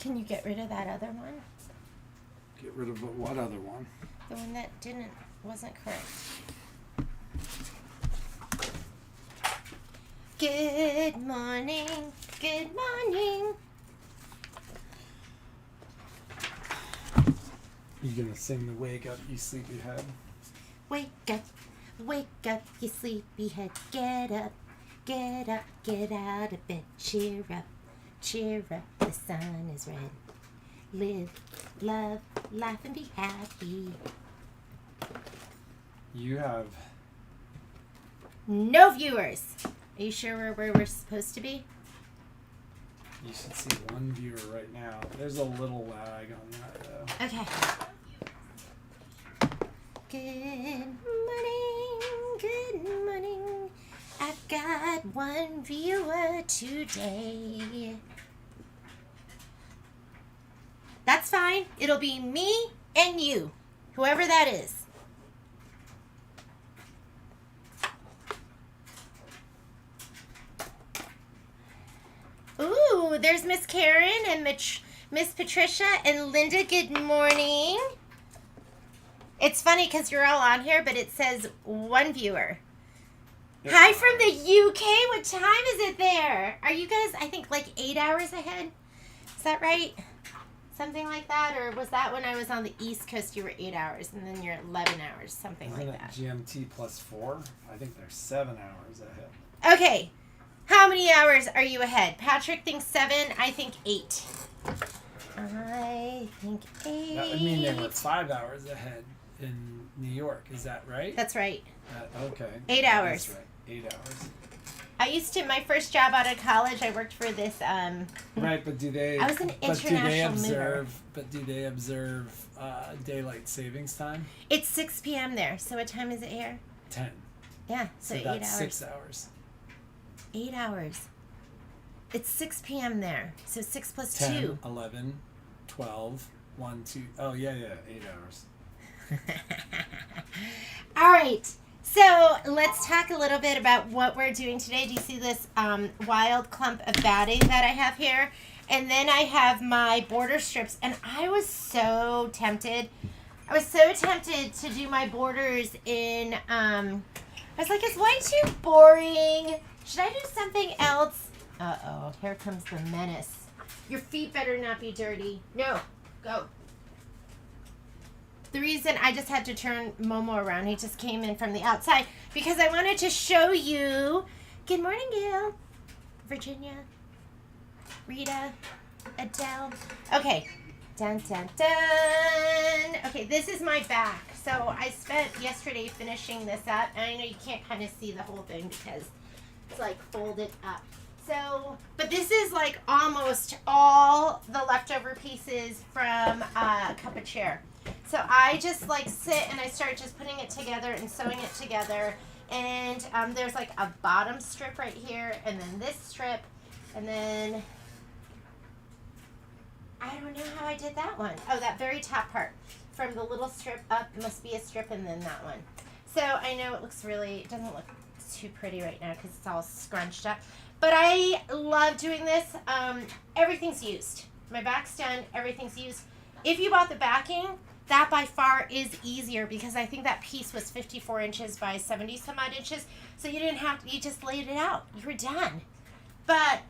Can you get rid of that other one? Get rid of what other one? The one that wasn't correct. Good morning, good morning. You gonna sing the wake up, you sleepyhead? Wake up, you sleepyhead. Get up, get up, get out of bed. Cheer up, the sun is red. Live, love, laugh, and be happy. You have no viewers. Are you sure we're where we're supposed to be? You should see one viewer right now. There's a little lag on that though. Okay. Good morning. I've got one viewer today. That's fine. It'll be me and you, whoever that is. Ooh, there's Miss Karen and Miss Patricia and Linda. Good morning. It's funny because you're all on here, but it says one viewer. Yep. Hi from the UK. What time is it there? Are you guys, I think, like 8 hours ahead? Is that right? Something like that? Or was that when I was on the East Coast, you were 8 hours, and then you're 11 hours, something like that? GMT plus 4? I think they're 7 hours ahead. Okay. How many hours are you ahead? Patrick thinks 7. I think 8. I think 8. That would mean they were 5 hours ahead in New York. Is that right? That's right. Okay. 8 hours. That's right. 8 hours. I used to, my first job out of college, I worked for this. Right, but do they? I was an international mover. But do they observe daylight savings time? It's 6 p.m. there. So what time is it here? 10. Yeah, so 8 that's hours. 6 hours. 8 hours. It's 6 p.m. there. So 6 plus 10, 2. 11, 12, 1, 2. Oh, yeah, 8 hours. All right. So let's talk a little bit about what we're doing today. Do you see this wild clump of batting that I have here? And then I have my border strips. And I was so tempted. To do my borders in, I was like, it's way too boring. Should I do something else? Uh-oh, here comes the menace. Your feet better not be dirty. No, go. The reason I just had to turn Momo around, he just came in from the outside, because I wanted to show you. Good morning, Gail. Virginia. Rita. Adele. Okay. Dun, dun, dun. Okay, this is my back. So I spent yesterday finishing this up, and I know you can't kind of see the whole thing because it's like folded up. So, but this is like almost all the leftover pieces from Cup of Cheer. So I just like sit and I start just putting it together and sewing it together. And there's like a bottom strip right here, and then this strip, and then I don't know how I did that one. Oh, that very top part from the little strip up must be a strip, and then that one. So I know it doesn't look too pretty right now because it's all scrunched up. But I love doing this. Everything's used. My back's done. Everything's used. If you bought the backing, that by far is easier because I think that piece was 54 inches by 70 some odd inches. So you didn't have to, you just laid it out. You were done. But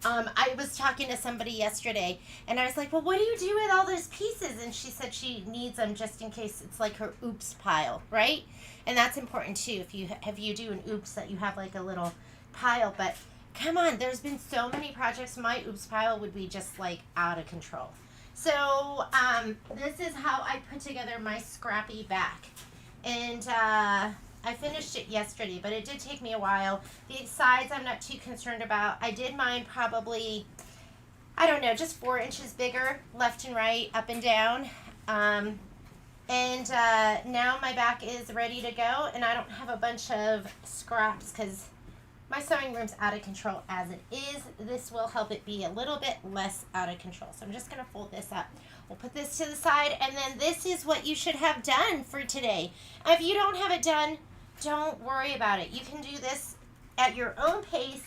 I was talking to somebody yesterday and I was like, well, what do you do with all those pieces? And she said she needs them just in case it's like her oops pile, right? And that's important too. If you do an oops, that you have like a little pile. But come on, there's been so many projects. My oops pile would be just like out of control. So this is how I put together my scrappy back. And I finished it yesterday, but it did take me a while. The sides I'm not too concerned about. I did mine probably, I don't know, just 4 inches bigger, left and right, up and down. And now my back is ready to go, and I don't have a bunch of scraps because my sewing room's out of control as it is. This will help it be a little bit less out of control. So I'm just going to fold this up. We'll put this to the side, and then this is what you should have done for today. If you don't have it done, don't worry about it. You can do this at your own pace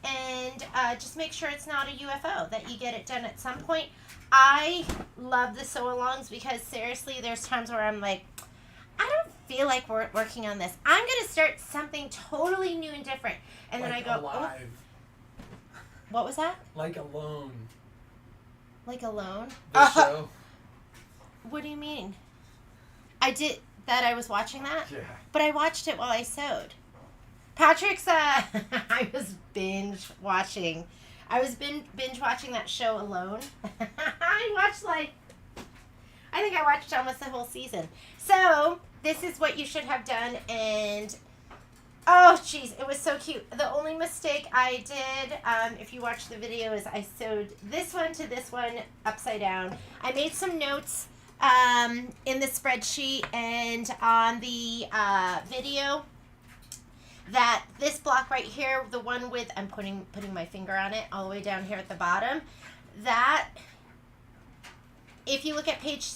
and just make sure it's not a UFO, that you get it done at some point. I love the sew-alongs because seriously, there's times where I'm like, I don't feel like we're working on this. I'm going to start something totally new and different. And like then I go, alive. oh. What was that? Like Alone. Like Alone? The show. What do you mean? I did that. I was watching that? Yeah. But I watched it while I sewed. Patrick's, I was binge watching that show Alone. I think I watched almost the whole season. So, this is what you should have done, and oh, jeez, it was so cute. The only mistake I did, if you watch the video, is I sewed this one to this one upside down. I made some notes in the spreadsheet and on the video that this block right here, the one with, I'm putting my finger on it all the way down here at the bottom, that if you look at page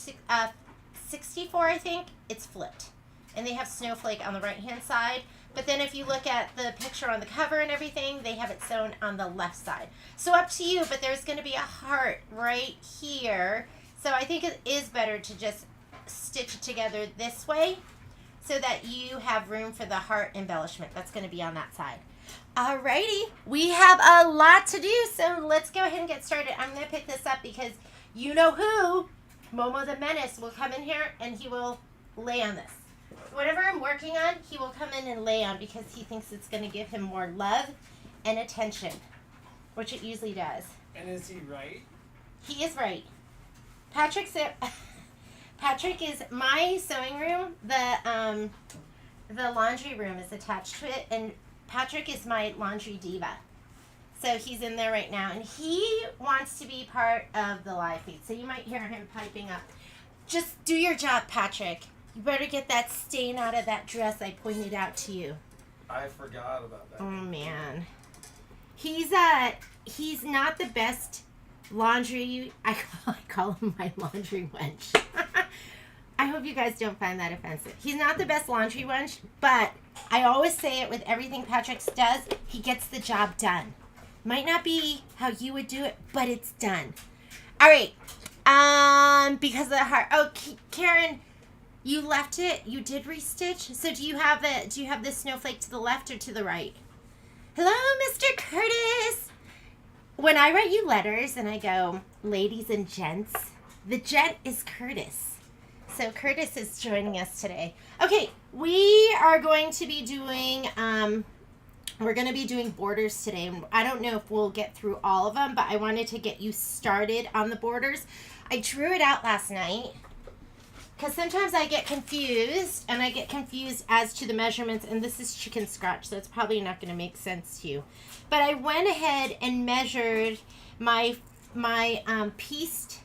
64, I think, it's flipped. And they have snowflake on the right-hand side. But then if you look at the picture on the cover and everything, they have it sewn on the left side. So up to you, but there's going to be a heart right here. So I think it is better to just stitch it together this way so that you have room for the heart embellishment. That's going to be on that side. Alrighty, we have a lot to do, so let's go ahead and get started. I'm going to pick this up because you know who, Momo the Menace, will come in here and he will lay on this. Whatever I'm working on, he will come in and lay on because he thinks it's going to give him more love and attention, which it usually does. And is he right? He is right. Patrick is my sewing room. The laundry room is attached to it, and Patrick is my laundry diva. So he's in there right now, and he wants to be part of the live feed. So you might hear him piping up. Just do your job, Patrick. You better get that stain out of that dress I pointed out to you. I forgot about that. Oh, man. He's not the best laundry. I call him my laundry wench. I hope you guys don't find that offensive. He's not the best laundry wench, but I always say it with everything Patrick does. He gets the job done. Might not be how you would do it, but it's done. All right. Because of the heart. Oh, Karen, you left it. You did restitch. So do you have the snowflake to the left or to the right? Hello, Mr. Curtis. When I write you letters and I go, ladies and gents, the gent is Curtis. So Curtis is joining us today. Okay, we are going to be doing borders today. I don't know if we'll get through all of them, but I wanted to get you started on the borders. I drew it out last night because sometimes I get confused, and I get confused as to the measurements, and this is chicken scratch, so it's probably not going to make sense to you. But I went ahead and measured my pieced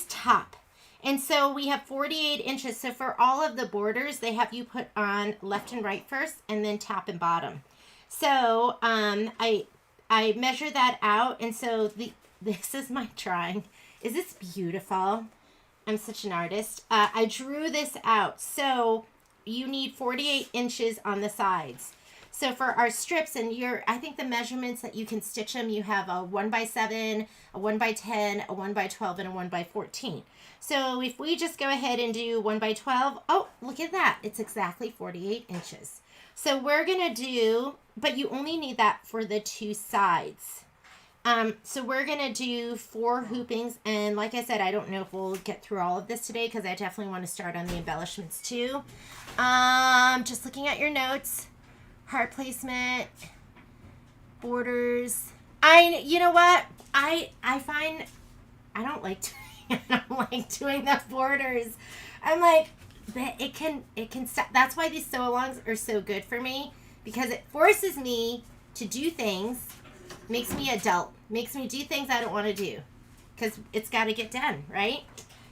top. And so we have 48 inches. So for all of the borders, they have you put on left and right first, and then top and bottom. So I measure that out, and so this is my drawing. Is this beautiful? I'm such an artist. I drew this out. So you need 48 inches on the sides. So for our strips, and I think the measurements that you can stitch them, you have a 1x7, a 1x10, a 1x12, and a 1x14. So if we just go ahead and do 1x12, oh, look at that. It's exactly 48 inches. So we're going to do, but you only need that for the two sides. So we're going to do 4 hoopings. And like I said, I don't know if we'll get through all of this today because I definitely want to start on the embellishments too. Just looking at your notes. Heart placement, borders. You know what? I find I don't like doing the borders. I'm like, it can stop. That's why these sew-alongs are so good for me, because it forces me to do things, makes me adult, makes me do things I don't want to do, because it's got to get done, right?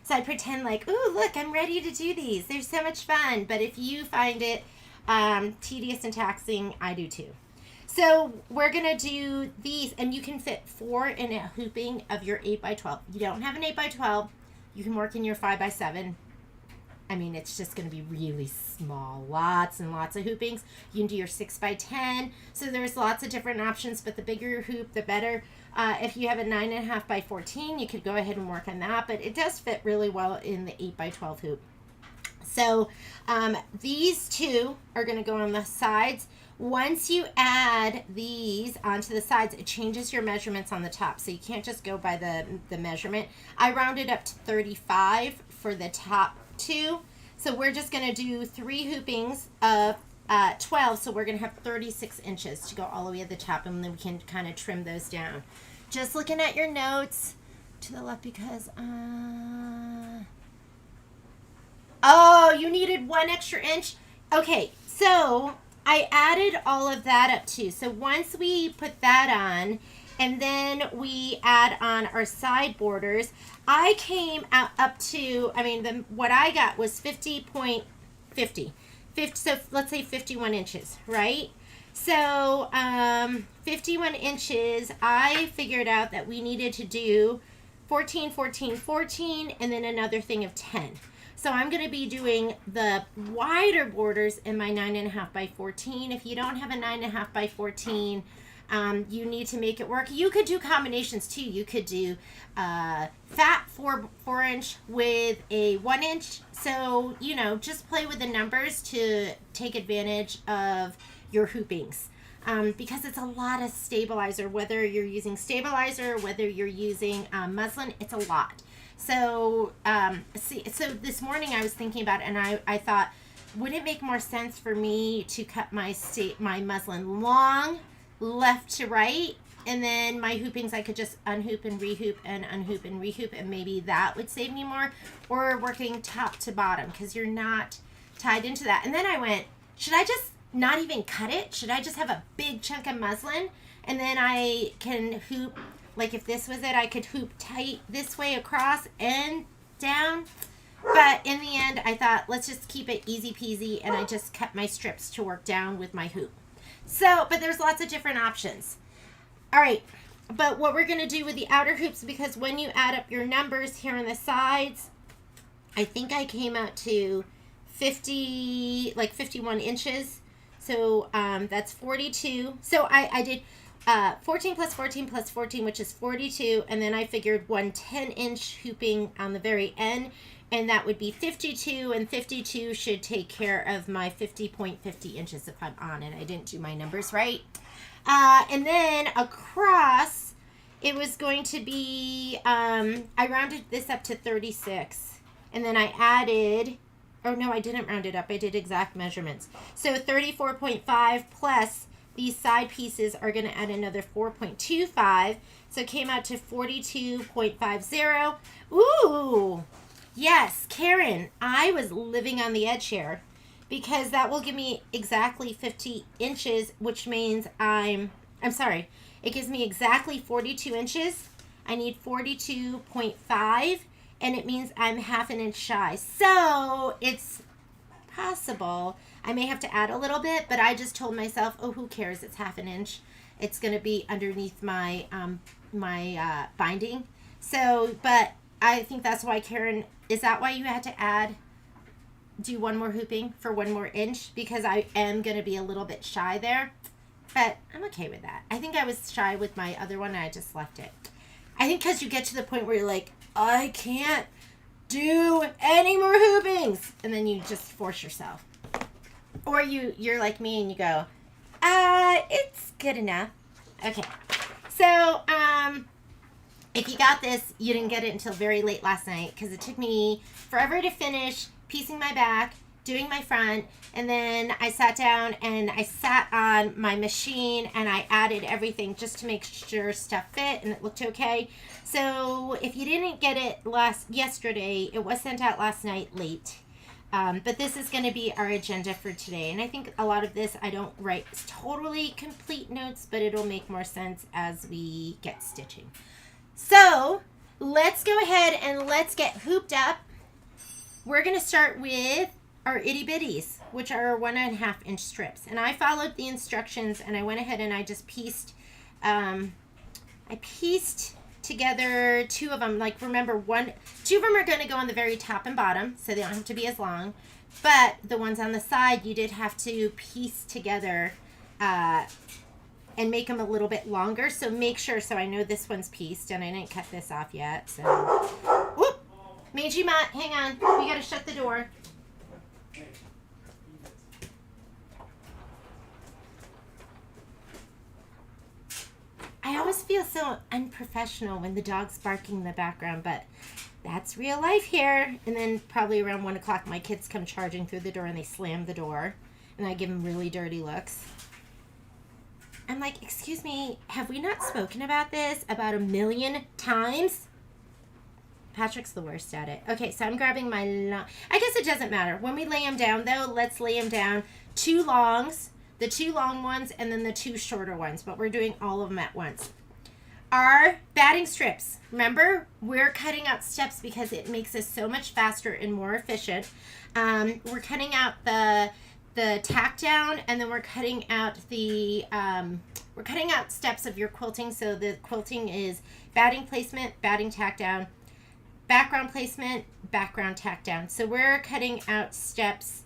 So I pretend like, ooh, look, I'm ready to do these. They're so much fun. But if you find it tedious and taxing, I do too. So we're going to do these, and you can fit 4 in a hooping of your 8x12. You don't have an 8x12, you can work in your 5x7. I mean, it's just going to be really small. Lots and lots of hoopings. You can do your 6x10. So there's lots of different options, but the bigger your hoop, the better. If you have a 9.5 by 14, you could go ahead and work on that, but it does fit really well in the 8 by 12 hoop. So these two are going to go on the sides. Once you add these onto the sides, it changes your measurements on the top. So you can't just go by the measurement. I rounded up to 35 for the top two. So we're just going to do 3 hoopings of 12. So we're going to have 36 inches to go all the way to the top, and then we can kind of trim those down. Just looking at your notes to the left because, oh, you needed 1 extra inch. Okay, so I added all of that up too. So once we put that on, and then we add on our side borders, I came out up to, I mean, what I got was 50.50. So let's say 51 inches, right? So 51 inches, I figured out that we needed to do 14, 14, 14, and then another thing of 10. So I'm going to be doing the wider borders in my 9.5 by 14. If you don't have a 9.5 by 14, you need to make it work. You could do combinations too. You could do fat 4 inch with a 1 inch. So, you know, just play with the numbers to take advantage of your hoopings. Because it's a lot of stabilizer, whether you're using stabilizer, whether you're using muslin, it's a lot. So, so this morning I was thinking about it, and I thought, would it make more sense for me to cut my muslin long, left to right, and then my hoopings I could just unhoop and rehoop and unhoop and rehoop, and maybe that would save me more, or working top to bottom, because you're not tied into that. And then I went, should I just not even cut it? Should I just have a big chunk of muslin, and then I can hoop? Like if this was it, I could hoop tight this way across and down. But in the end, I thought, let's just keep it easy peasy, and I just cut my strips to work down with my hoop. So, but there's lots of different options. All right, but what we're going to do with the outer hoops, because when you add up your numbers here on the sides, I think I came out to 51 inches. So that's 42. So I did 14 plus 14 plus 14, which is 42. And then I figured 1 10-inch hooping on the very end, and that would be 52. And 52 should take care of my 50.50 inches if I'm on it. I didn't do my numbers right. And then across, it was going to be, I rounded this up to 36. And then I added, oh no, I didn't round it up. I did exact measurements. So 34.5 plus these side pieces are going to add another 4.25. So it came out to 42.50. Ooh, yes, Karen, I was living on the edge here, because that will give me exactly 50 inches, which means I'm sorry, it gives me exactly 42 inches. I need 42.5, and it means I'm half an inch shy. So it's possible I may have to add a little bit, but I just told myself, oh, who cares? It's half an inch. It's going to be underneath my binding. So, but I think that's why, Karen, is that why you had to do one more hooping for 1 more inch? Because I am going to be a little bit shy there, but I'm okay with that. I think I was shy with my other one, and I just left it. I think because you get to the point where you're like, I can't do any more hoopings, and then you just force yourself. Or you're like me and you go, it's good enough. Okay. So, if you got this, you didn't get it until very late last night, because it took me forever to finish piecing my back, doing my front, and then I sat down and I sat on my machine and I added everything just to make sure stuff fit and it looked okay. So if you didn't get it yesterday, it was sent out last night late. But this is going to be our agenda for today. And I think a lot of this, I don't write totally complete notes, but it'll make more sense as we get stitching. So let's go ahead and let's get hooped up. We're going to start with our itty bitties, which are 1.5 inch strips. And I followed the instructions, and I went ahead and I just pieced, together 2 of them. Like, remember, 2 of them are going to go on the very top and bottom, so they don't have to be as long. But the ones on the side, you did have to piece together and make them a little bit longer. So make sure, so I know this one's pieced, and I didn't cut this off yet. So, whoop! Mangy Mutt, hang on. We got to shut the door. I always feel so unprofessional when the dog's barking in the background, but that's real life here. And then probably around 1 o'clock, my kids come charging through the door and they slam the door, and I give them really dirty looks. I'm like, excuse me, have we not spoken about this about 1,000,000 times? Patrick's the worst at it. Okay, so I'm grabbing my I guess it doesn't matter. When we lay them down, though, let's lay them down 2 longs, the 2 long ones, and then the 2 shorter ones, but we're doing all of them at once. Our batting strips, remember, we're cutting out steps because it makes us so much faster and more efficient. We're cutting out the tack down, and then we're cutting out we're cutting out steps of your quilting. So the quilting is batting placement, batting tack down, background placement, background tack down. So we're cutting out steps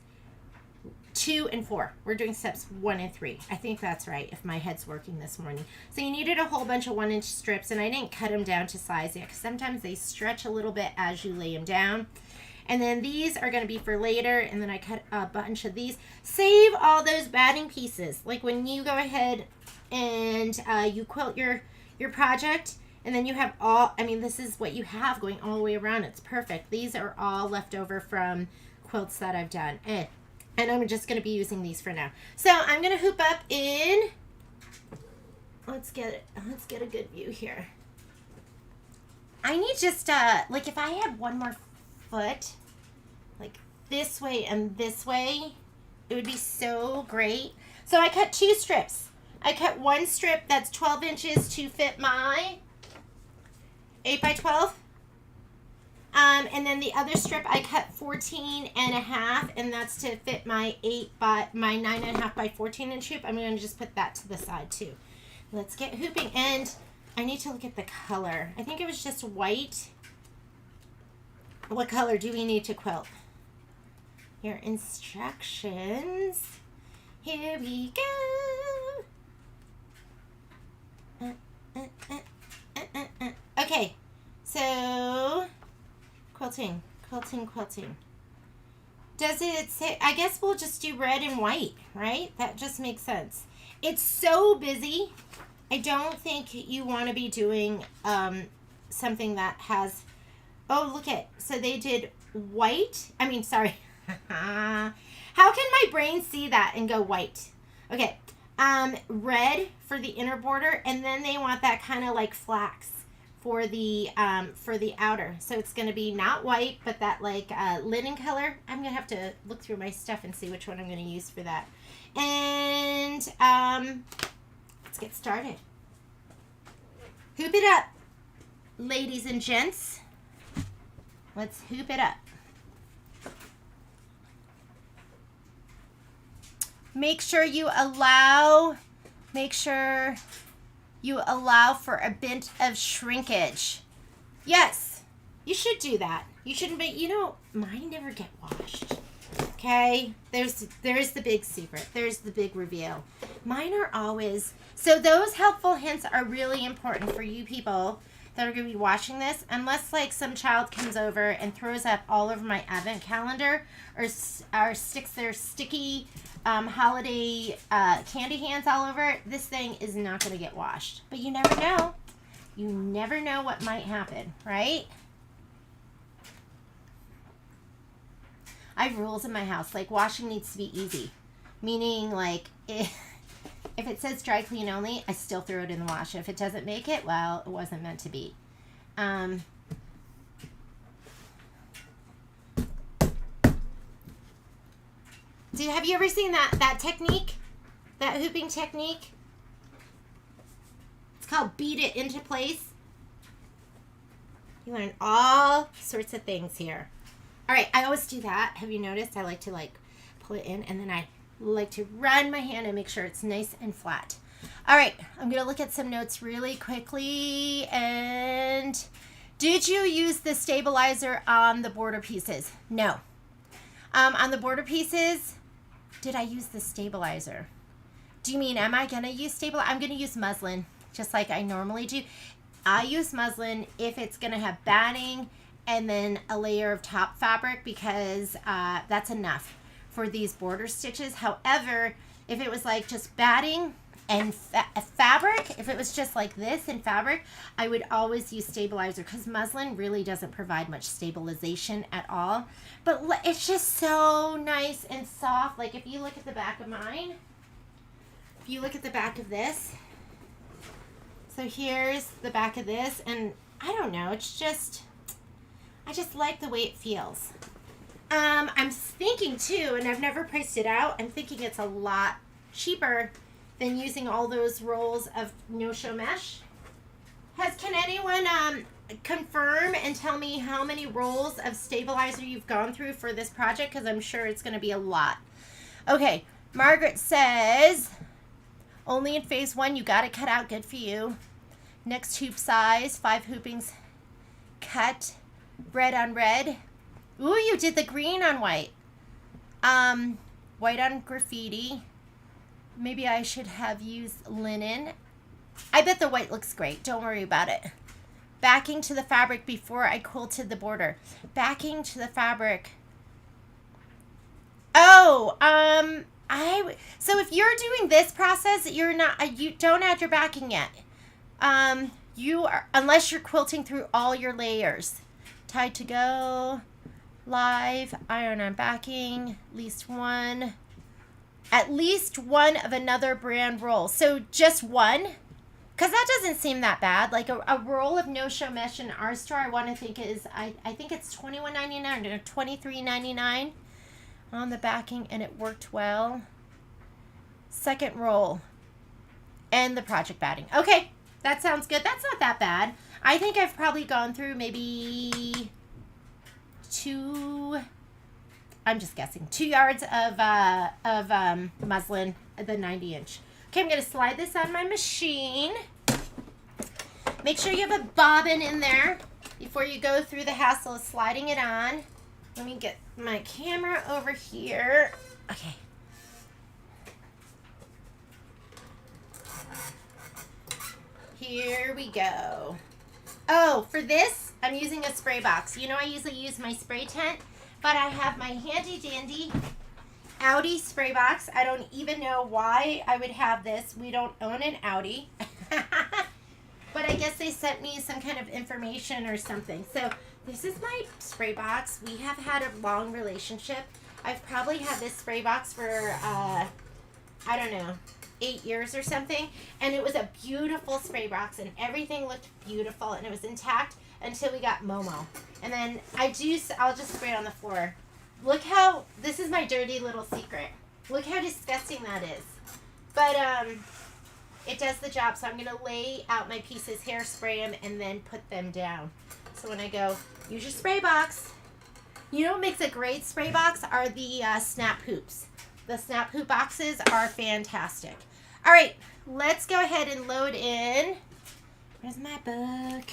2 and 4. We're doing steps 1 and 3. I think that's right, if my head's working this morning. So you needed a whole bunch of 1-inch strips, and I didn't cut them down to size yet because sometimes they stretch a little bit as you lay them down. And then these are going to be for later, and then I cut a bunch of these. Save all those batting pieces. Like when you go ahead and you quilt your project, and then you have all, I mean, this is what you have going all the way around. It's perfect. These are all left over from quilts that I've done. And I'm just going to be using these for now. So I'm going to hoop up in, let's get a good view here. I need just, like if I had one more foot, like this way and this way, it would be so great. So I cut 2 strips. I cut 1 strip that's 12 inches to fit my 8 by 12. And then the other strip I cut 14.5, and that's to fit my 9.5 by 14 inch hoop. I'm going to just put that to the side too. Let's get hooping, and I need to look at the color. I think it was just white. What color do we need to quilt? Your instructions. Here we go. Okay, so quilting. Does it say, I guess we'll just do red and white, right? That just makes sense. It's so busy. I don't think you want to be doing something that has, oh, look at, so they did white. I mean, sorry. How can my brain see that and go white? Okay, red for the inner border, and then they want that kind of like flax for the outer. So it's going to be not white, but that like linen color. I'm going to have to look through my stuff and see which one I'm going to use for that. And let's get started. Hoop it up, ladies and gents. Let's hoop it up. Make sure you allow for a bit of shrinkage. Yes, you should do that. You shouldn't be, you know, mine never get washed. Okay, there's the big secret. There's the big reveal. Mine are always, so those helpful hints are really important for you people that are going to be watching this, unless like some child comes over and throws up all over my advent calendar or sticks their sticky holiday candy hands all over it. This thing is not going to get washed. But you never know. You never know what might happen, right? I have rules in my house. Like, washing needs to be easy. Meaning, like, if it says dry clean only, I still throw it in the wash. If it doesn't make it, well, it wasn't meant to be. Have you ever seen that technique? That hooping technique? It's called beat it into place. You learn all sorts of things here. All right, I always do that. Have you noticed? I like to like pull it in, and then I like to run my hand and make sure it's nice and flat. All right, I'm going to look at some notes really quickly. And did you use the stabilizer on the border pieces? No. On the border pieces, did I use the stabilizer? Do you mean, am I going to use stabilizer? I'm going to use muslin, just like I normally do. I use muslin if it's going to have batting and then a layer of top fabric, because that's enough for these border stitches. However, if it was like just batting and fabric, if it was just like this in fabric, I would always use stabilizer, because muslin really doesn't provide much stabilization at all. But it's just so nice and soft. Like if you look at the back of mine, if you look at the back of this, so here's the back of this, and I don't know, it's just, I just like the way it feels. I'm thinking too, and I've never priced it out, I'm thinking it's a lot cheaper than using all those rolls of no-show mesh. Can anyone confirm and tell me how many rolls of stabilizer you've gone through for this project? Because I'm sure it's going to be a lot. Okay, Margaret says, only in phase 1, you got it cut out, good for you. Next hoop size, 5 hoopings cut, red on red. Ooh, you did the green on white. White on graffiti. Maybe I should have used linen. I bet the white looks great. Don't worry about it. Backing to the fabric before I quilted the border. Backing to the fabric. Oh, so if you're doing this process, you don't add your backing yet. Unless you're quilting through all your layers. Tied to go. Live, iron on backing, at least one of another brand roll. So just one, because that doesn't seem that bad. Like a roll of no-show mesh in our store, I want to think is, I think it's $21.99 or $23.99 on the backing, and it worked well. Second roll and the project batting. Okay, that sounds good. That's not that bad. I think I've probably gone through maybe 2 yards of muslin, the 90-inch. Okay, I'm going to slide this on my machine. Make sure you have a bobbin in there before you go through the hassle of sliding it on. Let me get my camera over here. Okay. Here we go. Oh, for this, I'm using a spray box. You know, I usually use my spray tent, but I have my handy dandy Audi spray box. I don't even know why I would have this. We don't own an Audi. But I guess they sent me some kind of information or something. So this is my spray box. We have had a long relationship. I've probably had this spray box for, I don't know, 8 years or something. And it was a beautiful spray box, and everything looked beautiful, and it was intact until we got Momo. And then I'll just spray it on the floor. Look how, this is my dirty little secret. Look how disgusting that is. But it does the job. So I'm going to lay out my pieces, hairspray them, and then put them down. So when I go, use your spray box. You know what makes a great spray box are the snap hoops. The snap hoop boxes are fantastic. All right, let's go ahead and load in. Where's my book?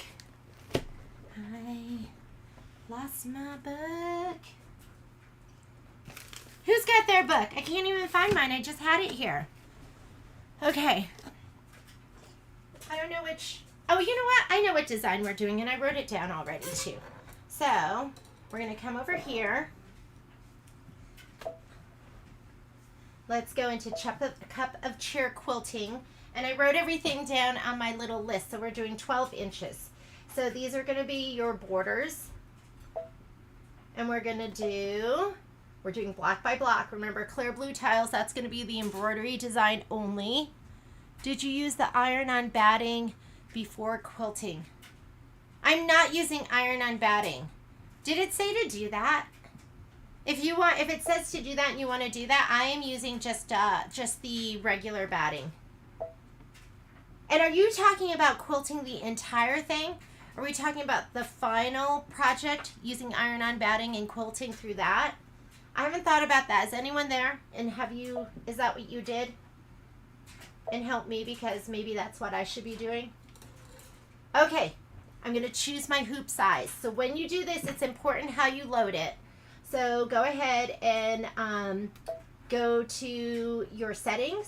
I lost my book. Who's got their book? I can't even find mine. I just had it here. Okay. I don't know which. Oh, you know what? I know what design we're doing, and I wrote it down already, too. So, we're going to come over here. Let's go into Cup of Cheer quilting. And I wrote everything down on my little list. So, we're doing 12 inches. So, these are going to be your borders. And we're doing block by block. Remember, clear blue tiles, that's going to be the embroidery design only. Did you use the iron-on batting before quilting? I'm not using iron-on batting. Did it say to do that? If it says to do that and you want to do that, I am using just the regular batting. And are you talking about quilting the entire thing? Are we talking about the final project using iron-on batting and quilting through that? I haven't thought about that. Is anyone there? And is that what you did? and help me because maybe that's what I should be doing. Okay, I'm going to choose my hoop size. So when you do this, it's important how you load it. So go ahead and go to your settings.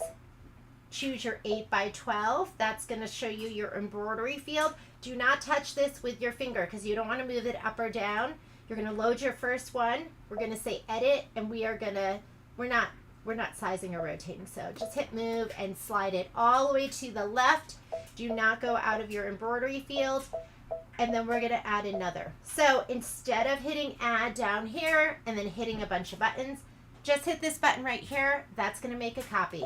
Choose your 8x12. That's going to show you your embroidery field. Do not touch this with your finger because you don't want to move it up or down. You're going to load your first one. We're going to say edit, and we're not sizing or rotating. So just hit move and slide it all the way to the left. Do not go out of your embroidery field. And then we're going to add another. So instead of hitting add down here and then hitting a bunch of buttons, just hit this button right here. That's going to make a copy.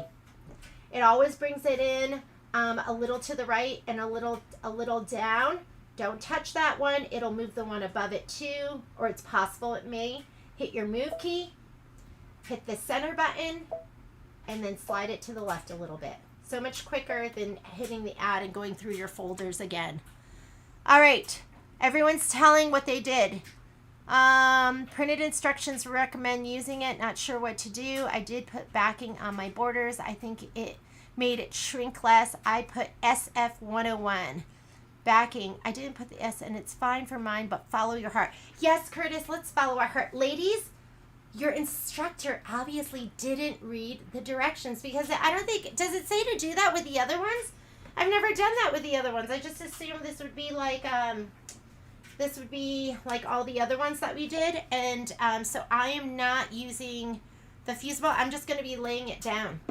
It always brings it in a little to the right and a little down. Don't touch that one. It'll move the one above it too, or it's possible it may. Hit your move key, hit the center button, and then slide it to the left a little bit. So much quicker than hitting the add and going through your folders again. All right, everyone's telling what they did. Printed instructions recommend using it. Not sure what to do. I did put backing on my borders. I think it made it shrink less. I put SF101 backing. I didn't put the S, and it's fine for mine, but follow your heart. Yes, Curtis, let's follow our heart. Ladies, your instructor obviously didn't read the directions because I don't think, does it say to do that with the other ones? I've never done that with the other ones. I just assumed this would be like all the other ones that we did. And so I am not using the fusible. I'm just going to be laying it down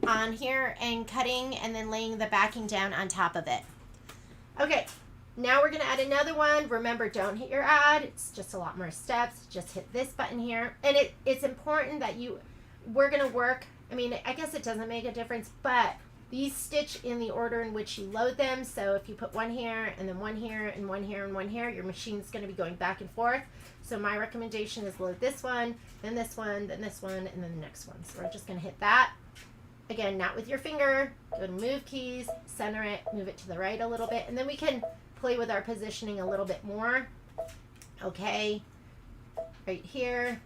on here and cutting and then laying the backing down on top of it. Okay, now we're going to add another one. Remember, don't hit your add. It's just a lot more steps. Just hit this button here. And it's important that we're going to work. I mean, I guess it doesn't make a difference, but these stitch in the order in which you load them. So if you put one here and then one here and one here and one here, your machine's going to be going back and forth. So my recommendation is load this one, then this one, then this one, and then the next one. So we're just going to hit that. Again, not with your finger. Go to move keys, center it, move it to the right a little bit, and then we can play with our positioning a little bit more. Okay, right here,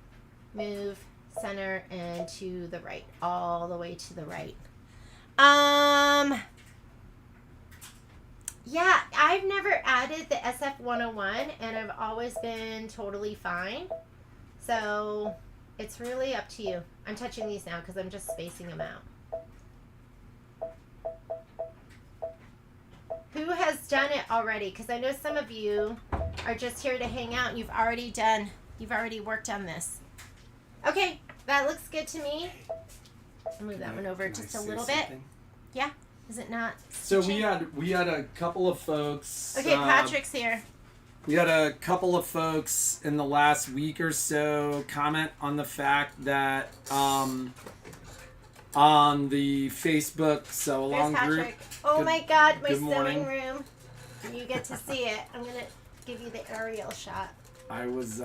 move, center, and to the right, all the way to the right. Yeah, I've never added the SF101 and I've always been totally fine. So it's really up to you. I'm touching these now because I'm just spacing them out. Who has done it already? Because I know some of you are just here to hang out and you've already worked on this. Okay, that looks good to me. I'll move that one over just a little bit. Yeah, is it not? So we had a couple of folks. Okay, Patrick's here. We had a couple of folks in the last week or so comment on the fact that on the Facebook sew along group. Oh my God, my sewing room. You get to see it. I'm gonna give you the aerial shot. I was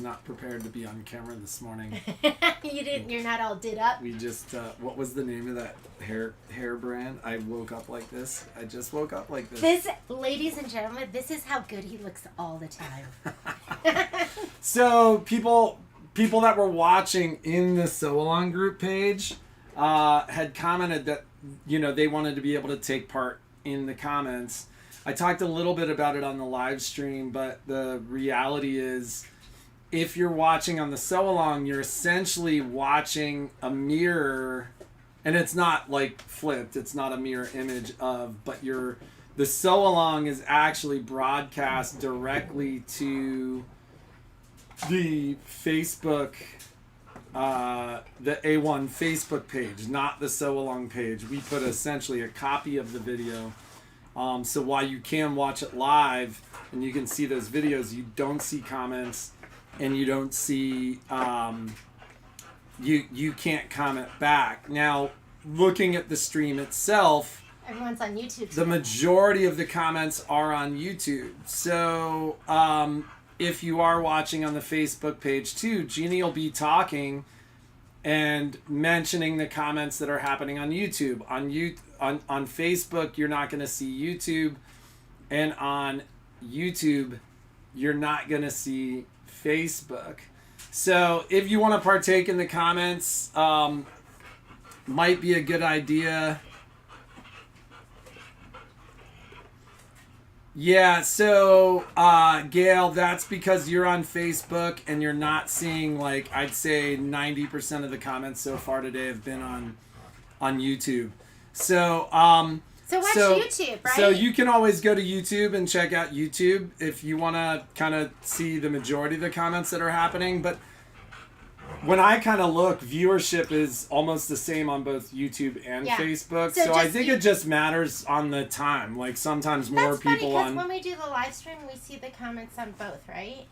not prepared to be on camera this morning. You're not all did up. We just what was the name of that hair brand? I woke up like this. I just woke up like this. This, ladies and gentlemen, this is how good he looks all the time. So people that were watching in the sew along group page had commented that they wanted to be able to take part in the comments. I talked a little bit about it on the live stream, but the reality is if you're watching on the sew along, you're essentially watching a mirror, and it's not like flipped, it's not a mirror image of, but the sew along is actually broadcast directly to the Facebook, the A1 Facebook page, not the sew along page. We put essentially a copy of the video. So while you can watch it live and you can see those videos, you don't see comments and you don't see, you can't comment back. Now, looking at the stream itself, everyone's on YouTube. The majority of the comments are on YouTube. So if you are watching on the Facebook page too, Jeannie will be talking and mentioning the comments that are happening on YouTube. On Facebook, you're not going to see YouTube. And on YouTube, you're not going to see Facebook. So if you want to partake in the comments, might be a good idea Yeah, so Gail, that's because you're on Facebook and you're not seeing, like, I'd say 90% of the comments so far today have been on YouTube. So So watch YouTube, right? So you can always go to YouTube and check out YouTube if you want to kind of see the majority of the comments that are happening. But when I kind of look, viewership is almost the same on both YouTube and Facebook. So I think it just matters on the time. Like sometimes more people on. When we do the live stream, we see the comments on both, right?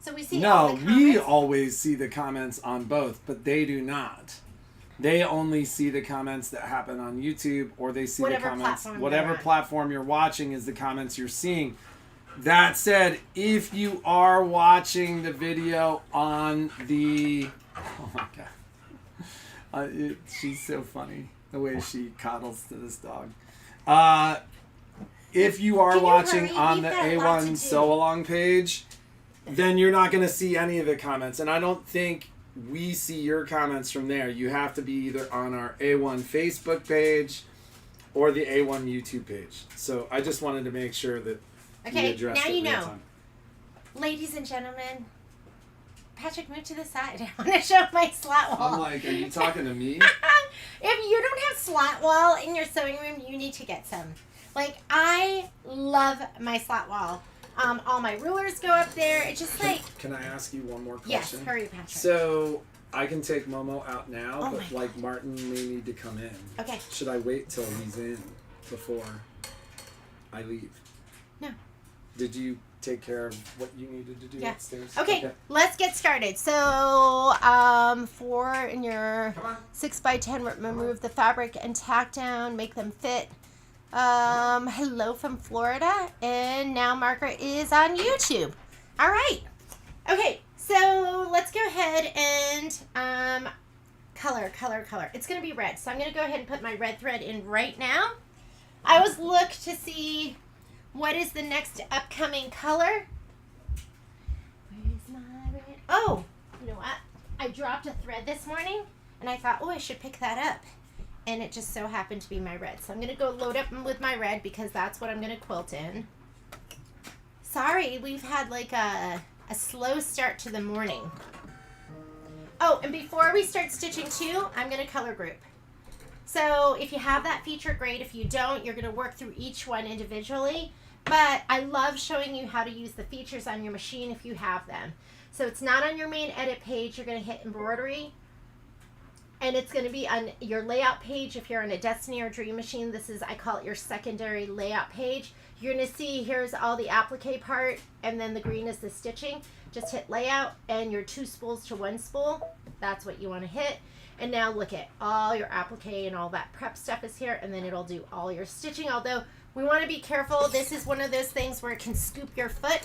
So we see all the comments. No, we always see the comments on both, but they do not. They only see the comments that happen on YouTube, or they see the comments. Whatever platform you're watching is the comments you're seeing. That said, if you are watching the video on the... Oh my God. She's so funny, the way she coddles to this dog. If you are watching on the A1 Sew Along page, then you're not going to see any of the comments. And I don't think we see your comments from there. You have to be either on our A1 Facebook page or the A1 YouTube page. So I just wanted to make sure that okay, now you know. Ladies and gentlemen, Patrick, move to the side. I want to show my slat wall. I'm like, are you talking to me? If you don't have slat wall in your sewing room, you need to get some. Like, I love my slat wall. All my rulers go up there. It's just Can I ask you one more question? Yes, hurry, Patrick. So I can take Momo out now, but like Martin may need to come in. Okay. Should I wait till he's in before I leave? No. Did you take care of what you needed to do upstairs? Okay, let's get started. So, for in your 6x10, remove the fabric and tack down, make them fit. Hello from Florida, and now Margaret is on YouTube. All right. Okay, so let's go ahead and color. It's going to be red, so I'm going to go ahead and put my red thread in right now. I always look to see what is the next upcoming color. Where's my red? Oh, you know what? I dropped a thread this morning, and I thought, oh, I should pick that up. And it just so happened to be my red. So I'm going to go load up with my red because that's what I'm going to quilt in. Sorry, we've had like a slow start to the morning. Oh, and before we start stitching too, I'm going to color group. So if you have that feature, great. If you don't, you're going to work through each one individually. But I love showing you how to use the features on your machine if you have them. So it's not on your main edit page. You're going to hit embroidery. And it's going to be on your layout page if you're on a Destiny or Dream machine. This is, I call it your secondary layout page. You're going to see here's all the applique part, and then the green is the stitching. Just hit layout, and your 2 spools to 1 spool. That's what you want to hit. And now look at all your applique and all that prep stuff is here, and then it'll do all your stitching. Although we want to be careful. This is one of those things where it can scoop your foot.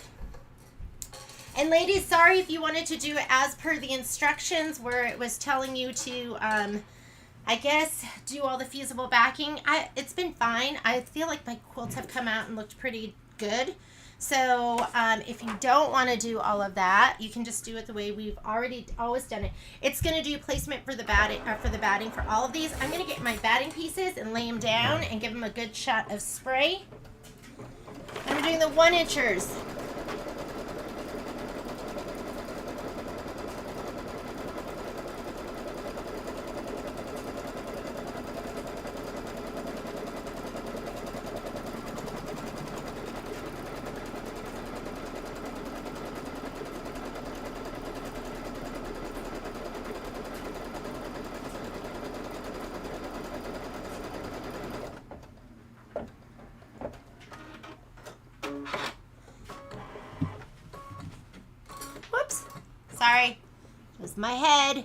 And ladies, sorry if you wanted to do it as per the instructions where it was telling you to, I guess, do all the fusible backing. It's been fine. I feel like my quilts have come out and looked pretty good. So if you don't want to do all of that, you can just do it the way we've always done it. It's going to do placement for the batting, for all of these. I'm going to get my batting pieces and lay them down and give them a good shot of spray. And we're doing the 1-inchers. Whoops. Sorry. It was my head.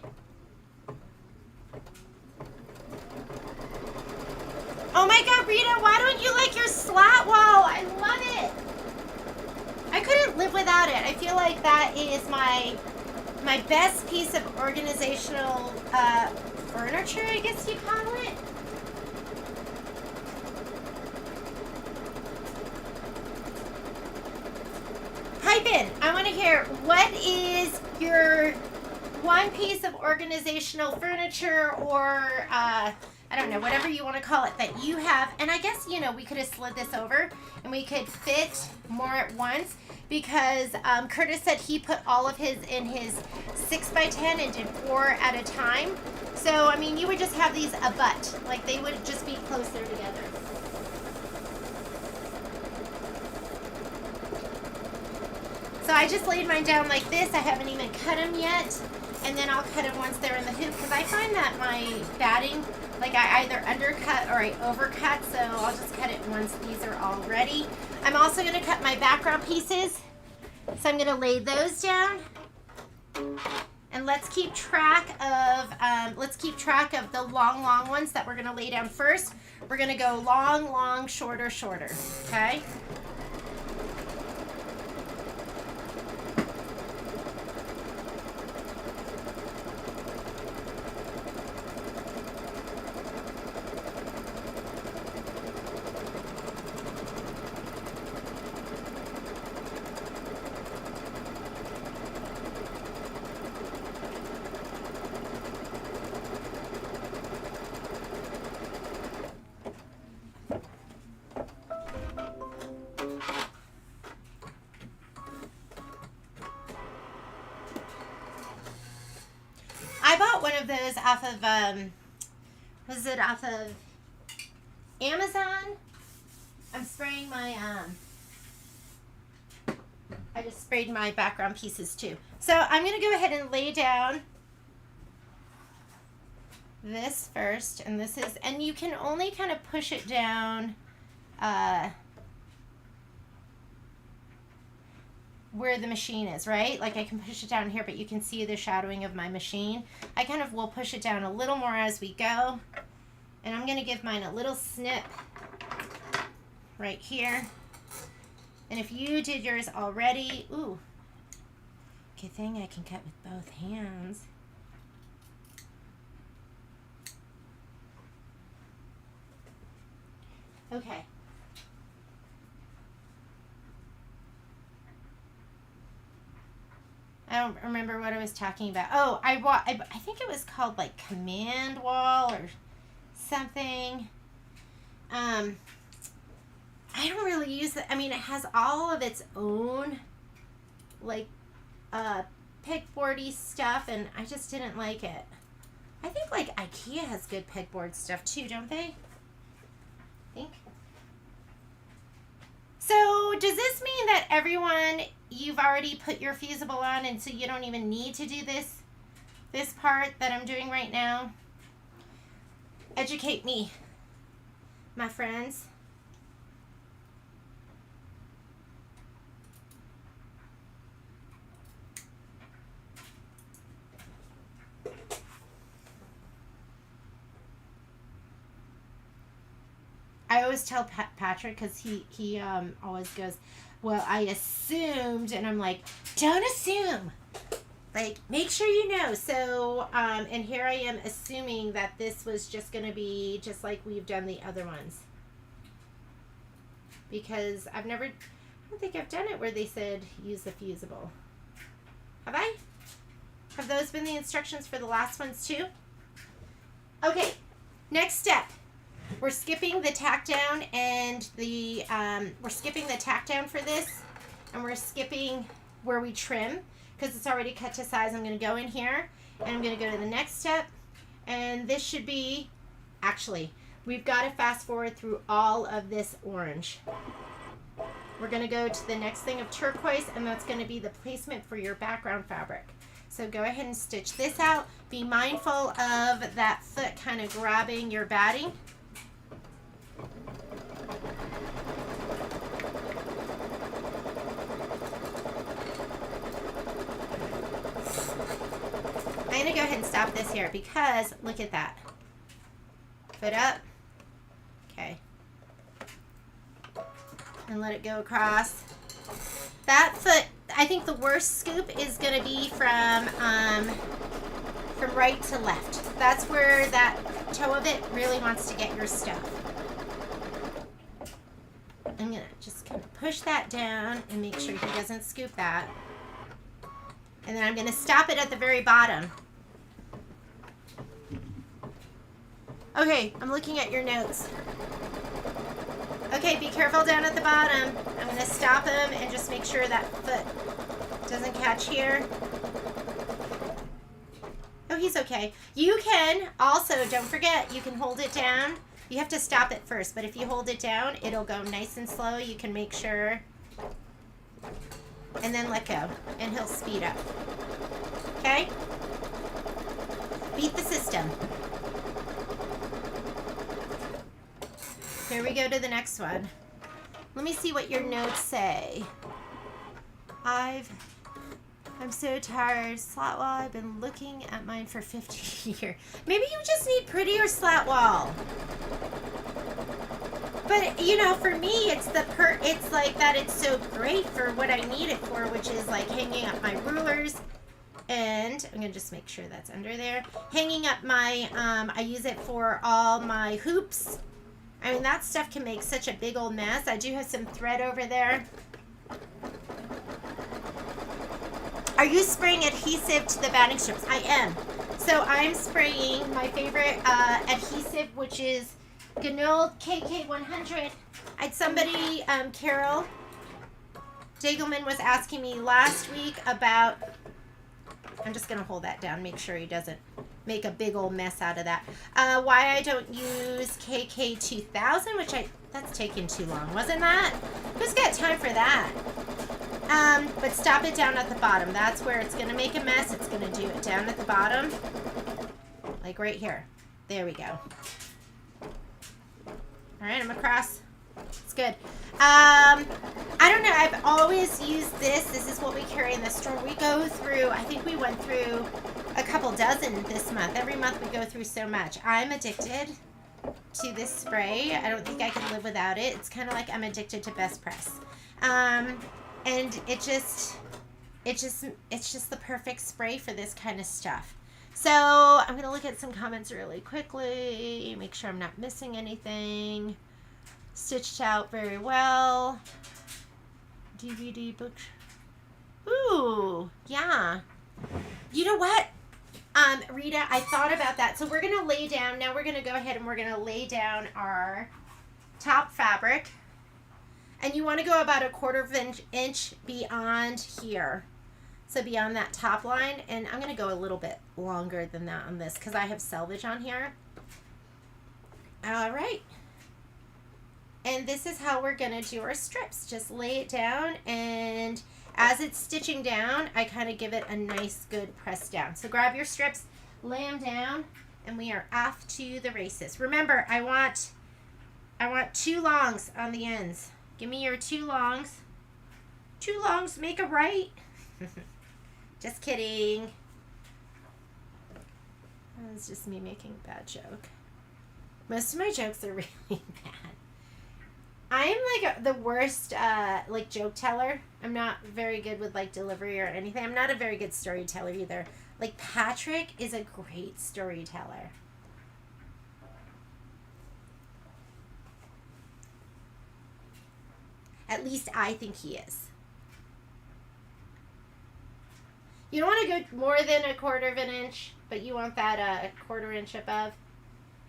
Oh my God, Rita, why don't you like your slat wall? I love it. I couldn't live without it. I feel like that is my best piece of organizational furniture, I guess you call it. Type in. I want to hear, what is your one piece of organizational furniture or I don't know, whatever you want to call it that you have. And I guess, you know, we could have slid this over and we could fit more at once because Curtis said he put all of his in his 6x10 and did 4 at a time. So, I mean, you would just have these abut, like they would just be closer together. So I just laid mine down like this. I haven't even cut them yet. And then I'll cut them once they're in the hoop because I find that my batting, like I either undercut or I overcut. So I'll just cut it once these are all ready. I'm also going to cut my background pieces. So I'm going to lay those down. And let's keep track of the long ones that we're going to lay down first. We're going to go long, long, shorter, shorter. Okay? I bought one of those off of, was it off of Amazon? I'm spraying my, I just sprayed my background pieces too. So I'm going to go ahead and lay down this first, and this is, and you can only kind of push it down, where the machine is, right? Like I can push it down here, but you can see the shadowing of my machine. I kind of will push it down a little more as we go. And I'm going to give mine a little snip right here. And if you did yours already, ooh, good thing I can cut with both hands. Okay. I don't remember what I was talking about. Oh, I think it was called like Command Wall or something. I don't really use it. I mean, it has all of its own like pegboardy stuff, and I just didn't like it. I think like IKEA has good pegboard stuff too, don't they? I think. So does this mean that everyone, you've already put your fusible on and so you don't even need to do this part that I'm doing right now? Educate me, my friends. I always tell Patrick, because he always goes, well, I assumed, and I'm like, don't assume. Like, make sure you know. So, and here I am assuming that this was just going to be just like we've done the other ones. Because I don't think I've done it where they said use the fusible. Have I? Have those been the instructions for the last ones too? Okay, next step. We're skipping the tack down and we're skipping the tack down for this, and we're skipping where we trim because it's already cut to size. I'm going to go in here and I'm going to go to the next step, and this should be, actually, we've got to fast forward through all of this orange. We're going to go to the next thing of turquoise, and that's going to be the placement for your background fabric. So go ahead and stitch this out. Be mindful of that foot kind of grabbing your batting. I'm going to go ahead and stop this here because look at that. Foot up. Okay. And let it go across. That foot, I think the worst scoop is going to be from right to left. That's where that toe of it really wants to get your stuff. I'm going to just kind of push that down and make sure he doesn't scoop that. And then I'm going to stop it at the very bottom. Okay, I'm looking at your notes. Okay, be careful down at the bottom. I'm going to stop him and just make sure that foot doesn't catch here. Oh, he's okay. You can also, don't forget, you can hold it down. You have to stop it first, but if you hold it down, it'll go nice and slow. You can make sure. And then let go, and he'll speed up. Okay? Beat the system. Here we go to the next one. Let me see what your notes say. I'm so tired. Slat wall, I've been looking at mine for 50 years. Maybe you just need prettier slat wall. But, you know, for me, it's it's like that it's so great for what I need it for, which is like hanging up my rulers. And I'm going to just make sure that's under there. Hanging up my, I use it for all my hoops. I mean, that stuff can make such a big old mess. I do have some thread over there. Are you spraying adhesive to the batting strips? I am. So I'm spraying my favorite adhesive, which is Ganol KK100. I had somebody, Carol Dagelman was asking me last week about, I'm just going to hold that down, make sure he doesn't make a big old mess out of that. Why I don't use KK2000, which that's taking too long, wasn't that? Who's got time for that? But stop it down at the bottom. That's where it's going to make a mess. It's going to do it down at the bottom. Like right here. There we go. All right, I'm across. It's good. I don't know. I've always used this. This is what we carry in the store. We go through, I think we went through a couple dozen this month. Every month we go through so much. I'm addicted to this spray. I don't think I can live without it. It's kind of like I'm addicted to Best Press. And it's just the perfect spray for this kind of stuff. So I'm going to look at some comments really quickly, make sure I'm not missing anything. Stitched out very well. DVD book. Ooh, yeah. You know what? Rita, I thought about that. So we're going to lay down, now we're going to go ahead and we're going to lay down our top fabric. And you want to go about a 1/4 inch beyond here. So beyond that top line. And I'm going to go a little bit longer than that on this because I have selvage on here. All right. And this is how we're going to do our strips. Just lay it down, and as it's stitching down, I kind of give it a nice good press down. So grab your strips, lay them down, and we are off to the races. Remember, I want 2 longs on the ends. Give me your 2 longs. 2 longs make a right. Just kidding. That was just me making a bad joke. Most of my jokes are really bad. I'm like the worst like joke teller. I'm not very good with like delivery or anything. I'm not a very good storyteller either. Like Patrick is a great storyteller. At least I think he is. You don't want to go more than a 1/4 inch, but you want that 1/4 inch above.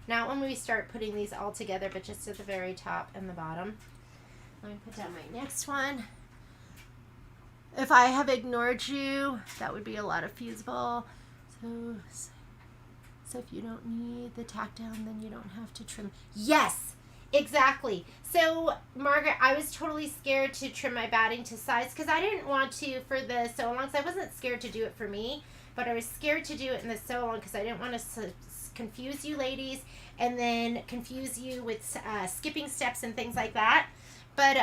Not when we start putting these all together, but just at the very top and the bottom. Let me put down my next one. If I have ignored you, that would be a lot of fusible. So if you don't need the tack down, then you don't have to trim. Yes, exactly. So Margaret, I was totally scared to trim my batting to size because I didn't want to for the sew-alongs. I wasn't scared to do it for me, but I was scared to do it in the sew-along because I didn't want to confuse you ladies and then confuse you with skipping steps and things like that. But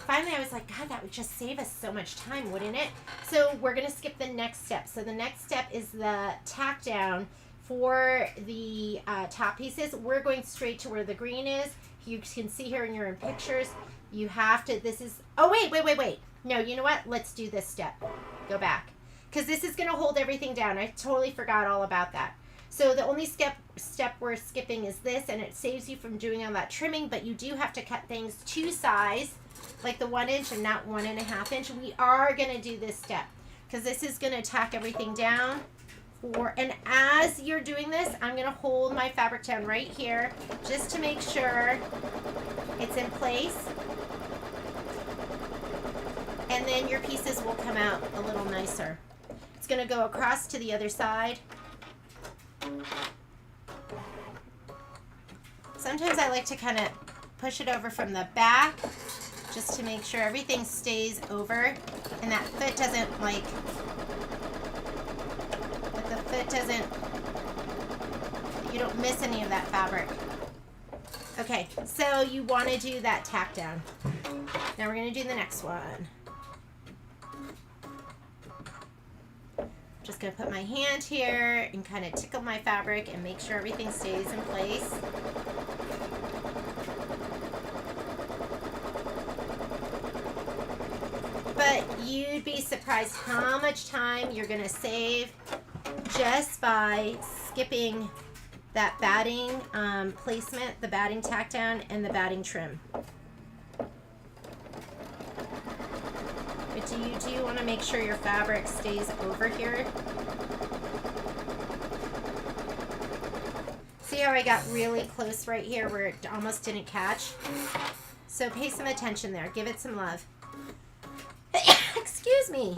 finally I was like, God, that would just save us so much time, wouldn't it? So we're going to skip the next step. So the next step is the tack down for the top pieces. We're going straight to where the green is. You can see here in your pictures, you have to, this is, oh, wait. No, you know what? Let's do this step. Go back. Because this is going to hold everything down. I totally forgot all about that. So the only step we're skipping is this, and it saves you from doing all that trimming, but you do have to cut things to size, like the 1 inch and not 1.5 inch. We are going to do this step because this is going to tack everything down And as you're doing this, I'm gonna hold my fabric down right here just to make sure it's in place. And then your pieces will come out a little nicer. It's gonna go across to the other side. Sometimes I like to kind of push it over from the back just to make sure everything stays over and that foot doesn't you don't miss any of that fabric. Okay, so you want to do that tack down. Now we're going to do the next one. Just going to put my hand here and kind of tickle my fabric and make sure everything stays in place. But you'd be surprised how much time you're going to save just by skipping that batting placement, the batting tack down, and the batting trim. But do want to make sure your fabric stays over here. See how I got really close right here where it almost didn't catch? So pay some attention there. Give it some love. Excuse me.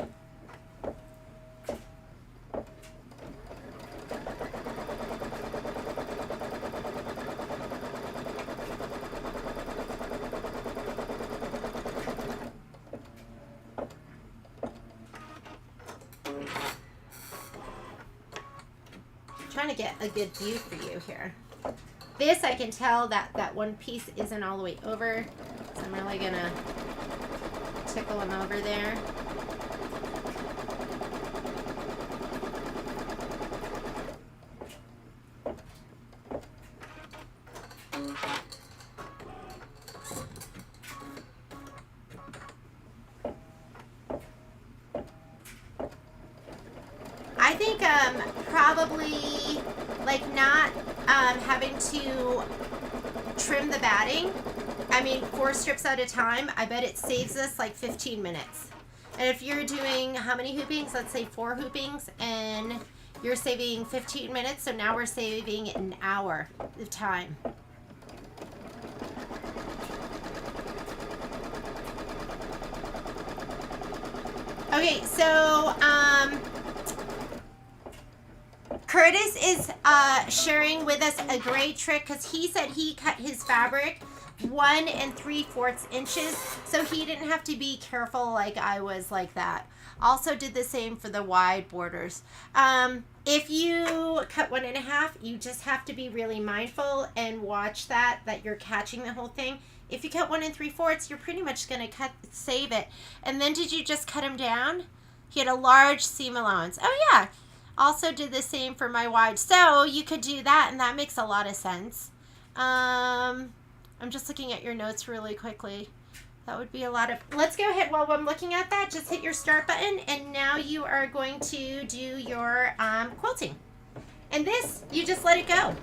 Trying to get a good view for you here. This I can tell that one piece isn't all the way over, so I'm really gonna tickle them over there. I think probably like not having to trim the batting. I mean, 4 strips at a time, I bet it saves us like 15 minutes. And if you're doing how many hoopings? Let's say 4 hoopings, and you're saving 15 minutes, so now we're saving an hour of time. Okay, so Curtis is sharing with us a great trick because he said he cut his fabric 1 3/4 inches, so he didn't have to be careful like I was like that. Also did the same for the wide borders. If you cut 1 1/2, you just have to be really mindful and watch that you're catching the whole thing. If you cut 1 3/4, you're pretty much going to save it. And then did you just cut him down? He had a large seam allowance. Oh yeah. Also did the same for my wide. So you could do that, and that makes a lot of sense. I'm just looking at your notes really quickly. That would be a lot of... Let's go ahead while I'm looking at that. Just hit your start button, and now you are going to do your quilting. And this, you just let it go.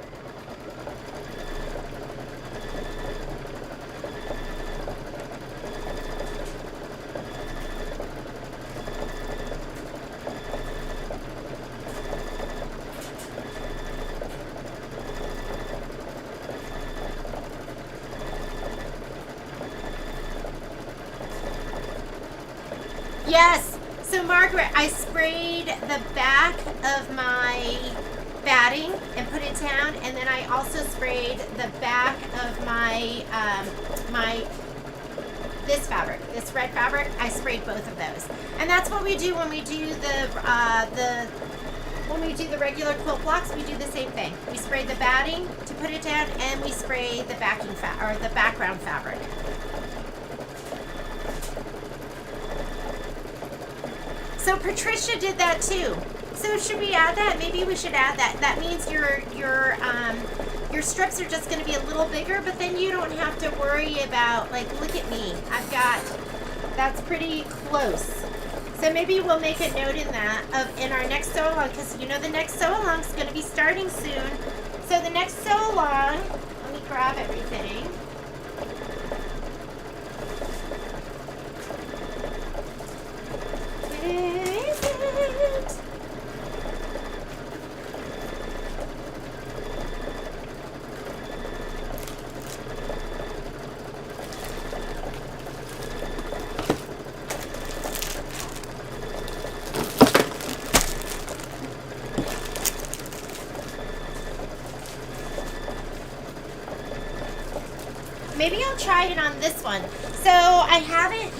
Yes. So Margaret, I sprayed the back of my batting and put it down, and then I also sprayed the back of my this fabric, this red fabric. I sprayed both of those, and that's what we do when we do the regular quilt blocks. We do the same thing. We spray the batting to put it down, and we spray the backing the background fabric. So Patricia did that too. So should we add that? Maybe we should add that. That means your strips are just going to be a little bigger, but then you don't have to worry about, like, look at me. That's pretty close. So maybe we'll make a note in our next sew along, because you know the next sew along is going to be starting soon. So the next sew along, let me grab everything. maybe I'll try it on this one. So I haven't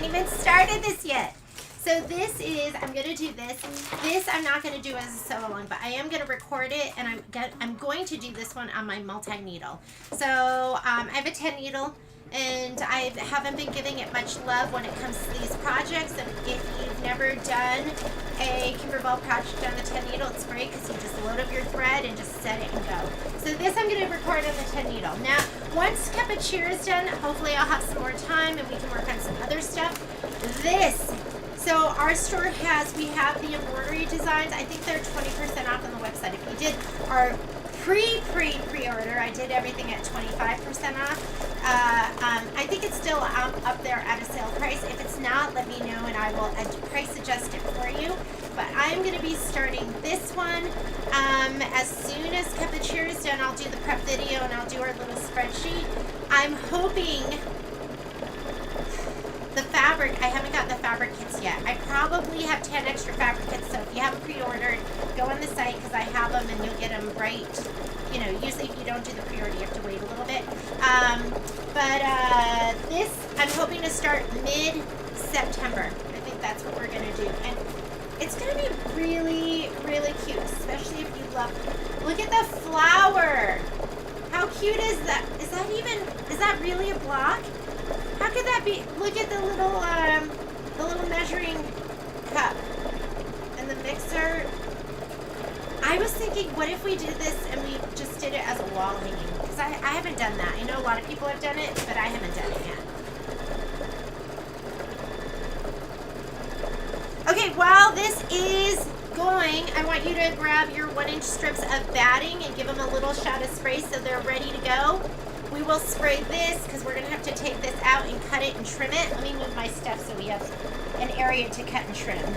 even started this yet. So this is, I'm gonna do this. This I'm not gonna do as a sew along, but I am gonna record it, and I'm going to do this one on my multi-needle. So I have a 10 needle, and I haven't been giving it much love when it comes to these projects. And if you've never done a Kimberbell project on the 10 needle, it's great because you just load up your thread and just set it and go. So this I'm going to record on the 10 needle. Now, once Cup of Cheer is done, hopefully I'll have some more time and we can work on some other stuff. So our store we have the embroidery designs. I think they're 20% off on the website. If you did our pre-order, I did everything at 25% off. I think it's still up there at a sale price. If it's not, let me know and I will price adjust it for you. But I'm going to be starting this one. As soon as Cup of Cheer is done, I'll do the prep video and I'll do our little spreadsheet. I'm hoping the fabric, I haven't got the fabric kits yet. I probably have 10 extra fabric kits, so if you haven't pre-ordered, go on the site because I have them and you'll get them right. You know, usually if you don't do the pre-order, you have to wait a little bit. This, I'm hoping to start mid-September. I think that's what we're going to do. And it's going to be really, really cute, especially if you love, look at the flower. How cute is that? Is that really a block? How could that be? Look at the little measuring cup and the mixer. I was thinking, what if we did this and we just did it as a wall hanging? Because I haven't done that. I know a lot of people have done it, but I haven't done it yet. Okay, while this is going, I want you to grab your 1-inch strips of batting and give them a little shot of spray so they're ready to go. We will spray this because we're going to have to take this out and cut it and trim it. Let me move my stuff so we have an area to cut and trim.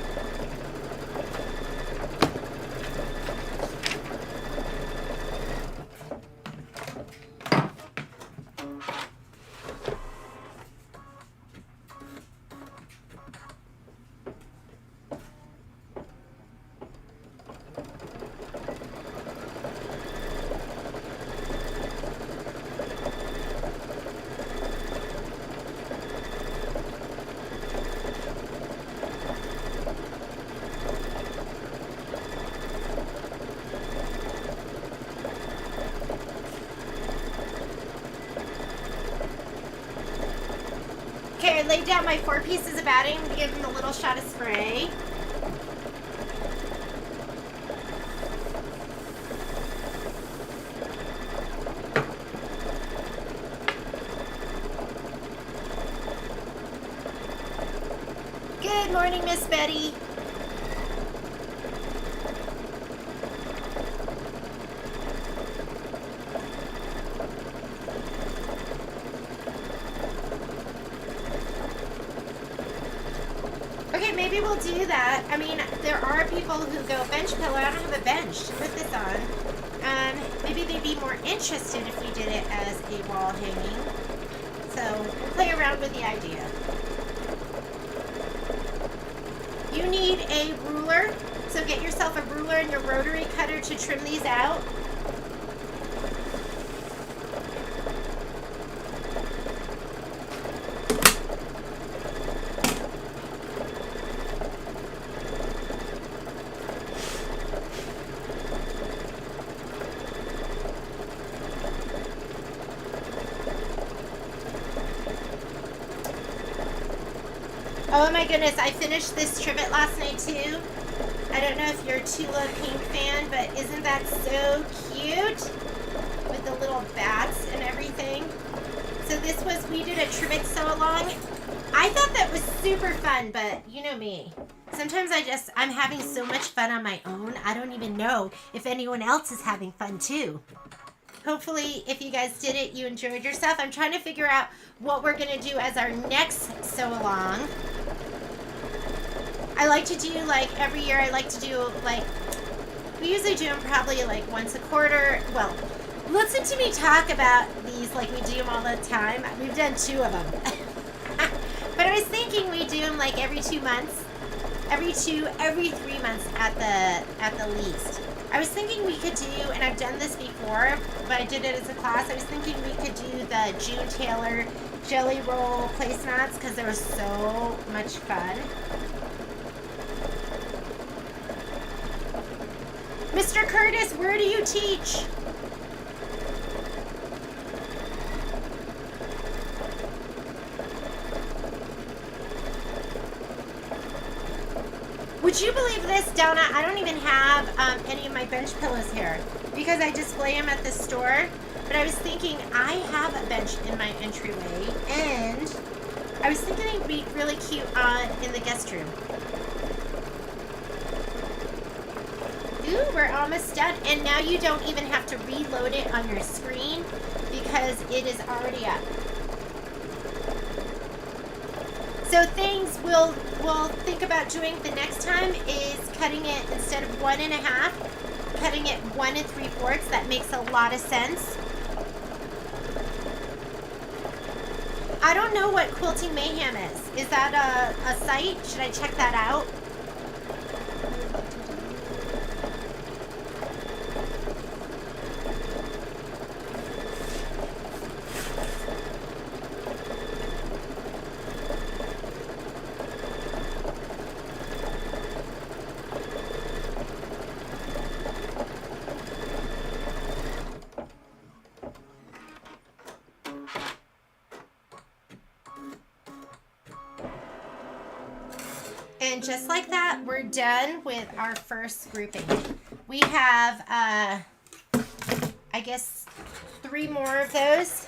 Okay, I laid down my 4 pieces of batting to give them a little shot of spray. Good morning, Miss Betty. Okay, maybe we'll do that. I mean, there are people who go bench pillow. I don't have a bench to put this on. Maybe they'd be more interested if we did it as a wall hanging. So we'll play around with the idea. You need a ruler, so get yourself a ruler and your rotary cutter to trim these out. Oh my goodness, I finished this trivet last night too. I don't know if you're a Tula Pink fan, but isn't that so cute? With the little bats and everything. So this was, we did a trivet sew along. I thought that was super fun, but you know me. Sometimes I'm having so much fun on my own, I don't even know if anyone else is having fun too. Hopefully, if you guys did it, you enjoyed yourself. I'm trying to figure out what we're going to do as our next sew-along. I like to do, like, every year, I like to do, like, we usually do them probably, like, once a quarter. Well, listen to me talk about these like we do them all the time. We've done 2 of them. But I was thinking we do them, like, every 2 months. Every 3 months at the least. I was thinking we could do, and I've done this before, but I did it as a class. I was thinking we could do the June Taylor jelly roll placemats because they were so much fun. Mr. Curtis, where do you teach? Would you believe this, Donna? I don't even have any of my bench pillows here because I display them at the store. But I was thinking I have a bench in my entryway, and I was thinking it'd be really cute in the guest room. Ooh, we're almost done. And now you don't even have to reload it on your screen because it is already up. So things we'll think about doing the next time is cutting it instead of 1.5, cutting it 1 3/4. That makes a lot of sense. I don't know what Quilting Mayhem is. Is that a site? Should I check that out? And just like that, we're done with our first grouping. We have, I guess, 3 more of those.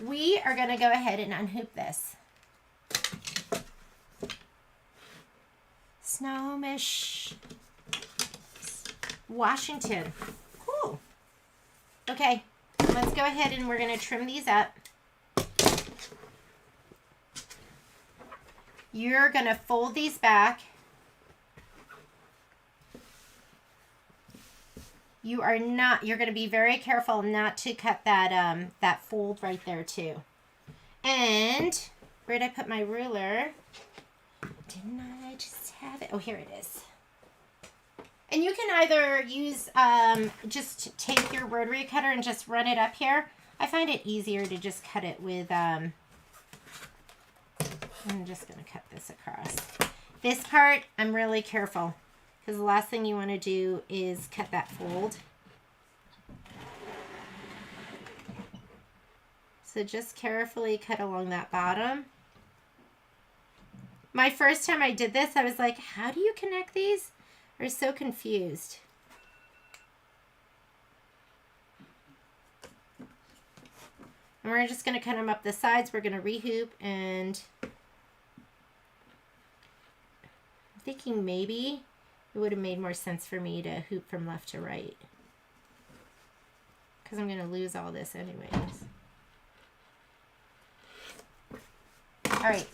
We are going to go ahead and unhoop this. Snowish Washington. Cool. Okay, let's go ahead and we're going to trim these up. You're going to fold these back. You're going to be very careful not to cut that that fold right there too. And where did I put my ruler? Didn't I just have it? Oh, here it is. And you can either use, just take your rotary cutter and just run it up here. I find it easier to just cut it with, I'm just going to cut this across. This part, I'm really careful because the last thing you want to do is cut that fold. So just carefully cut along that bottom. My first time I did this, I was like, how do you connect these? I was so confused. And we're just going to cut them up the sides. We're going to rehoop and... thinking maybe it would have made more sense for me to hoop from left to right because I'm going to lose all this anyways. All right.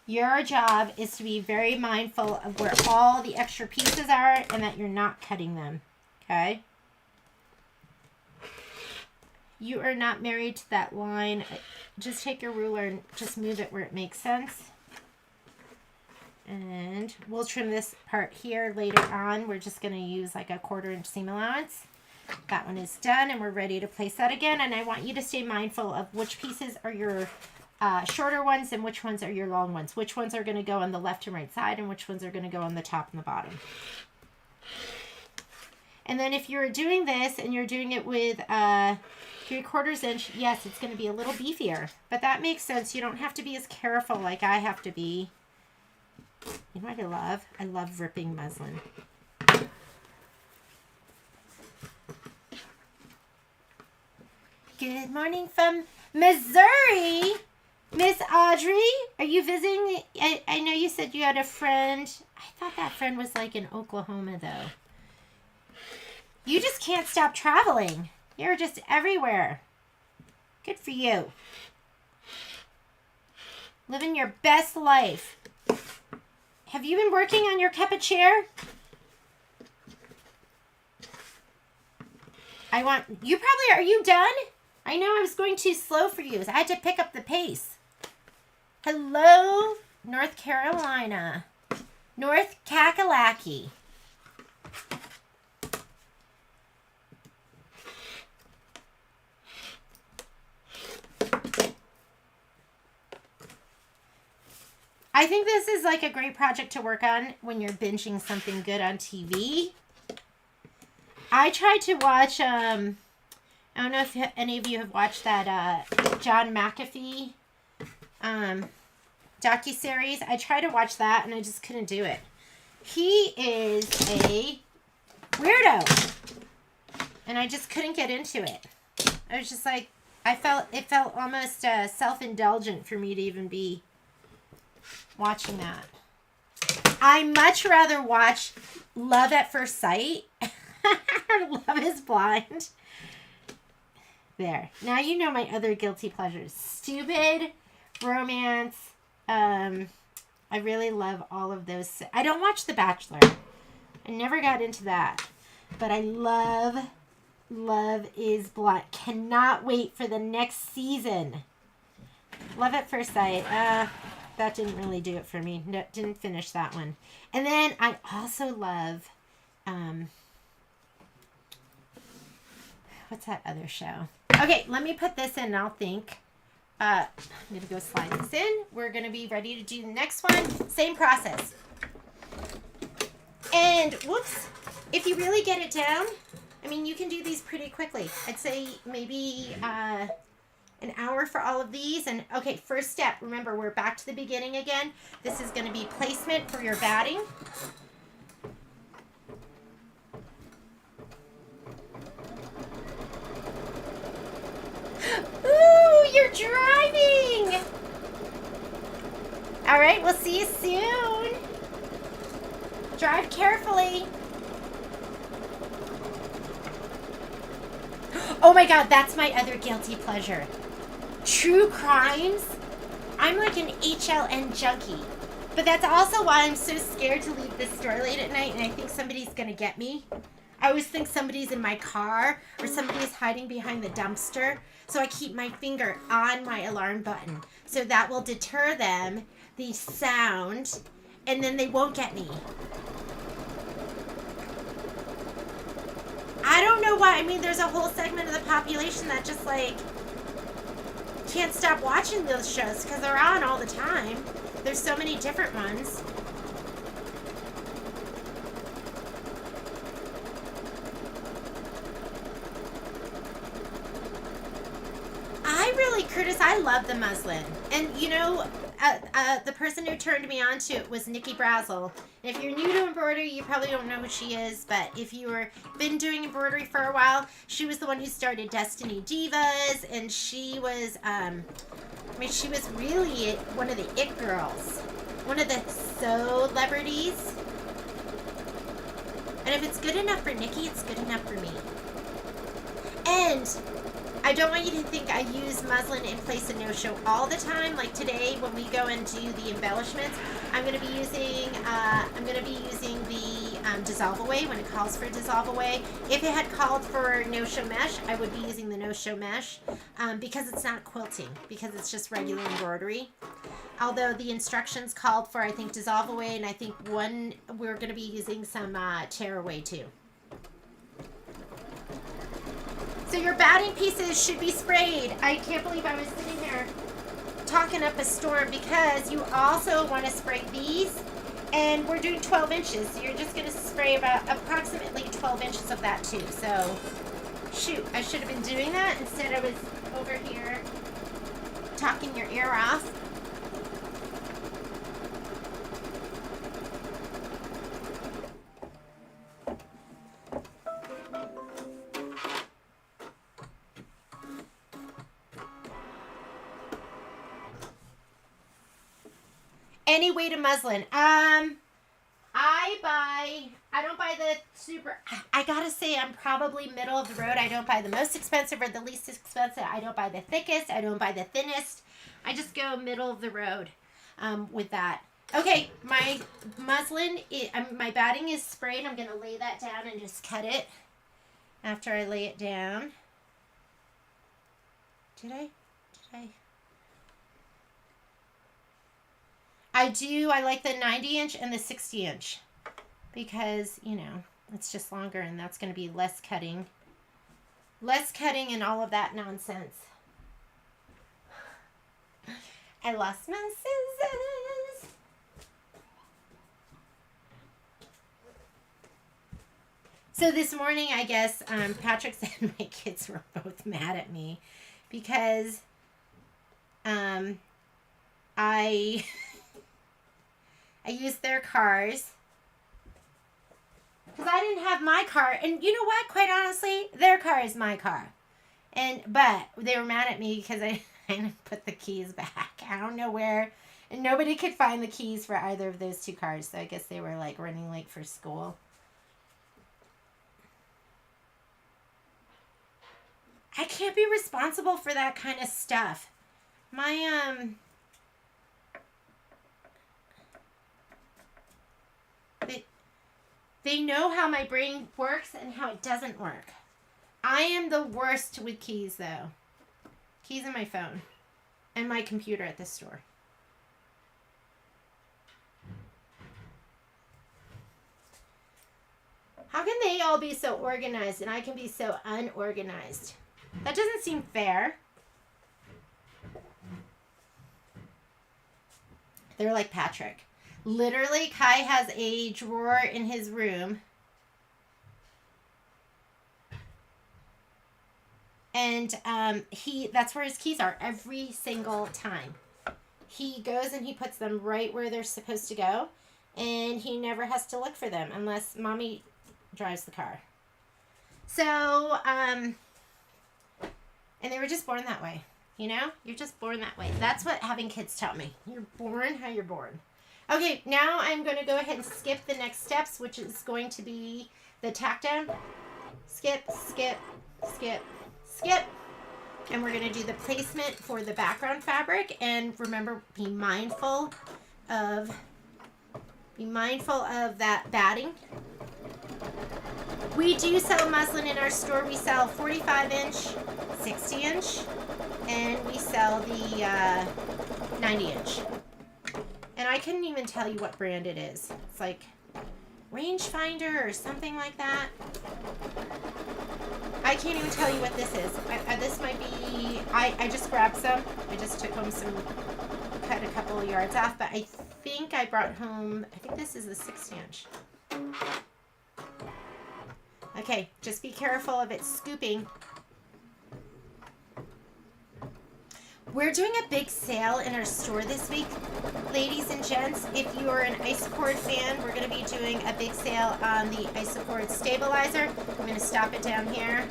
Your job is to be very mindful of where all the extra pieces are and that you're not cutting them, okay? You are not married to that line. Just take your ruler and just move it where it makes sense. And we'll trim this part here later on. We're just going to use like a 1/4 inch seam allowance. That one is done and we're ready to place that again. And I want you to stay mindful of which pieces are your shorter ones and which ones are your long ones. Which ones are going to go on the left and right side and which ones are going to go on the top and the bottom. And then if you're doing this and you're doing it with 3/4 inch, yes, it's going to be a little beefier. But that makes sense. You don't have to be as careful like I have to be. You know what I love? I love ripping muslin. Good morning from Missouri. Miss Audrey, are you visiting? I know you said you had a friend. I thought that friend was like in Oklahoma, though. You just can't stop traveling. You're just everywhere. Good for you. Living your best life. Have you been working on your cup of cheer? You probably, are you done? I know I was going too slow for you. I had to pick up the pace. Hello, North Carolina. North Kakalaki. I think this is like a great project to work on when you're binging something good on TV. I tried to watch, I don't know if any of you have watched that John McAfee docuseries. I tried to watch that and I just couldn't do it. He is a weirdo. And I just couldn't get into it. I was just like, it felt almost self-indulgent for me to even be watching that. I much rather watch Love at First Sight or Love is Blind. There. Now you know my other guilty pleasures. Stupid, romance. I really love all of those. I don't watch The Bachelor. I never got into that. But I love Love is Blind. Cannot wait for the next season. Love at First Sight. That didn't really do it for me. No, didn't finish that one. And then I also love, what's that other show? Okay, let me put this in and I'll think. I'm going to go slide this in. We're going to be ready to do the next one. Same process. And, whoops, if you really get it down, I mean, you can do these pretty quickly. I'd say maybe an hour for all of these. And okay, first step, remember we're back to the beginning again. This is going to be placement for your batting. Ooh, you're driving. All right, we'll see you soon. Drive carefully. Oh my God, that's my other guilty pleasure. True crimes. I'm like an HLN junkie. But that's also why I'm so scared to leave this store late at night and I think somebody's going to get me. I always think somebody's in my car or somebody's hiding behind the dumpster. So I keep my finger on my alarm button. So that will deter them, the sound, and then they won't get me. I don't know why. I mean, there's a whole segment of the population that just like can't stop watching those shows because they're on all the time. There's so many different ones. Curtis, I love the muslin. And you know, the person who turned me on to it was Nikki Brazel. And if you're new to embroidery, you probably don't know who she is. But if you've been doing embroidery for a while, she was the one who started Destiny Divas. And she was, she was really one of the it girls. One of the celebrities. And if it's good enough for Nikki, it's good enough for me. And I don't want you to think I use muslin in place of no-show all the time. Like today, when we go and do the embellishments, I'm going to be using the dissolve away when it calls for dissolve away. If it had called for no-show mesh, I would be using the no-show mesh because it's not quilting, because it's just regular embroidery. Although the instructions called for, I think, dissolve away, and I think we're going to be using some tear away too. So your batting pieces should be sprayed. I can't believe I was sitting here talking up a storm because you also want to spray these. And we're doing 12 inches. So you're just going to spray about approximately 12 inches of that too. So, shoot, I should have been doing that. Instead I was over here talking your ear off. Any way to muslin. I I don't buy the super, I gotta say I'm probably middle of the road. I don't buy the most expensive or the least expensive. I don't buy the thickest. I don't buy the thinnest. I just go middle of the road with that. Okay, my muslin, my batting is sprayed. I'm gonna lay that down and just cut it after I lay it down. Did I? I like the 90 inch and the 60 inch because, you know, it's just longer and that's going to be less cutting and all of that nonsense. I lost my scissors. So this morning, I guess, Patrick said my kids were both mad at me because I used their cars because I didn't have my car. And you know what? Quite honestly, their car is my car. But they were mad at me because I didn't put the keys back. I don't know where. And nobody could find the keys for either of those two cars. So I guess they were like running late for school. I can't be responsible for that kind of stuff. My, They know how my brain works and how it doesn't work. I am the worst with keys, though. Keys in my phone. And my computer at the store. How can they all be so organized and I can be so unorganized? That doesn't seem fair. They're like Patrick. Literally, Kai has a drawer in his room. And that's where his keys are every single time. He goes and he puts them right where they're supposed to go. And he never has to look for them unless mommy drives the car. So, and they were just born that way. You know? You're just born that way. That's what having kids taught me. You're born how you're born. Okay, now I'm going to go ahead and skip the next steps, which is going to be the tack down. Skip, skip, skip, skip. And we're going to do the placement for the background fabric. And remember, be mindful of that batting. We do sell muslin in our store. We sell 45-inch, 60-inch, and we sell the 90-inch. And I couldn't even tell you what brand it is. It's like Rangefinder or something like that. I can't even tell you what this is. This might be... I just grabbed some. I just took home some... Cut a couple of yards off. But I think I brought home... I think this is the 60-inch. Okay, just be careful of it scooping. We're doing a big sale in our store this week, ladies and gents. If you're an Isocord fan, we're going to be doing a big sale on the Isocord stabilizer. I'm going to stop it down here.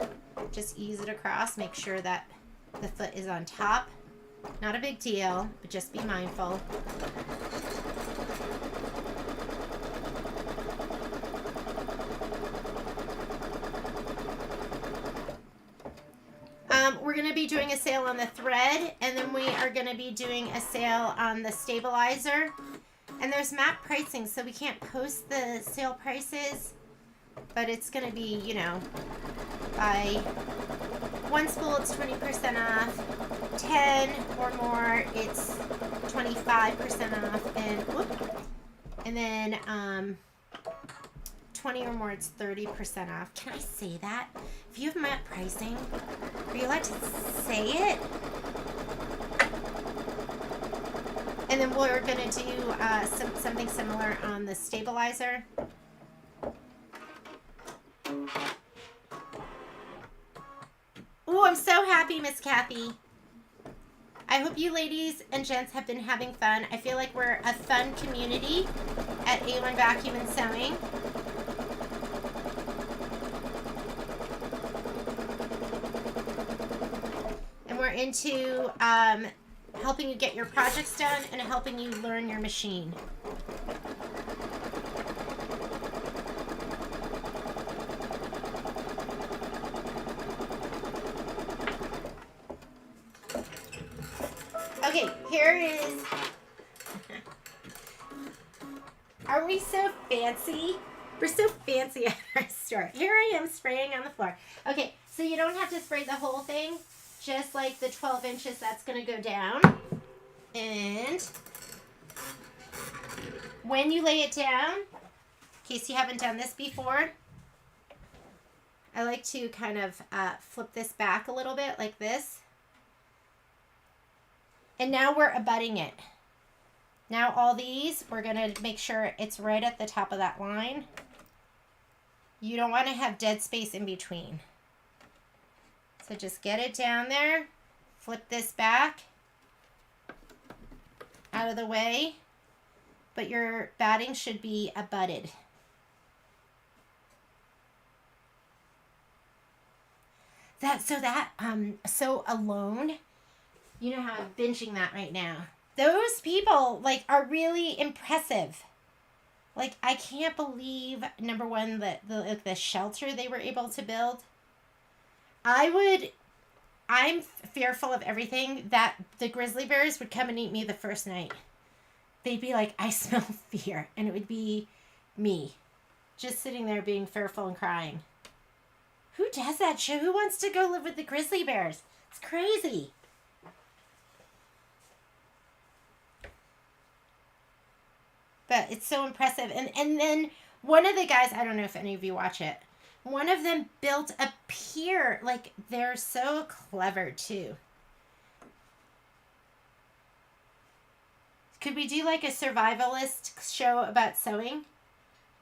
Just ease it across. Make sure that the foot is on top. Not a big deal, but just be mindful. We're going to be doing a sale on the thread, and then we are going to be doing a sale on the stabilizer. And there's MAP pricing, so we can't post the sale prices, but it's going to be, you know, by one spool it's 20% off, 10 or more it's 25% off, and then 20 or more it's 30% off. Can I say that? If you have MAP pricing, are you allowed to say it? And then we're going to do something similar on the stabilizer. Oh, I'm so happy, Miss Kathy. I hope you ladies and gents have been having fun. I feel like we're a fun community at A1 Vacuum and Sewing. And we're into helping you get your projects done and helping you learn your machine. Here is, are we so fancy? We're so fancy at our store. Here I am spraying on the floor. Okay, so you don't have to spray the whole thing, just like the 12 inches that's gonna go down. And when you lay it down, in case you haven't done this before, I like to kind of flip this back a little bit like this. And now we're abutting it. Now all these, we're gonna make sure it's right at the top of that line. You don't want to have dead space in between. So just get it down there, flip this back, out of the way, but your batting should be abutted. So alone, you know how I'm binging that right now. Those people like are really impressive. Like, I can't believe, number one, the shelter they were able to build. I'm fearful of everything that the grizzly bears would come and eat me the first night. They'd be like, I smell fear. And it would be me, just sitting there being fearful and crying. Who does that show? Who wants to go live with the grizzly bears? It's crazy. But it's so impressive. And then one of the guys, I don't know if any of you watch it, one of them built a pier. Like, they're so clever too. Could we do like a survivalist show about sewing?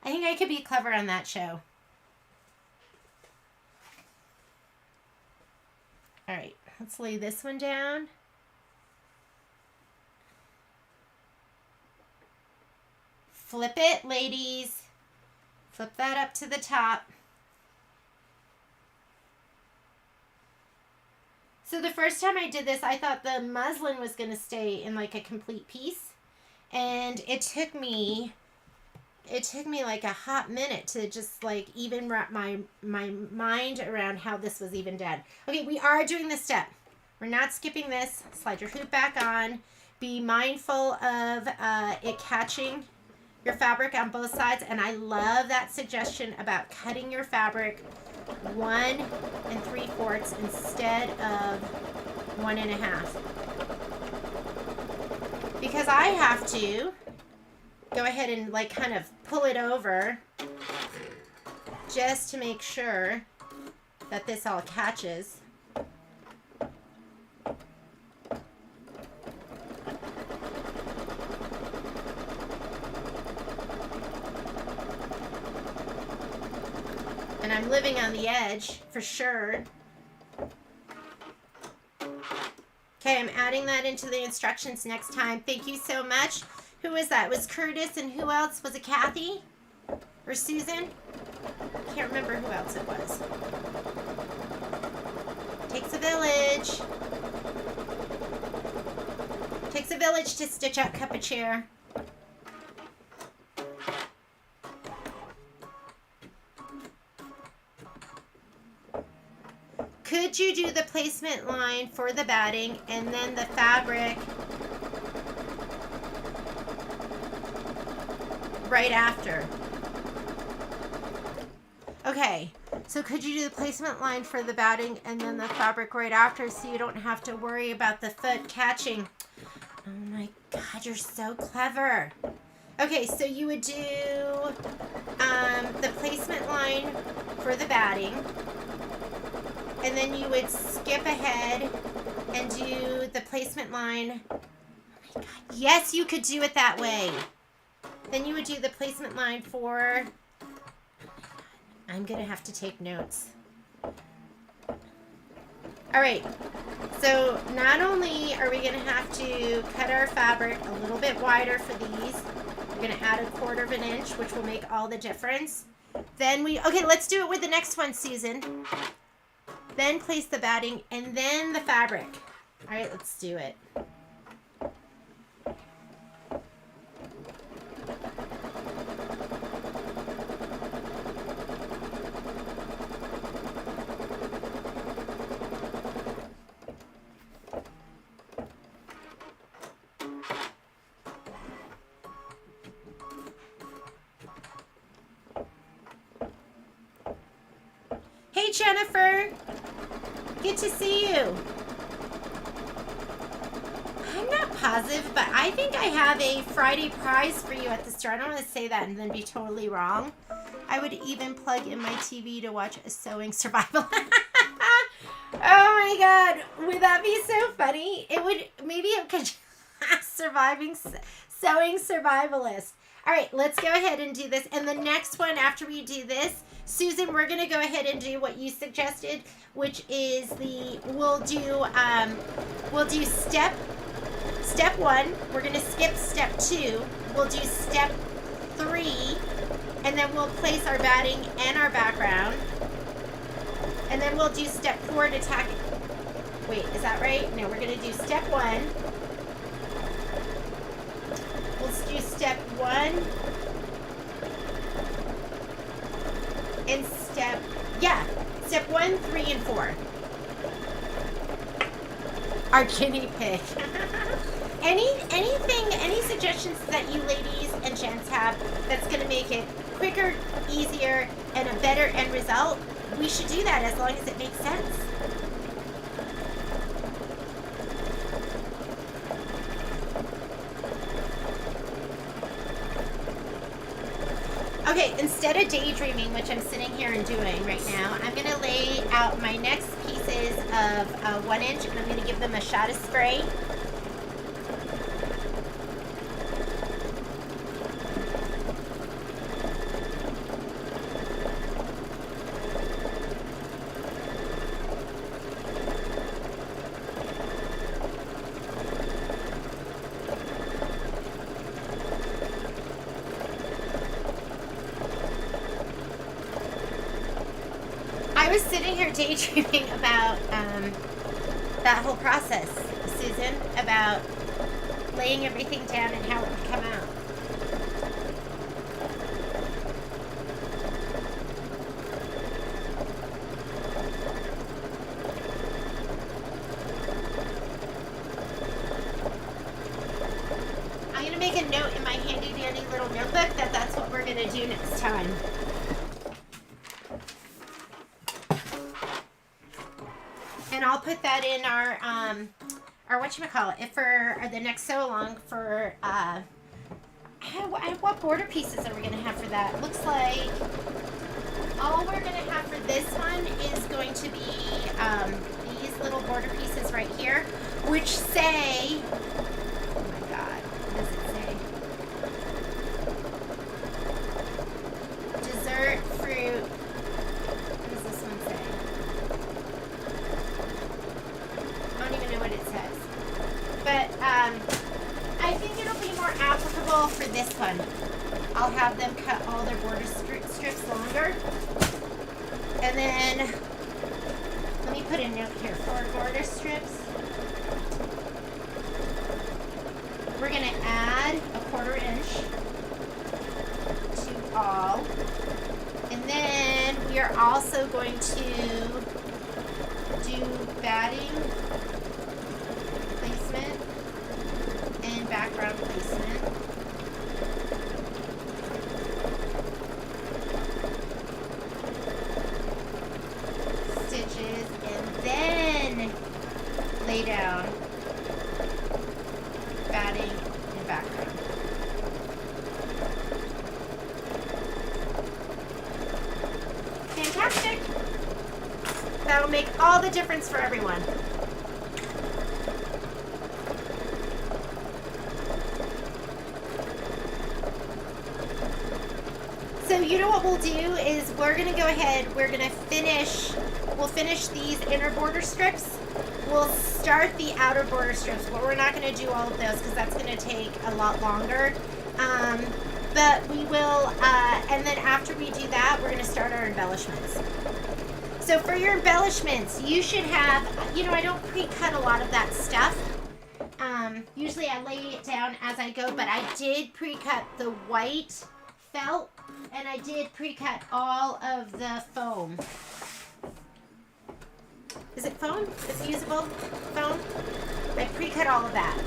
I think I could be clever on that show. All right, let's lay this one down. Flip it, ladies. Flip that up to the top. So the first time I did this, I thought the muslin was going to stay in like a complete piece. And it took me like a hot minute to just like even wrap my mind around how this was even done. Okay, we are doing this step. We're not skipping this. Slide your hoop back on. Be mindful of it catching your fabric on both sides, and I love that suggestion about cutting your fabric 1 3/4 instead of 1 1/2, because I have to go ahead and like kind of pull it over just to make sure that this all catches. And I'm living on the edge for sure. Okay, I'm adding that into the instructions next time. Thank you so much. Who was that? It was Curtis, and who else? Was it Kathy? Or Susan? I can't remember who else it was. Takes a village. Takes a village to stitch out Cup of Cheer. Could you do the placement line for the batting and then the fabric right after? Okay, so could you do the placement line for the batting and then the fabric right after so you don't have to worry about the foot catching? Oh my God, you're so clever. Okay, so you would do the placement line for the batting, and then you would skip ahead and do the placement line. Oh my God. Yes, you could do it that way. Then you would do the placement line for... Oh my God. I'm going to have to take notes. All right. So not only are we going to have to cut our fabric a little bit wider for these, we're going to add 1/4 inch, which will make all the difference. Then okay, let's do it with the next one, Susan. Then place the batting and then the fabric. All right, let's do it. Hey, Jennifer. Good to see you. I'm not positive, but I think I have a Friday prize for you at the store. I don't want to say that and then be totally wrong. I would even plug in my TV to watch a sewing survival. Oh my god, would that be so funny? It would, maybe it could sewing survivalist. All right, let's go ahead and do this. And the next one after we do this, Susan, we're going to go ahead and do what you suggested, which is we'll do step 1. We're going to skip step 2. We'll do step 3, and then we'll place our batting and our background. And then we'll do step 4 to tack it. Wait, is that right? No, we're going to do step 1. We'll do step 1. And step 1, 3, and 4. Our guinea pig. Any suggestions that you ladies and gents have that's going to make it quicker, easier, and a better end result, we should do that as long as it makes sense. Okay, instead of daydreaming, which I'm sitting here and doing right now, I'm going to lay out my next pieces of 1 inch, and I'm going to give them a shot of spray. I was sitting here daydreaming about that whole process, Susan, about laying everything down and how it would come out. I'm going to make a note in my handy dandy little notebook that that's what we're going to do next time. And I'll put that in our whatchamacallit, for the next sew along for, what border pieces are we going to have for that? Looks like all we're going to have for this one is going to be these little border pieces right here, which say, oh my god, what does it say? Dessert fruit. What does this one say? I don't even know what it says. But I think it'll be more applicable for this one. I'll have them cut all their border strips longer. And then, let me put a note here for border strips. We're going to add a 1/4 inch to all. And then we are also going to do batting placement and background placement. Stitches, and then lay down batting and background. Fantastic! That'll make all the difference for everyone. So you know what we'll do is we're going to go ahead, we'll finish these inner border strips. We'll start the outer border strips, but we're not going to do all of those because that's going to take a lot longer. But we will, and then after we do that, we're going to start our embellishments. So for your embellishments, you should have, I don't pre-cut a lot of that stuff. Usually I lay it down as I go, but I did pre-cut the white felt, and I did pre-cut all of the foam. Is it foam? It's usable foam? I pre-cut all of that.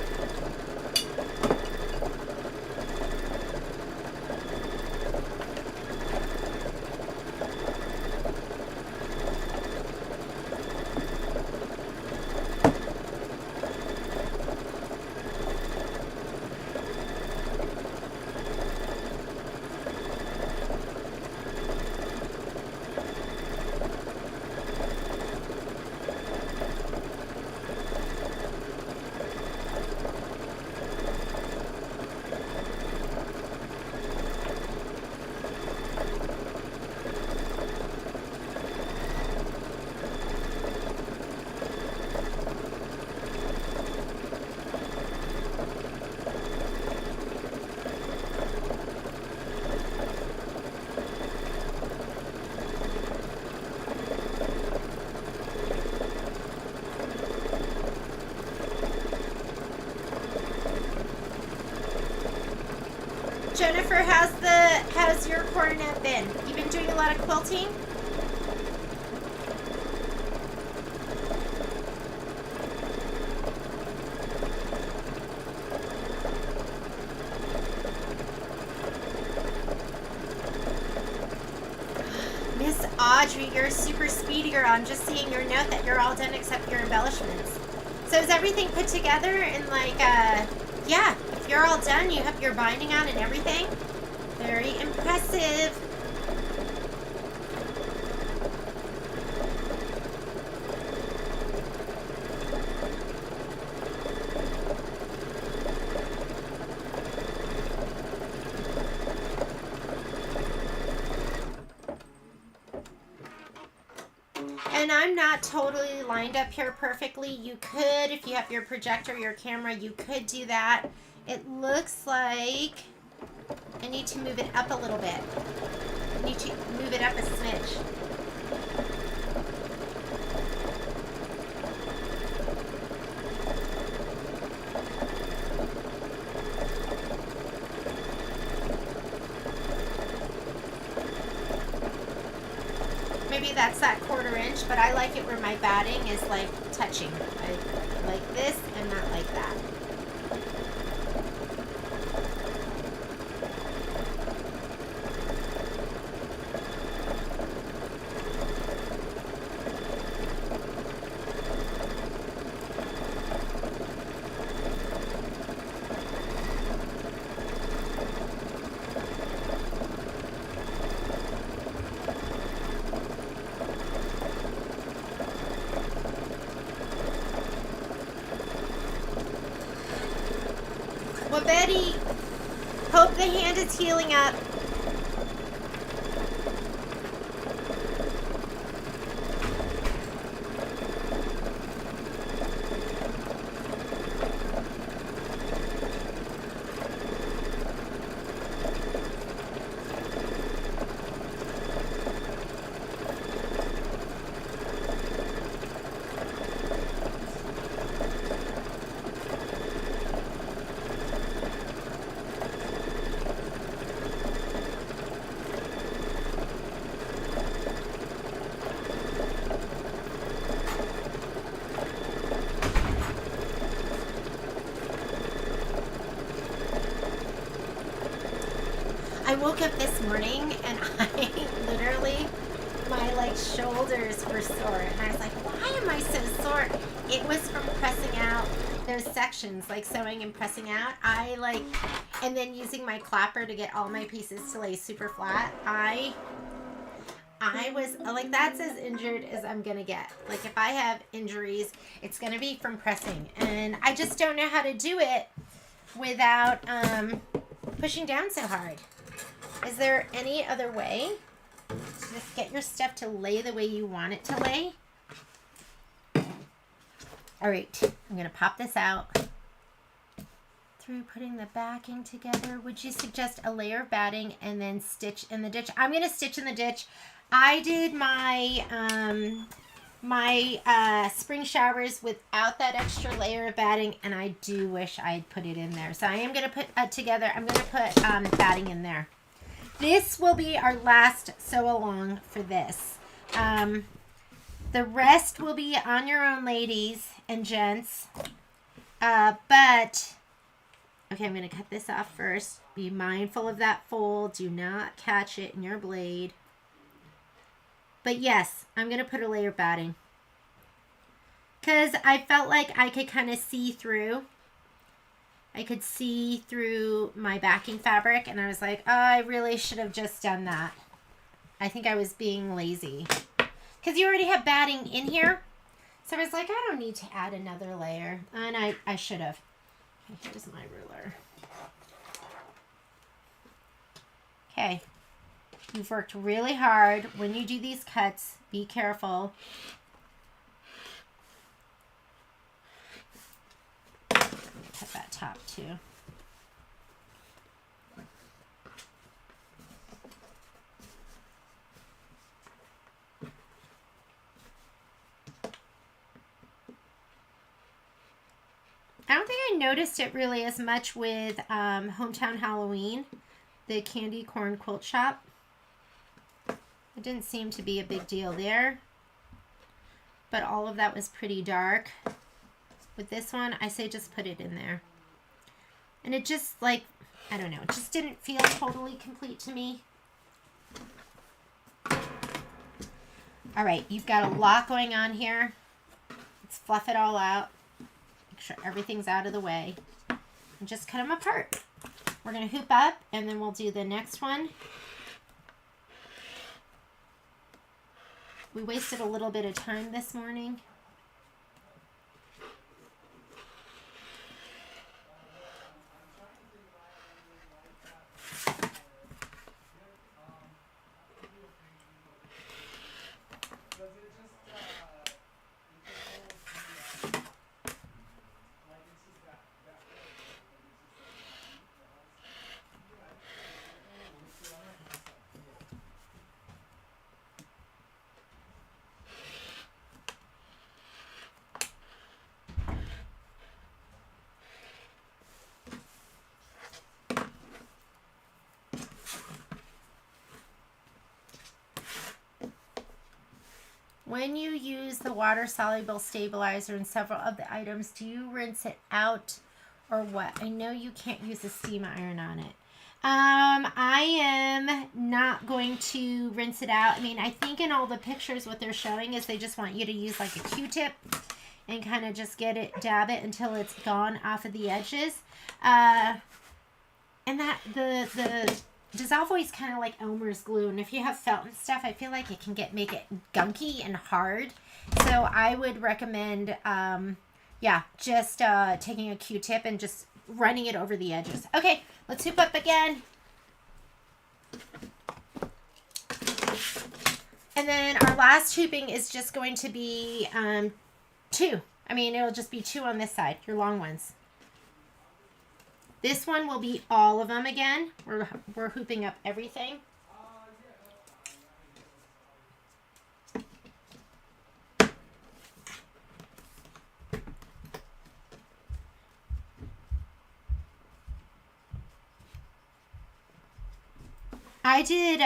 Jennifer, how's your cornet been? You've been doing a lot of quilting? Miss Audrey, you're a super speedy girl. I'm just seeing your note that you're all done except your embellishments. So is everything put together and like, yeah, if you're all done, you have your binding on and everything? Very impressive. And I'm not totally lined up here perfectly. You could, if you have your projector, your camera, you could do that. It looks like I need to move it up a little bit. I need to move it up a smidge. Maybe that's that 1/4 inch, but I like it where my batting is like touching. Like this and not like that. Well, Betty, hope the hand is healing up. I woke up this morning and I literally, my like shoulders were sore. And I was like, why am I so sore? It was from pressing out those sections, like sewing and pressing out. And then using my clapper to get all my pieces to lay super flat. I was like, that's as injured as I'm gonna get. Like if I have injuries, it's gonna be from pressing. And I just don't know how to do it without pushing down so hard. Is there any other way to just get your stuff to lay the way you want it to lay? All right, I'm gonna pop this out. Through putting the backing together, would you suggest a layer of batting and then stitch in the ditch? I'm gonna stitch in the ditch. I did my spring showers without that extra layer of batting, and I do wish I'd put it in there. So I am gonna put I'm gonna put batting in there. This will be our last sew along for this. The rest will be on your own, ladies and gents. But okay, I'm going to cut this off first. Be mindful of that fold. Do not catch it in your blade. But yes, I'm going to put a layer of batting. Because I felt like I could kind of see through. I could see through my backing fabric. And I was like, oh, I really should have just done that. I think I was being lazy. Because you already have batting in here. So I was like, I don't need to add another layer. And I should have. Okay, here's my ruler. Okay. You've worked really hard. When you do these cuts, be careful. Cut that top too. I don't think I noticed it really as much with Hometown Halloween, the Candy Corn Quilt Shop. It didn't seem to be a big deal there, but all of that was pretty dark. With this one, I say just put it in there. And it just, like, I don't know, it just didn't feel totally complete to me. All right, you've got a lot going on here. Let's fluff it all out. Make sure everything's out of the way. And just cut them apart. We're going to hoop up, and then we'll do the next one. We wasted a little bit of time this morning. When you use the water-soluble stabilizer in several of the items, do you rinse it out or what? I know you can't use a steam iron on it. I am not going to rinse it out. I mean, I think in all the pictures what they're showing is they just want you to use like a Q-tip and kind of just dab it until it's gone off of the edges. And that the Dissolve Away is kind of like Elmer's glue, and if you have felt and stuff, I feel like it can make it gunky and hard. So I would recommend, yeah, just taking a Q-tip and just running it over the edges. Okay, let's hoop up again. And then our last hooping is just going to be 2. I mean, it'll just be 2 on this side, your long ones. This one will be all of them again. We're hooping up everything. I did,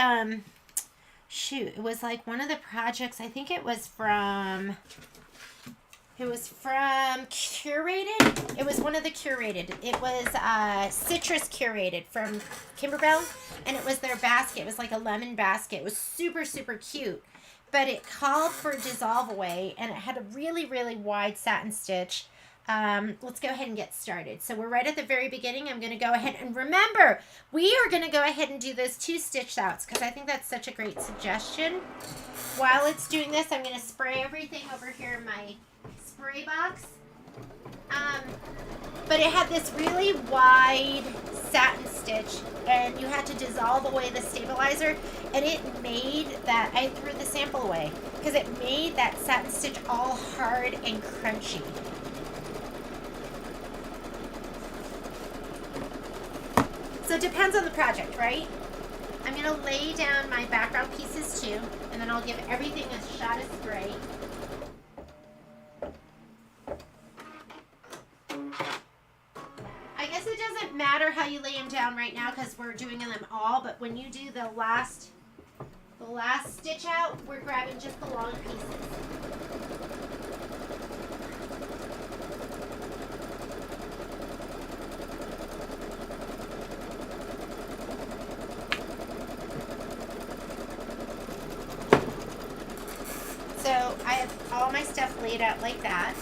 shoot, it was like one of the projects, I think it was from Curated. It was one of the Curated. It was Citrus Curated from Kimberbell, and it was their basket. It was like a lemon basket. It was super, super cute, but it called for Dissolve Away, and it had a really, really wide satin stitch. Let's go ahead and get started. So we're right at the very beginning. I'm going to go ahead and remember, we are going to go ahead and do those 2 stitch outs because I think that's such a great suggestion. While it's doing this, I'm going to spray everything over here in my spray box. But it had this really wide satin stitch, and you had to dissolve away the stabilizer, and it made that, I threw the sample away because it made that satin stitch all hard and crunchy. So it depends on the project, right? I'm going to lay down my background pieces too, and then I'll give everything a shot of spray. I guess it doesn't matter how you lay them down right now because we're doing them all, but when you do the last stitch out, we're grabbing just the long pieces. So I have all my stuff laid out like that.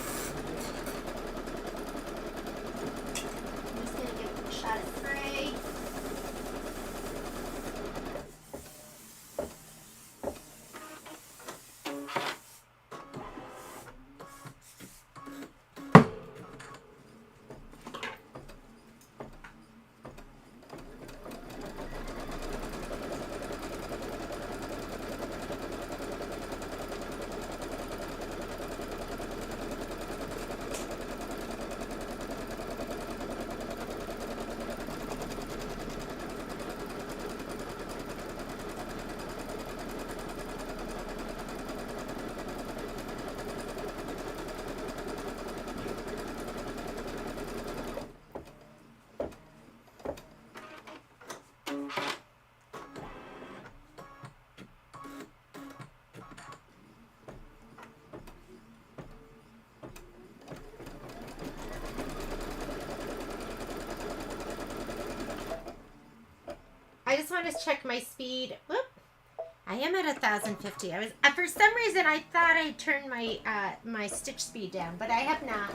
I'm just going to give it a shot of spray. want to check my speed. Whoop. I am at 1,050. I was for some reason I thought I turned my my stitch speed down, but I have not.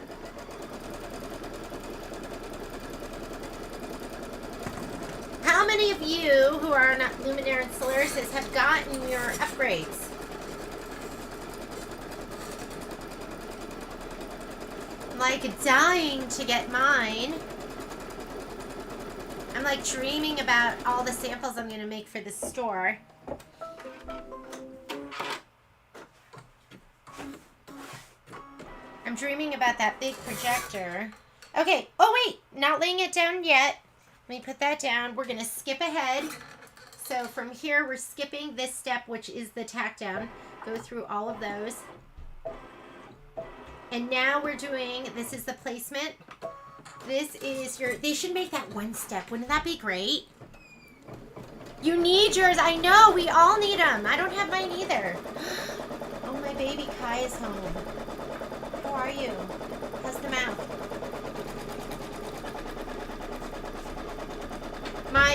How many of you who are not Luminaire and Solaris have gotten your upgrades? I'm like dying to get mine. I'm like dreaming about all the samples I'm going to make for the store. I'm dreaming about that big projector. Okay. Oh, wait. Not laying it down yet. Let me put that down. We're going to skip ahead. So from here, we're skipping this step, which is the tack down. Go through all of those. And now we're doing, this is the placement. This is your, they should make that one step. Wouldn't that be great? You need yours. I know. We all need them. I don't have mine either. Oh, my baby Kai is home. How are you? How's the mouth?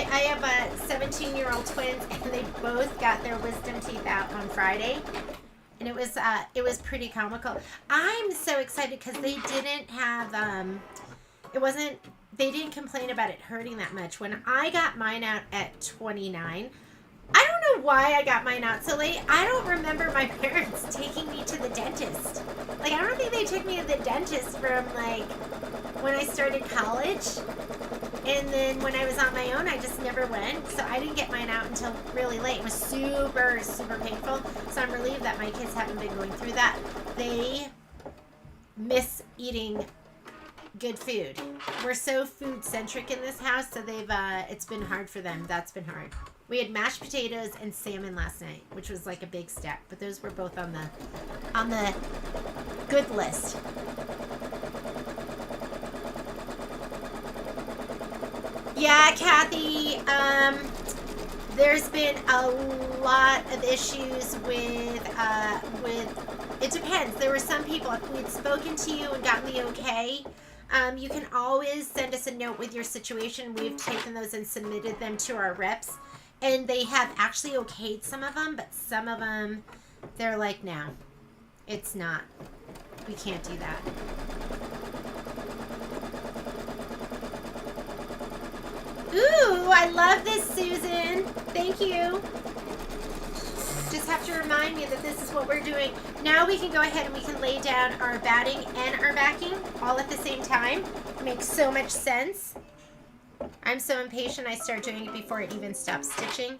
I have a 17-year-old twins, and they both got their wisdom teeth out on Friday, and it was pretty comical. I'm so excited because they didn't have they didn't complain about it hurting that much. When I got mine out at 29, I don't know why I got mine out so late. I don't remember my parents taking me to the dentist. Like, I don't think they took me to the dentist from like when I started college. And then when I was on my own, I just never went. So I didn't get mine out until really late. It was super, super painful. So I'm relieved that my kids haven't been going through that. They miss eating good food. We're so food centric in this house, so they've it's been hard for them. That's been hard. We had mashed potatoes and salmon last night, which was like a big step. But those were both on the good list. Yeah, Kathy, there's been a lot of issues with, it depends. There were some people, if we'd spoken to you and gotten the okay, you can always send us a note with your situation. We've taken those and submitted them to our reps, and they have actually okayed some of them, but some of them, they're like, no, it's not. We can't do that. Ooh, I love this, Susan. Thank you. Just have to remind me that this is what we're doing. Now we can go ahead and we can lay down our batting and our backing all at the same time. It makes so much sense. I'm so impatient, I start doing it before it even stops stitching.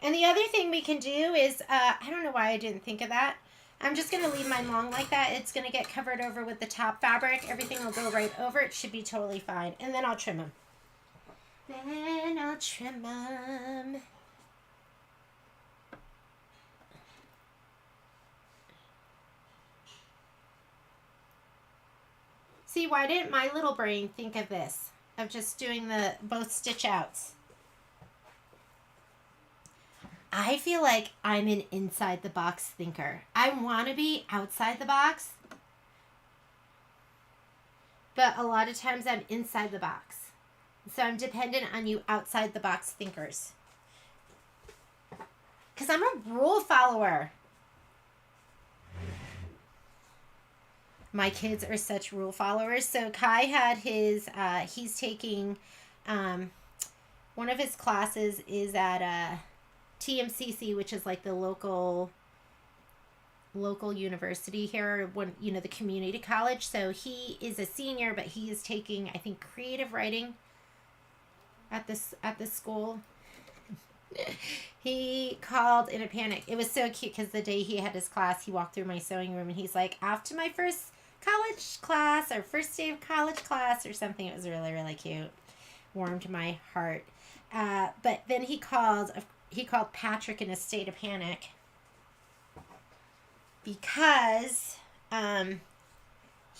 And the other thing we can do is, I don't know why I didn't think of that. I'm just going to leave mine long like that. It's going to get covered over with the top fabric. Everything will go right over. It should be totally fine. And then I'll trim them. Then I'll trim them. See, why didn't my little brain think of this? Of just doing the both stitch outs. I feel like I'm an inside the box thinker. I want to be outside the box, but a lot of times I'm inside the box. So I'm dependent on you outside the box thinkers. Because I'm a rule follower. My kids are such rule followers. So Kai had his, he's taking, one of his classes is at TMCC, which is like the local university here, when the community college. So he is a senior, but he is taking, I think, creative writing at this school. He called in a panic. It was so cute because the day he had his class, he walked through my sewing room and he's like, "Off to my first college class," or "first day of college class," or something. It was really, really cute. Warmed my heart. But then he called Patrick in a state of panic. because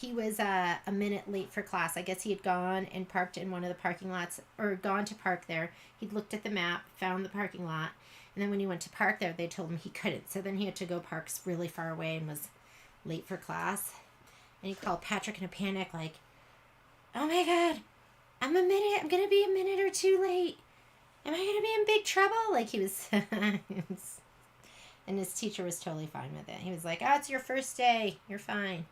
he was a minute late for class. I guess he had gone and parked in one of the parking lots, or gone to park there. He'd looked at the map, found the parking lot, and then when he went to park there, they told him he couldn't. So then he had to go park really far away and was late for class. And he called Patrick in a panic, like, "Oh my God, I'm going to be a minute or two late. Am I going to be in big trouble?" Like he was, and his teacher was totally fine with it. He was like, "Oh, it's your first day. You're fine."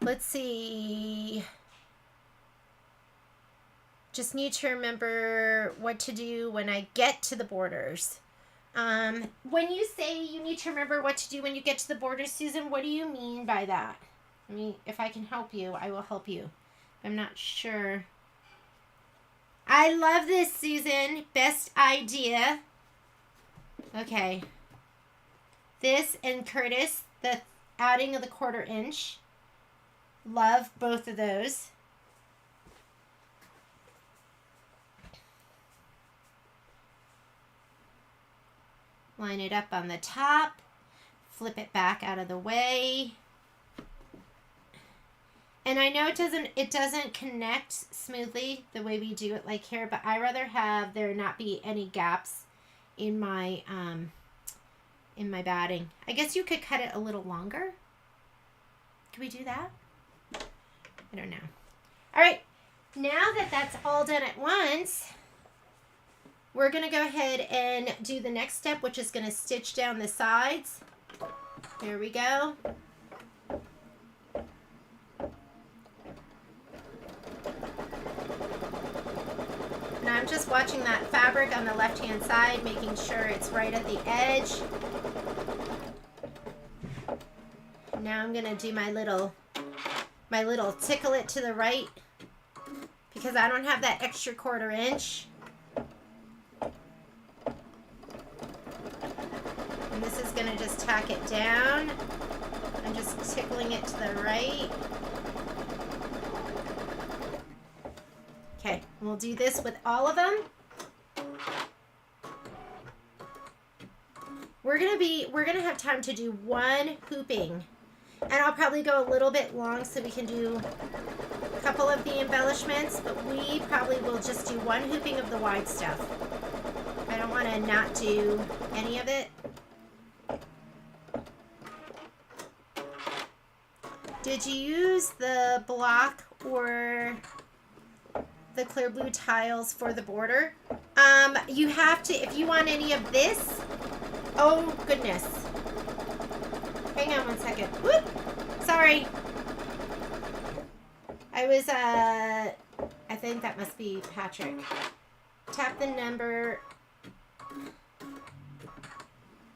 Let's see. Just need to remember what to do when I get to the borders. When you say you need to remember what to do when you get to the borders, Susan, what do you mean by that? I mean, if I can help you, I will help you. I'm not sure. I love this, Susan. Best idea. Okay. This and Curtis, the adding of the 1/4 inch. Love both of those. Line it up on the top. Flip it back out of the way. And I know it doesn't connect smoothly the way we do it like here, but I rather have there not be any gaps in my batting. I guess you could cut it a little longer. Can we do that? I don't know. All right, now that that's all done at once, we're going to go ahead and do the next step, which is going to stitch down the sides. Here we go. And I'm just watching that fabric on the left-hand side, making sure it's right at the edge. Now I'm going to do my little tickle it to the right because I don't have that extra 1/4 inch. And this is going to just tack it down. I'm just tickling it to the right. Okay, we'll do this with all of them. We're gonna have time to do one hooping. And I'll probably go a little bit long so we can do a couple of the embellishments, but we probably will just do one hooping of the wide stuff. I don't want to not do any of it. Did you use the block or the clear blue tiles for the border? You have to, if you want any of this. Oh, goodness. Hang on one second. Whoop! Sorry. I think that must be Patrick. Tap the number.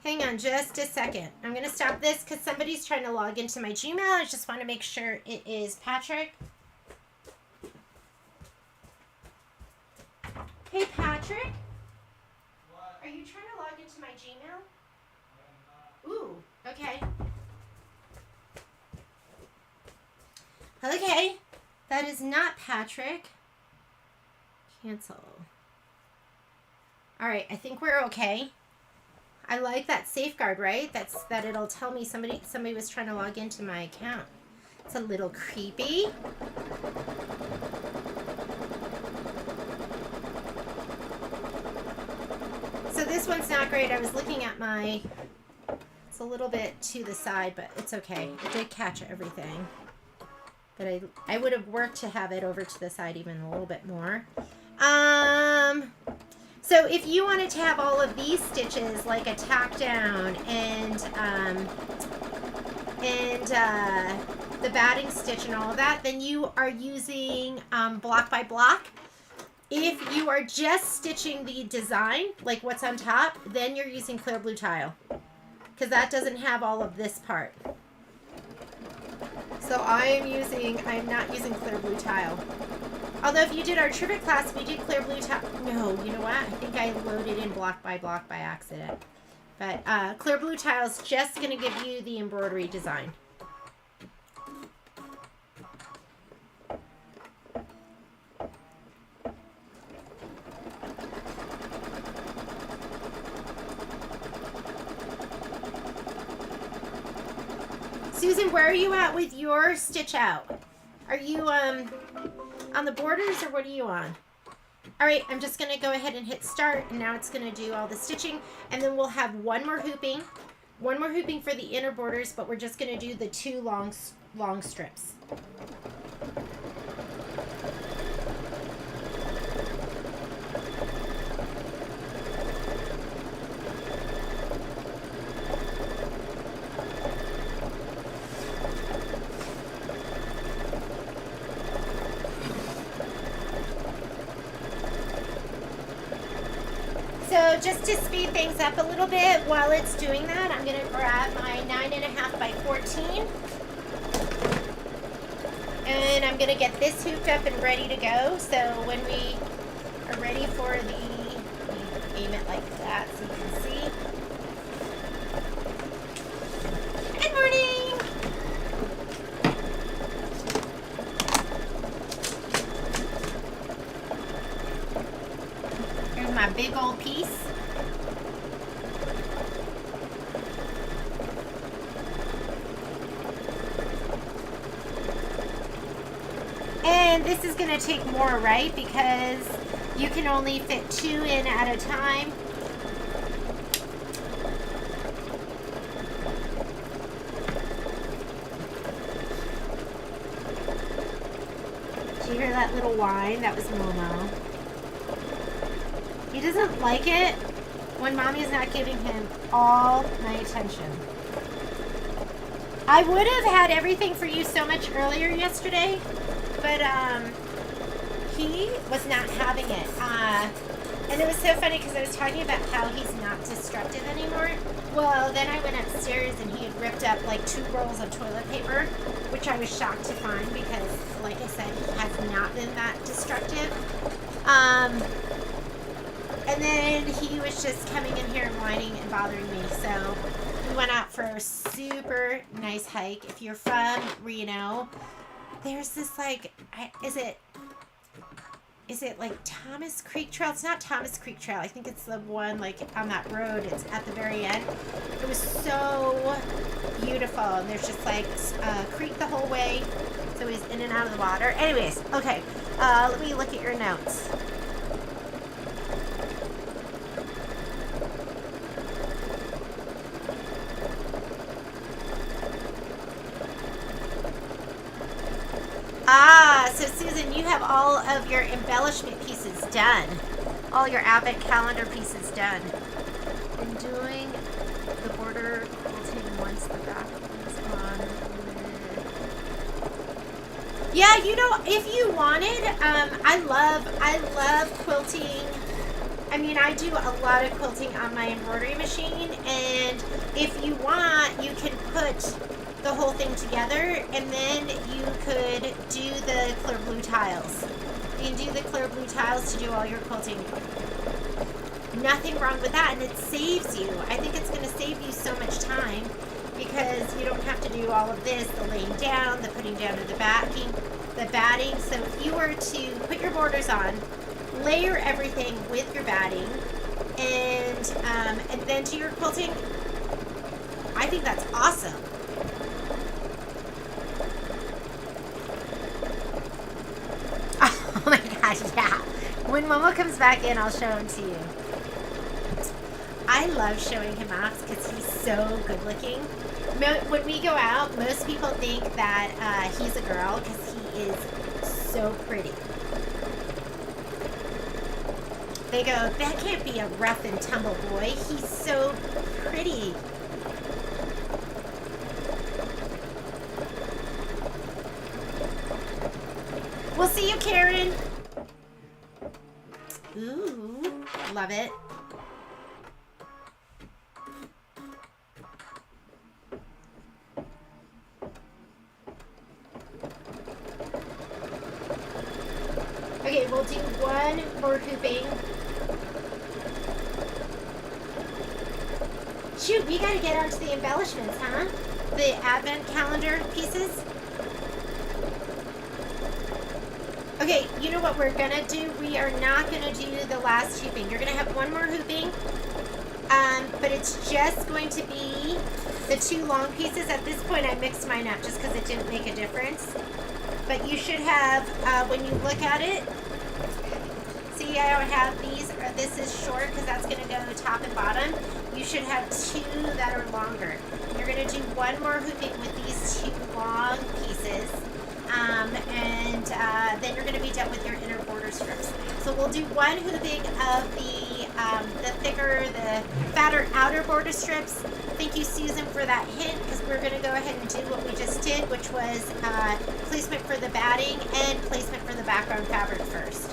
Hang on just a second. I'm going to stop this because somebody's trying to log into my Gmail. I just want to make sure it is Patrick. Hey, Patrick. What? Are you trying to log into my Gmail? Ooh, okay. Okay, that is not Patrick. Cancel. All right, I think we're okay. I like that safeguard, right? That it'll tell me somebody was trying to log into my account. It's a little creepy. So this one's not great. I was looking at it's a little bit to the side, but it's okay. It did catch everything. But I would have worked to have it over to the side even a little bit more. So if you wanted to have all of these stitches like a tack down and the batting stitch and all of that, then you are using block by block. If you are just stitching the design, like what's on top, then you're using clear blue tile because that doesn't have all of this part. So I'm not using clear blue tile. Although if you did our trivet class, we did clear blue tile. No, you know what? I think I loaded in block by accident. But clear blue tile is just going to give you the embroidery design. Susan, where are you at with your stitch out? Are you on the borders, or what are you on? All right, I'm just gonna go ahead and hit start, and now it's gonna do all the stitching, and then we'll have one more hooping for the inner borders, but we're just gonna do the 2 long strips. So just to speed things up a little bit while it's doing that, I'm going to grab my 9.5 by 14. And I'm going to get this hooped up and ready to go. So when we are ready for the, aim it like that so you can see. Good morning! My big old piece. And this is going to take more, right? Because you can only fit 2 in at a time. Did you hear that little whine? That was Momo. He doesn't like it when Mommy's not giving him all my attention. I would have had everything for you so much earlier yesterday, but he was not having it. And it was so funny because I was talking about how he's not destructive anymore. Well, then I went upstairs and he had ripped up like 2 rolls of toilet paper, which I was shocked to find because, like I said, he has not been that destructive. And then he was just coming in here and whining and bothering me. So we went out for a super nice hike. If you're from Reno, there's this like, is it like Thomas Creek Trail? It's not Thomas Creek Trail. I think it's the one like on that road. It's at the very end. It was so beautiful. And there's just like a creek the whole way. So he's in and out of the water. Anyways, okay. Let me look at your notes. So Susan, you have all of your embellishment pieces done. All your advent calendar pieces done. And doing the border quilting once the back is on. Yeah, you know, if you wanted, I love quilting. I mean, I do a lot of quilting on my embroidery machine, and if you want, you can put the whole thing together, and then you could do the clear blue tiles. You can do the clear blue tiles to do all your quilting. Nothing wrong with that, and it saves you. I think it's going to save you so much time because you don't have to do all of this, the laying down, the putting down of the batting. So if you were to put your borders on, layer everything with your batting, and then do your quilting, I think that's awesome. Oh my gosh, yeah. When Momo comes back in, I'll show him to you. I love showing him off because he's so good looking. When we go out, most people think that he's a girl because he is so pretty. They go, that can't be a rough and tumble boy. He's so pretty. We'll see you, Karen. Ooh, love it. Okay, we'll do one more hooping. Shoot, we gotta get onto the embellishments, huh? The advent calendar pieces. Okay, you know what we're gonna do? We are not gonna do the last hooping. You're gonna have one more hooping. but it's just going to be the 2 long pieces. At this point, I mixed mine up just because it didn't make a difference. But you should have, when you look at it, see how I have these, or this is short because that's going to go top and bottom. You should have 2 that are longer. You're going to do 1 more hooping with these 2 long pieces. And then you're going to be done with your inner border strips. So we'll do 1 hooping of the thicker, the fatter outer border strips. Thank you, Susan, for that hint, because we're going to go ahead and do what we just did, which was placement for the batting and placement for the background fabric first.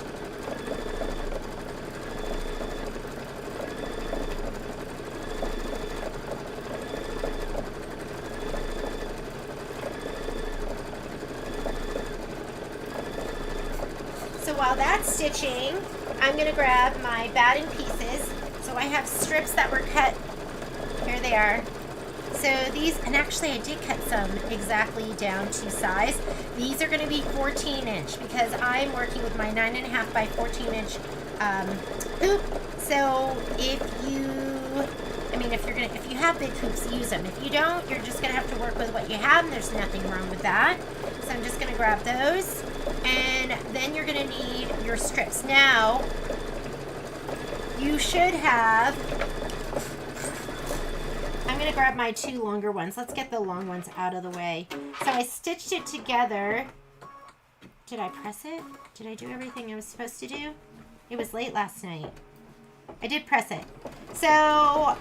So while that's stitching, I'm going to grab my batting pieces. So I have strips that were cut. Here they are. So these, and actually I did cut some exactly down to size. These are going to be 14 inch because I'm working with my 9.5 by 14 inch hoop. So if you have big hoops, use them. If you don't, you're just going to have to work with what you have, and there's nothing wrong with that. So I'm just going to grab those, and then you're going to need your strips. Now, you should have, I'm going to grab my 2 longer ones. Let's get the long ones out of the way. So I stitched it together. Did I press it? Did I do everything I was supposed to do? It was late last night. I did press it. So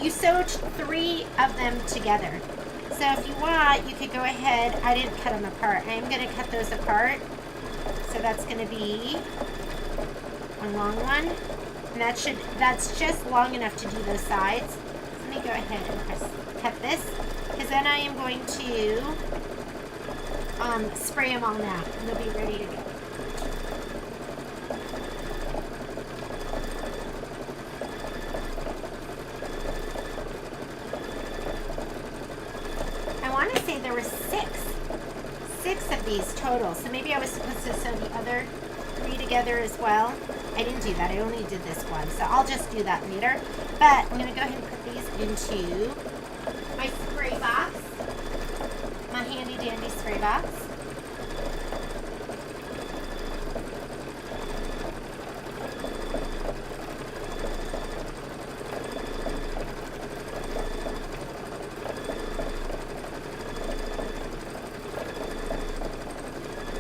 you sewed 3 of them together. So if you want, you could go ahead. I didn't cut them apart. I am going to cut those apart. So that's going to be one long one. And that's just long enough to do those sides. Let me go ahead and cut this, because then I am going to spray them all now, and they'll be ready to go. I want to say there were six of these total, so maybe I was supposed to sew the other 3 together as well. I didn't do that. I only did this one, so I'll just do that later. But I'm going to go ahead and put these into my spray box, my handy dandy spray box.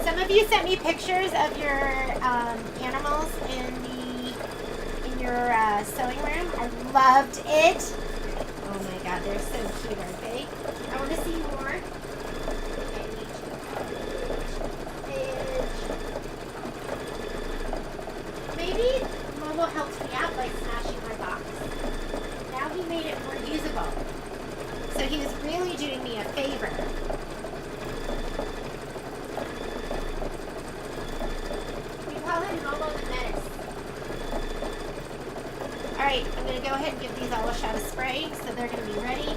Some of you sent me pictures of your animals in your sewing room. I loved it. Oh my God, they're so cute, aren't they? I want to see more. Maybe Momo helped me out by smashing my box. Now he made it more usable. So he was really doing me a favor. Alright, I'm going to go ahead and give these all a shot of spray, so they're going to be ready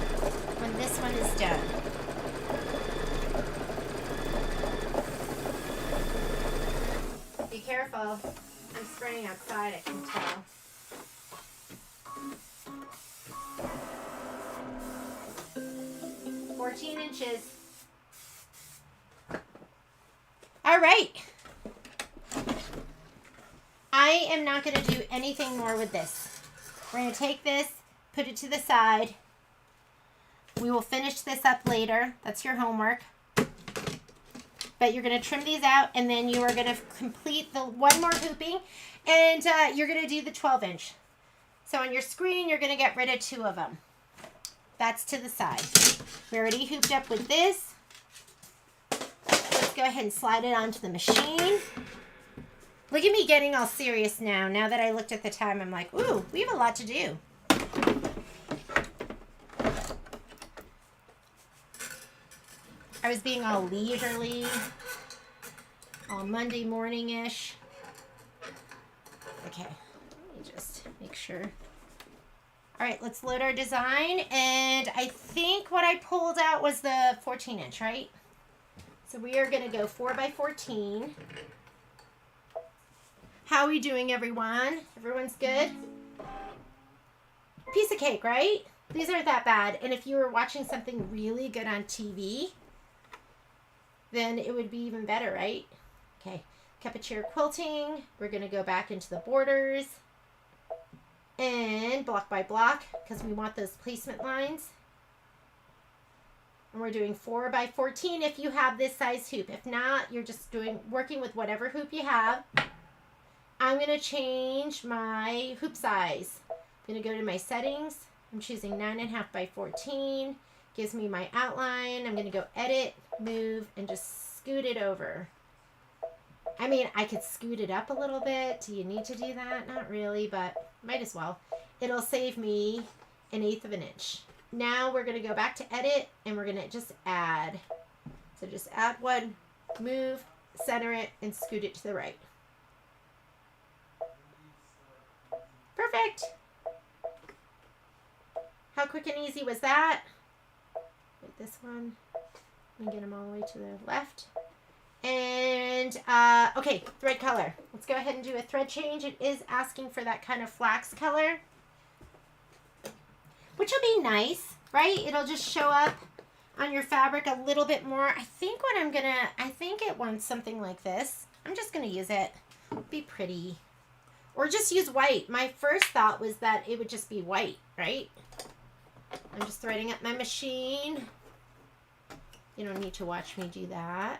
when this one is done. Be careful. I'm spraying outside, I can tell. "14 inches. Alright. I am not going to do anything more with this. We're going to take this, put it to the side. We will finish this up later. That's your homework. But you're going to trim these out, and then you are going to complete the 1 more hooping, and you're going to do the 12 inch. So on your screen, you're going to get rid of 2 of them. That's to the side. We already hooped up with this. Let's go ahead and slide it onto the machine. Look at me getting all serious now. Now that I looked at the time, I'm like, ooh, we have a lot to do. I was being all leisurely, all Monday morning-ish. Okay, let me just make sure. All right, let's load our design. And I think what I pulled out was the 14 inch, right? So we are going to go 4 by 14. How are we doing, everyone? Everyone's good? Piece of cake, right? These aren't that bad. And if you were watching something really good on TV, then it would be even better, right? Okay, Cup of Cheer quilting. We're going to go back into the borders and block by block because we want those placement lines. And we're doing 4 by 14 if you have this size hoop. If not, you're just working with whatever hoop you have. I'm going to change my hoop size. I'm going to go to my settings. I'm choosing 9.5 by 14. Gives me my outline. I'm going to go edit, move, and just scoot it over. I mean, I could scoot it up a little bit. Do you need to do that? Not really, but might as well. It'll save me 1/8 of an inch. Now we're going to go back to edit, and we're going to just add. So just add one, move, center it, and scoot it to the right. Perfect. How quick and easy was that? Like this one. Let me get them all the way to the left. And, okay, thread color. Let's go ahead and do a thread change. It is asking for that kind of flax color, which will be nice, right? It'll just show up on your fabric a little bit more. I think it wants something like this. I'm just going to use it. It'll be pretty. Or just use white. My first thought was that it would just be white, right? I'm just threading up my machine. You don't need to watch me do that.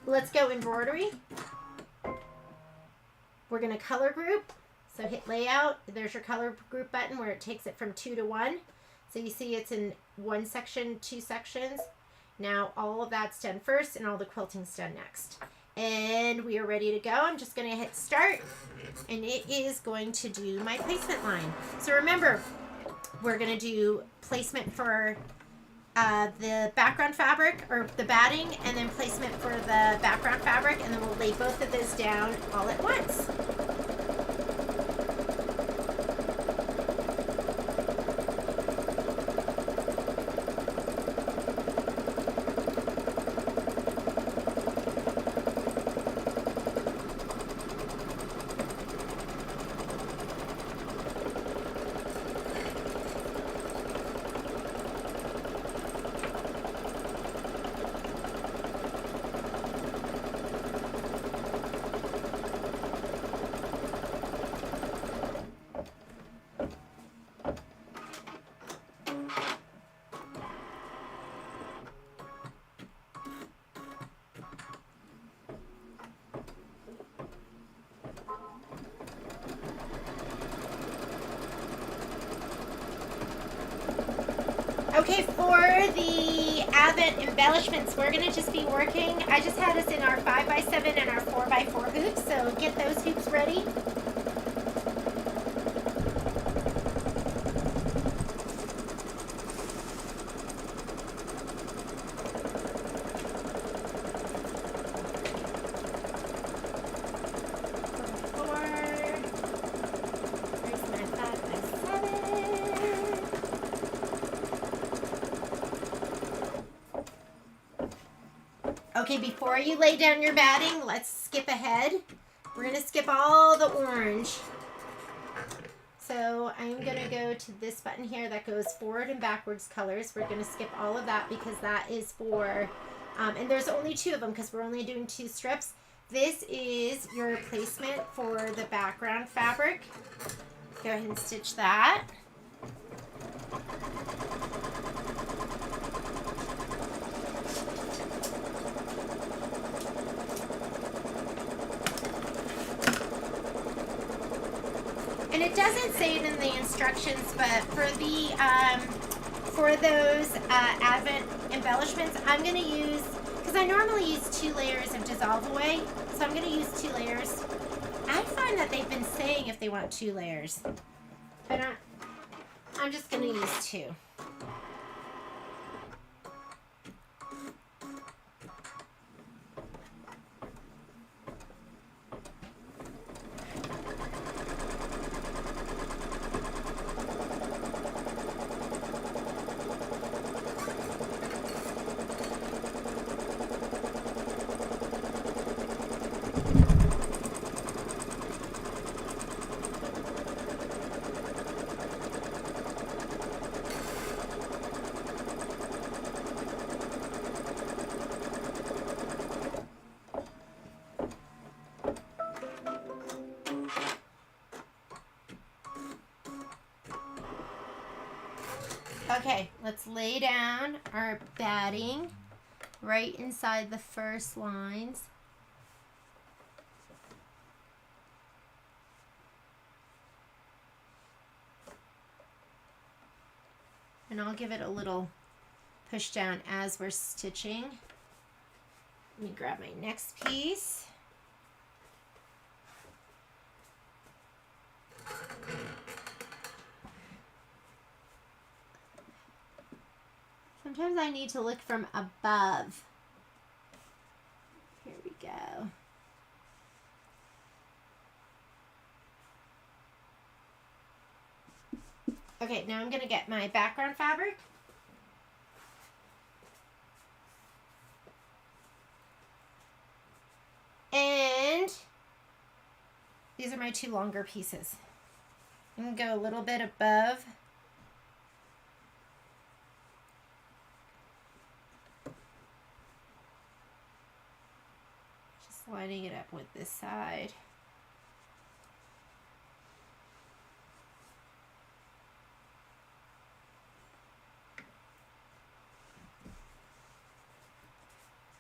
Let's go embroidery. We're going to color group. So hit layout. There's your color group button where it takes it from 2 to 1. So you see it's in 1 section, 2 sections. Now all of that's done first and all the quilting's done next. And we are ready to go. I'm just going to hit start and it is going to do my placement line. So remember, we're going to do placement for the background fabric or the batting and then placement for the background fabric, and then we'll lay both of those down all at once. Okay, for the Advent embellishments, we're going to just be working. I just had us in our 5x7 and our 4x4 hoops, so get those hoops ready. Okay, before you lay down your batting, let's skip ahead. We're going to skip all the orange. So I'm going to go to this button here that goes forward and backwards colors. We're going to skip all of that because that is for, and there's only 2 of them because we're only doing 2 strips. This is your placement for the background fabric. Go ahead and stitch that. And it doesn't say it in the instructions, but for the for those Advent embellishments, I'm going to use, because I normally use 2 layers of dissolve away, so I'm going to use 2 layers. I find that they've been saying if they want 2 layers, but I'm just going to use 2. Okay, let's lay down our batting right inside the first lines. And I'll give it a little push down as we're stitching. Let me grab my next piece. Sometimes I need to look from above. Here we go. Okay, now I'm going to get my background fabric. And these are my two longer pieces. I'm going to go a little bit above. Just lining it up with this side.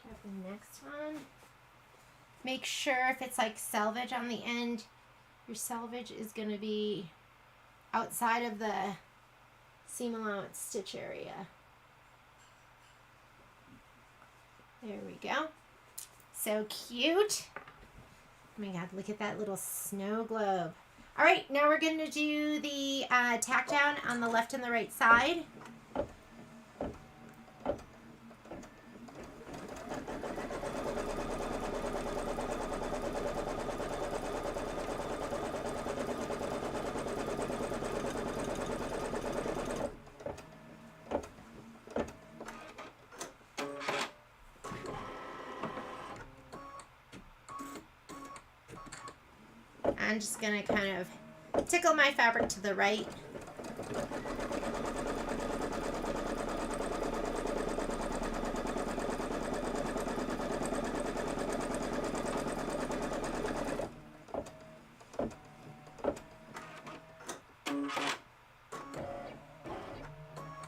Grab the next one. Make sure if it's like selvage on the end, your selvage is going to be outside of the seam allowance stitch area. There we go. So cute. Oh my God, look at that little snow globe. All right, now we're going to do the tack down on the left and the right side. I'm just going to kind of tickle my fabric to the right.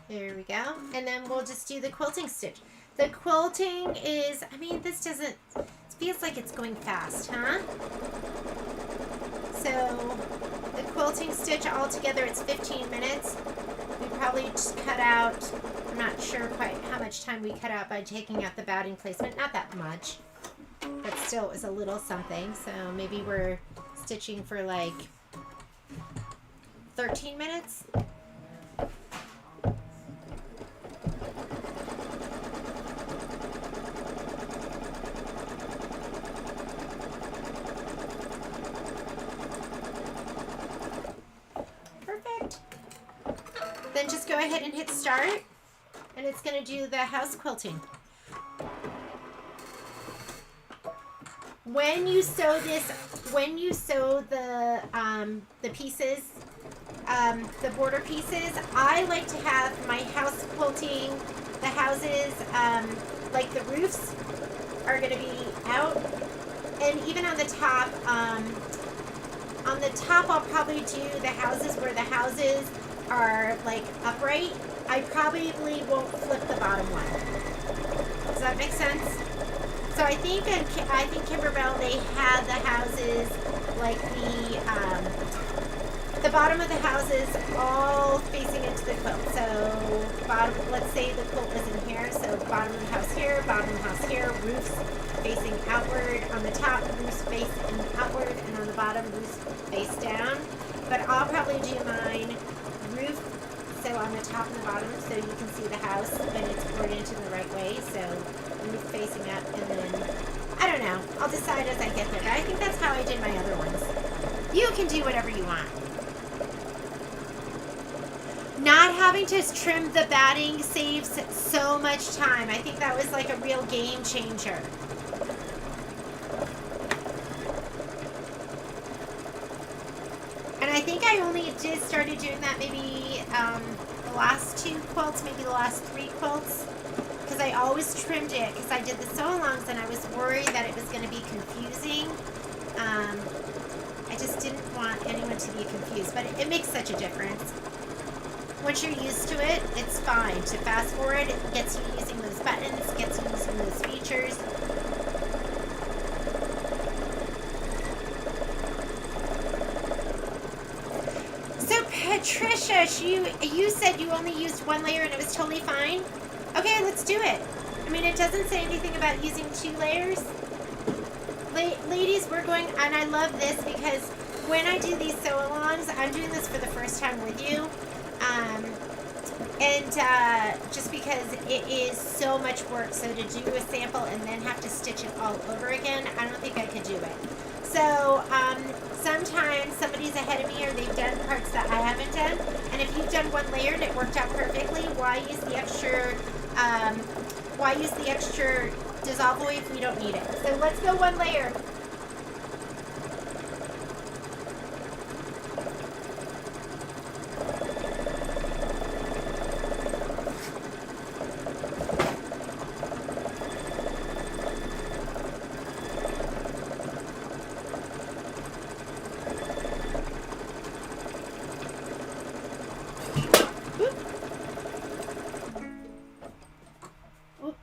There we go. And then we'll just do the quilting stitch. The quilting is, I mean, this doesn't, it feels like it's going fast, huh? So the quilting stitch altogether, it's 15 minutes. We probably just cut out, I'm not sure quite how much time we cut out by taking out the batting placement. Not that much, but still it was a little something. So maybe we're stitching for like 13 minutes. Then just go ahead and hit start, and it's going to do the house quilting. When you sew this, when you sew the pieces, the border pieces, I like to have my house quilting, the houses, like the roofs are going to be out, and even on the top I'll probably do the houses where the houses are like upright. I probably won't flip the bottom one. Does that make sense? So I think Kimberbell, they had the houses like the bottom of the houses all facing into the quilt. So bottom, let's say the quilt was in here, so bottom of the house here, bottom of the house here, roofs facing outward. On the top, roofs facing outward, and on the bottom, roofs face down. But I'll probably do mine roof, so on the top and the bottom, so you can see the house when it's oriented in the right way. So roof facing up, and then I don't know. I'll decide as I get there. But I think that's how I did my other ones. You can do whatever you want. Not having to trim the batting saves so much time. I think that was like a real game changer. And I think I only started doing that maybe the last 2 quilts, maybe the last 3 quilts, because I always trimmed it because I did the sew-alongs and I was worried that it was going to be confusing. I just didn't want anyone to be confused, but it makes such a difference. Once you're used to it, it's fine. To fast forward, it gets you using those buttons, gets you using those features. So Patricia, you said you only used one layer and it was totally fine? Okay, let's do it. I mean, it doesn't say anything about using 2 layers. Ladies, we're going, and I love this because when I do these sew-alongs, I'm doing this for the first time with you. Just because it is so much work, so to do a sample and then have to stitch it all over again, I don't think I could do it. So sometimes somebody's ahead of me or they've done parts that I haven't done, and if you've done 1 layer and it worked out perfectly, why use the extra dissolve away if we don't need it? So let's go 1 layer.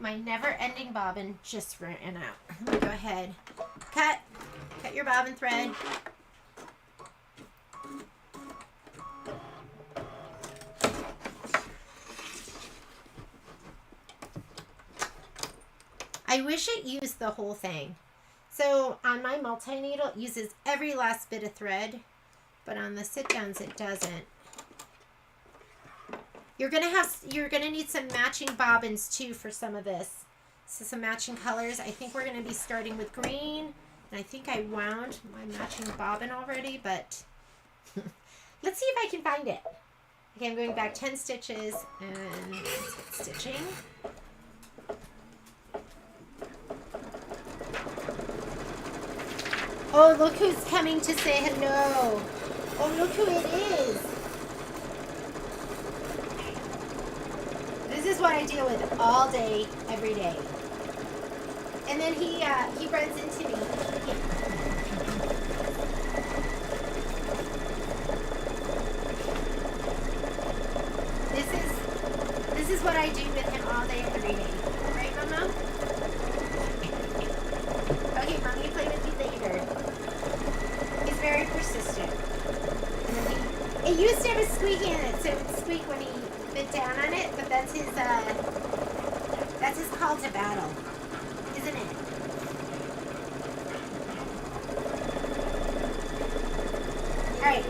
My never-ending bobbin just ran out. Let me go ahead. Cut your bobbin thread. I wish it used the whole thing. So on my multi-needle, it uses every last bit of thread, but on the sit-downs, it doesn't. You're gonna need some matching bobbins too for some of this. So some matching colors. I think we're gonna be starting with green, and I think I wound my matching bobbin already, but let's see if I can find it. Okay, I'm going back 10 stitches and let's get stitching. Oh, look who's coming to say hello. Oh, look who it is. This is what I deal with all day, every day. And then he runs into me. This is what I do with him all day, every day. Right, Mama? Okay, Mommy, play with you later. He's very persistent. And then it used to have a squeaky in it, so it would squeak when he bit down on it, but that's his call to battle, isn't it? All right.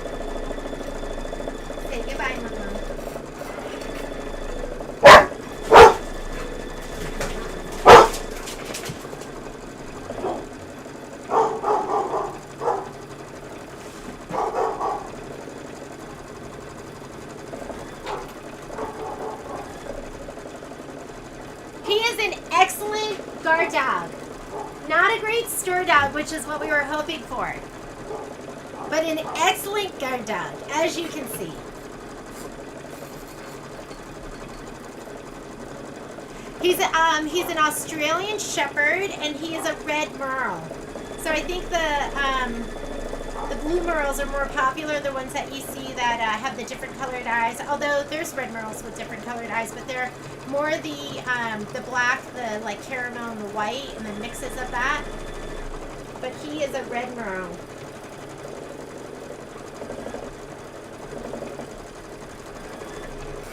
Say goodbye, Mama. Guard dog. Not a great store dog, which is what we were hoping for. But an excellent guard dog, as you can see. He's an Australian Shepherd, and he is a red merle. So I think the blue merles are more popular, the ones that you see that have the different colored eyes. Although there's red merles with different colored eyes, but they're more the black, the like caramel and the white, and then mixes of that. But he is a red merle.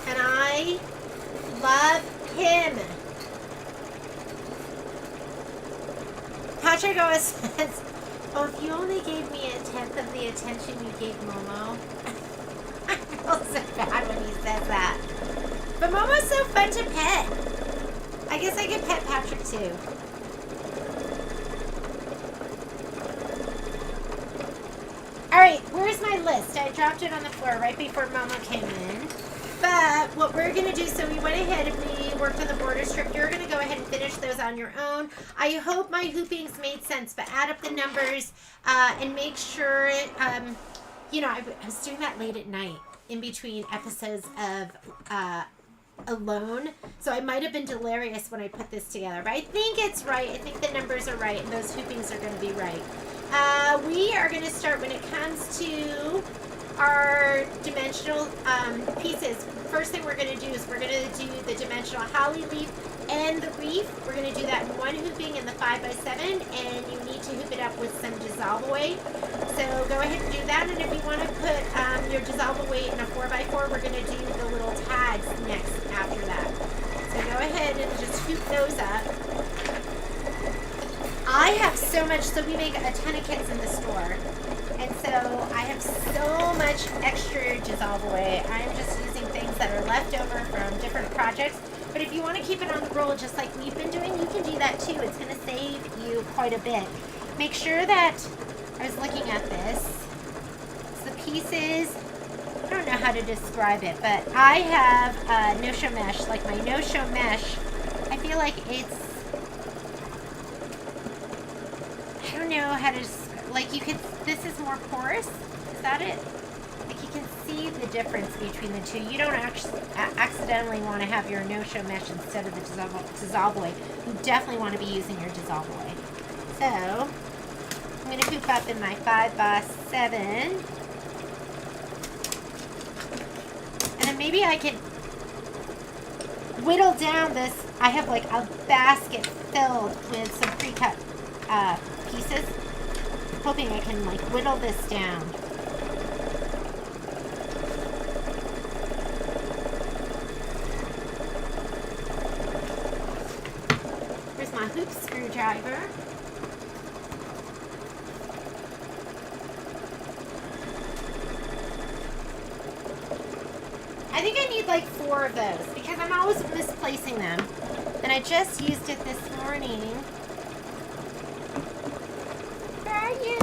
And I love him. Patrick always says, oh, if you only gave me 1/10 of the attention you gave Momo. I feel so bad when he says that. But Momo's so fun to pet. I guess I could pet Patrick too. Alright, where's my list? I dropped it on the floor right before Momo came in. But what we're going to do, so we went ahead and we worked on the border strip. You're going to go ahead and finish those on your own. I hope my hoopings made sense, but add up the numbers and make sure, you know, I was doing that late at night in between episodes of Alone. So I might have been delirious when I put this together. But I think it's right. I think the numbers are right, and those hoopings are going to be right. We are going to start when it comes to our dimensional pieces, first thing we're going to do is we're going to do the dimensional holly leaf and the reef. We're going to do that in one hooping in the 5x7, and you need to hoop it up with some dissolve away. So go ahead and do that, and if you want to put your dissolve away in a 4x4, we're going to do the little tags next after that. So go ahead and just hoop those up. I have so much, so we make a ton of kits in the store, and so I have so much extra dissolve away. I am just using things that are left over from different projects. But if you want to keep it on the roll just like we've been doing, you can do that too. It's going to save you quite a bit. Make sure that, I was looking at this, it's the pieces, I don't know how to describe it, but I have no-show mesh. Like my no-show mesh, I feel like it's, I don't know how to, like you could, this is more porous, is that it? Like you can see the difference between the two. You don't actually accidentally want to have your no-show mesh instead of the dissolve away. You definitely want to be using your dissolve away. So, I'm going to hoop up in my 5x7. And then maybe I can whittle down this. I have like a basket filled with some pre-cut pieces. Hoping I can like whittle this down. Here's my hoop screwdriver. I think I need like 4 of those because I'm always misplacing them. And I just used it this morning. Where are you?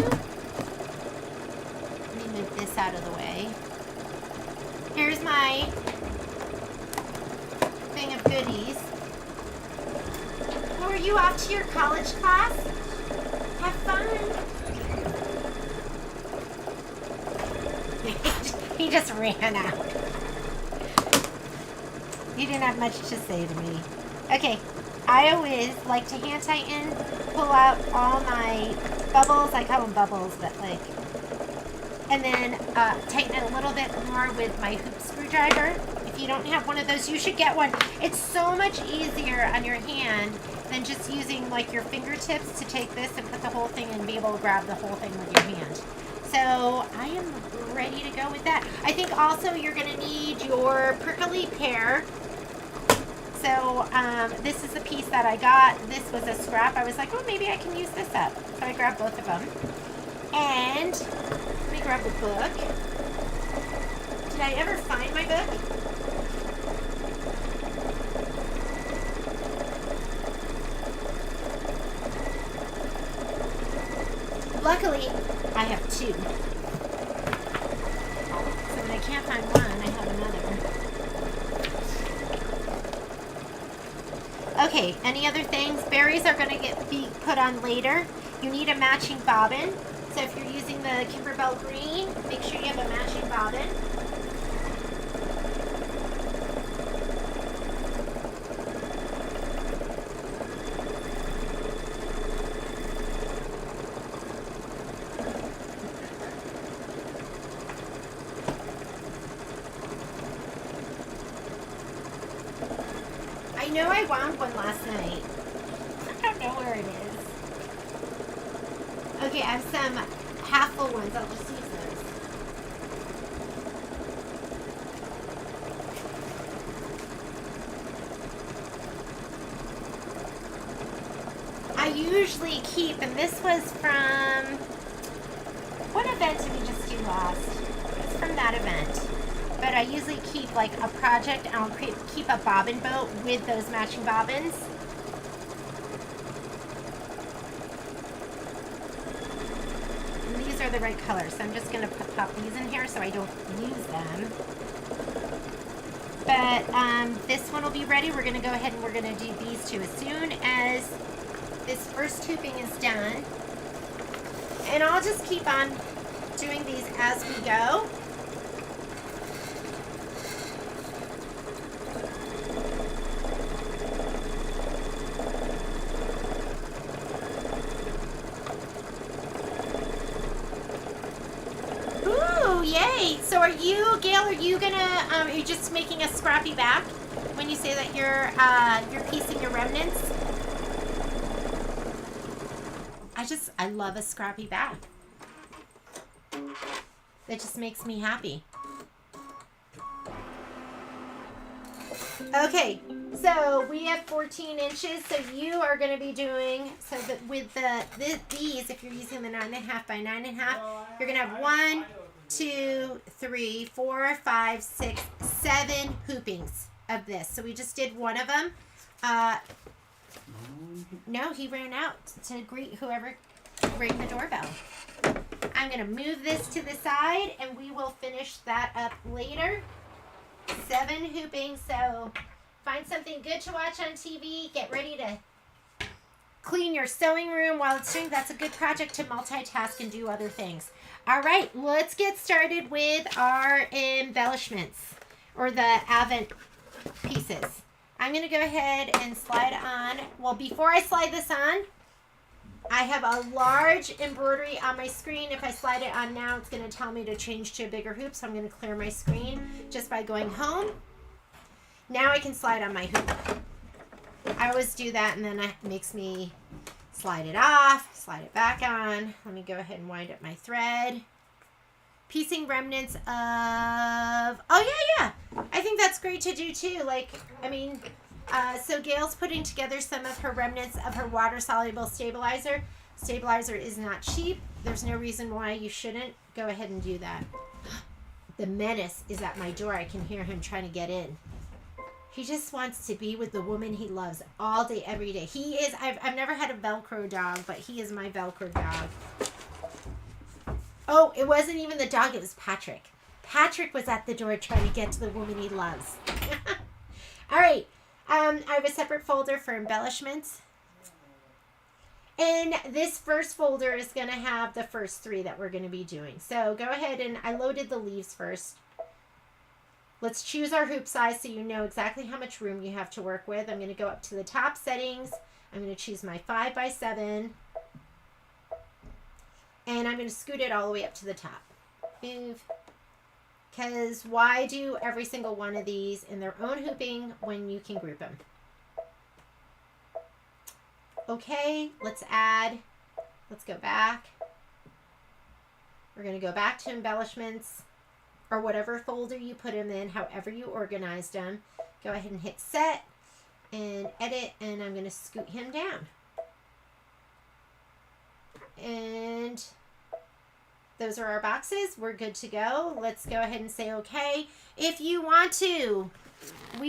Let me move this out of the way. Here's my thing of goodies. Oh, are you off to your college class? Have fun. He just ran out. He didn't have much to say to me. Okay, I always like to hand tighten, pull out all my bubbles. I call them bubbles, but like, and then tighten it a little bit more with my hoop screwdriver. If you don't have one of those, you should get one. It's so much easier on your hand than just using like your fingertips to take this and put the whole thing and be able to grab the whole thing with your hand. So I am ready to go with that. I think also you're going to need your prickly pear. So this is a piece that I got. This was a scrap. I was like, oh, maybe I can use this up. So I grabbed both of them. And let me grab the book. Did I ever find my book? Luckily, I have 2. So when I can't find one, I have another. Okay, any other things? Berries are going to be put on later. You need a matching bobbin. So if you're using the Kimberbell green, make sure you have a matching bobbin. I know I wound one last night. I don't know where it is. Okay, I have some half full ones. I'll just use those. I usually keep, and this was from, what event did we just do last? It's from that event. But I usually keep like a project, and I'll keep a bobbin boat with those matching bobbins. And these are the right colors, so I'm just going to pop these in here so I don't use them. But this one will be ready. We're going to go ahead and we're going to do these two as soon as this first hooping is done. And I'll just keep on doing these as we go. Yay! So are you, Gail, are you gonna, are you just making a scrappy back when you say that you're piecing your remnants? I love a scrappy back. That just makes me happy. Okay, so we have 14 inches, so you are going to be doing, so that with these, if you're using the 9.5 by 9.5, you're going to have 1, 2, 3, 4, 5, 6, 7 hoopings of this. So we just did one of them. No, he ran out to greet whoever rang the doorbell. I'm going to move this to the side, and we will finish that up later. 7 hoopings, so find something good to watch on TV. Get ready to clean your sewing room while it's doing. That's a good project to multitask and do other things. All right, let's get started with our embellishments, or the advent pieces. I'm going to go ahead and slide on. Well, before I slide this on, I have a large embroidery on my screen. If I slide it on now, it's going to tell me to change to a bigger hoop. So I'm going to clear my screen just by going home. Now I can slide on my hoop. I always do that, and then it makes me slide it off, slide it back on. Let me go ahead and wind up my thread. Piecing remnants of, oh yeah. I think that's great to do too. Like, I mean, so Gail's putting together some of her remnants of her water-soluble stabilizer. Stabilizer is not cheap. There's no reason why you shouldn't. Go ahead and do that. The menace is at my door. I can hear him trying to get in. He just wants to be with the woman he loves all day, every day. He is, I've never had a Velcro dog, but he is my Velcro dog. Oh, it wasn't even the dog. It was Patrick. Patrick was at the door trying to get to the woman he loves. All right. I have a separate folder for embellishments. And this first folder is going to have the first 3 that we're going to be doing. So go ahead, and I loaded the leaves first. Let's choose our hoop size so you know exactly how much room you have to work with. I'm going to go up to the top settings. I'm going to choose my 5 by 7. And I'm going to scoot it all the way up to the top. Move. Because why do every single one of these in their own hooping when you can group them? Okay, let's add. Let's go back. We're going to go back to embellishments, or whatever folder you put them in, however you organized them. Go ahead and hit set and edit, and I'm going to scoot him down. And those are our boxes. We're good to go. Let's go ahead and say okay. If you want to, I'm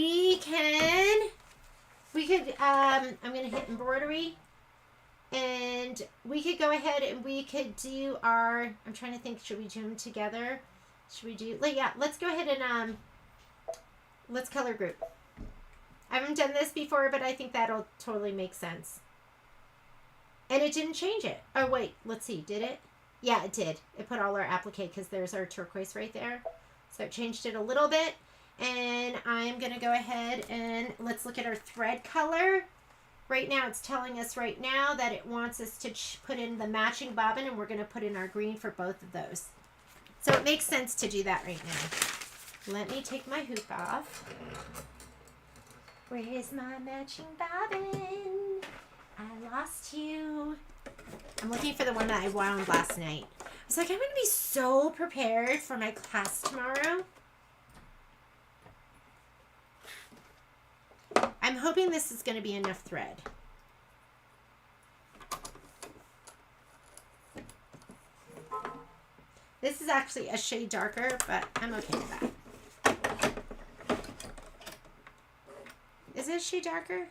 going to hit embroidery, and we could go ahead and we could do our, I'm trying to think, should we do them together? Should we do, like, yeah, let's go ahead and let's color group. I haven't done this before, but I think that'll totally make sense. And it didn't change it. Oh, wait, let's see, did it? Yeah, it did. It put all our applique, because there's our turquoise right there. So it changed it a little bit. And I'm going to go ahead and let's look at our thread color. Right now, it's telling us right now that it wants us to put in the matching bobbin, and we're going to put in our green for both of those. So it makes sense to do that right now. Let me take my hoop off. Where is my matching bobbin? I lost you. I'm looking for the one that I wound last night. I was like, I'm going to be so prepared for my class tomorrow. I'm hoping this is going to be enough thread. This is actually a shade darker, but I'm okay with that. Is it a shade darker?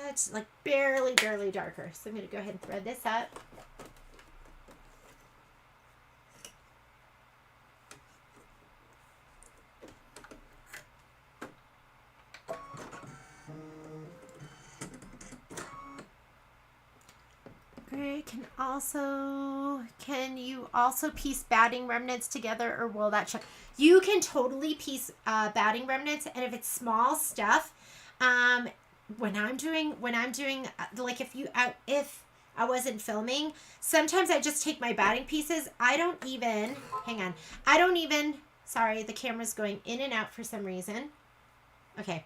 It's like barely darker. So I'm going to go ahead and thread this up. Great. Can you also piece batting remnants together, or will that show? You can totally piece batting remnants, and if it's small stuff, when I'm doing like if I wasn't filming. Sometimes I just take my batting pieces. I don't even, hang on. Sorry, the camera's going in and out for some reason. Okay.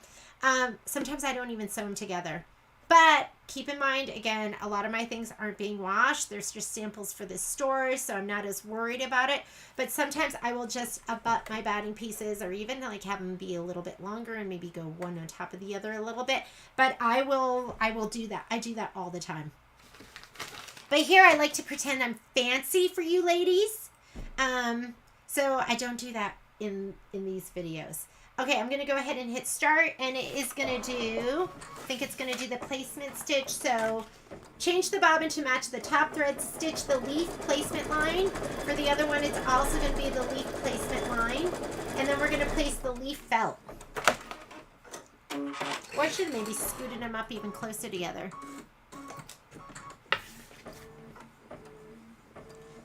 Sometimes I don't even sew them together. But keep in mind, again, a lot of my things aren't being washed. There's just samples for this store, so I'm not as worried about it. But sometimes I will just abut my batting pieces, or even like have them be a little bit longer and maybe go one on top of the other a little bit. But I will do that. I do that all the time. But here I like to pretend I'm fancy for you ladies. So I don't do that in these videos. Okay, I'm going to go ahead and hit start, and it is going to do, I think it's going to do the placement stitch. So change the bobbin to match the top thread, stitch the leaf placement line. For the other one, it's also going to be the leaf placement line. And then we're going to place the leaf felt. Or I should have maybe scooted them up even closer together.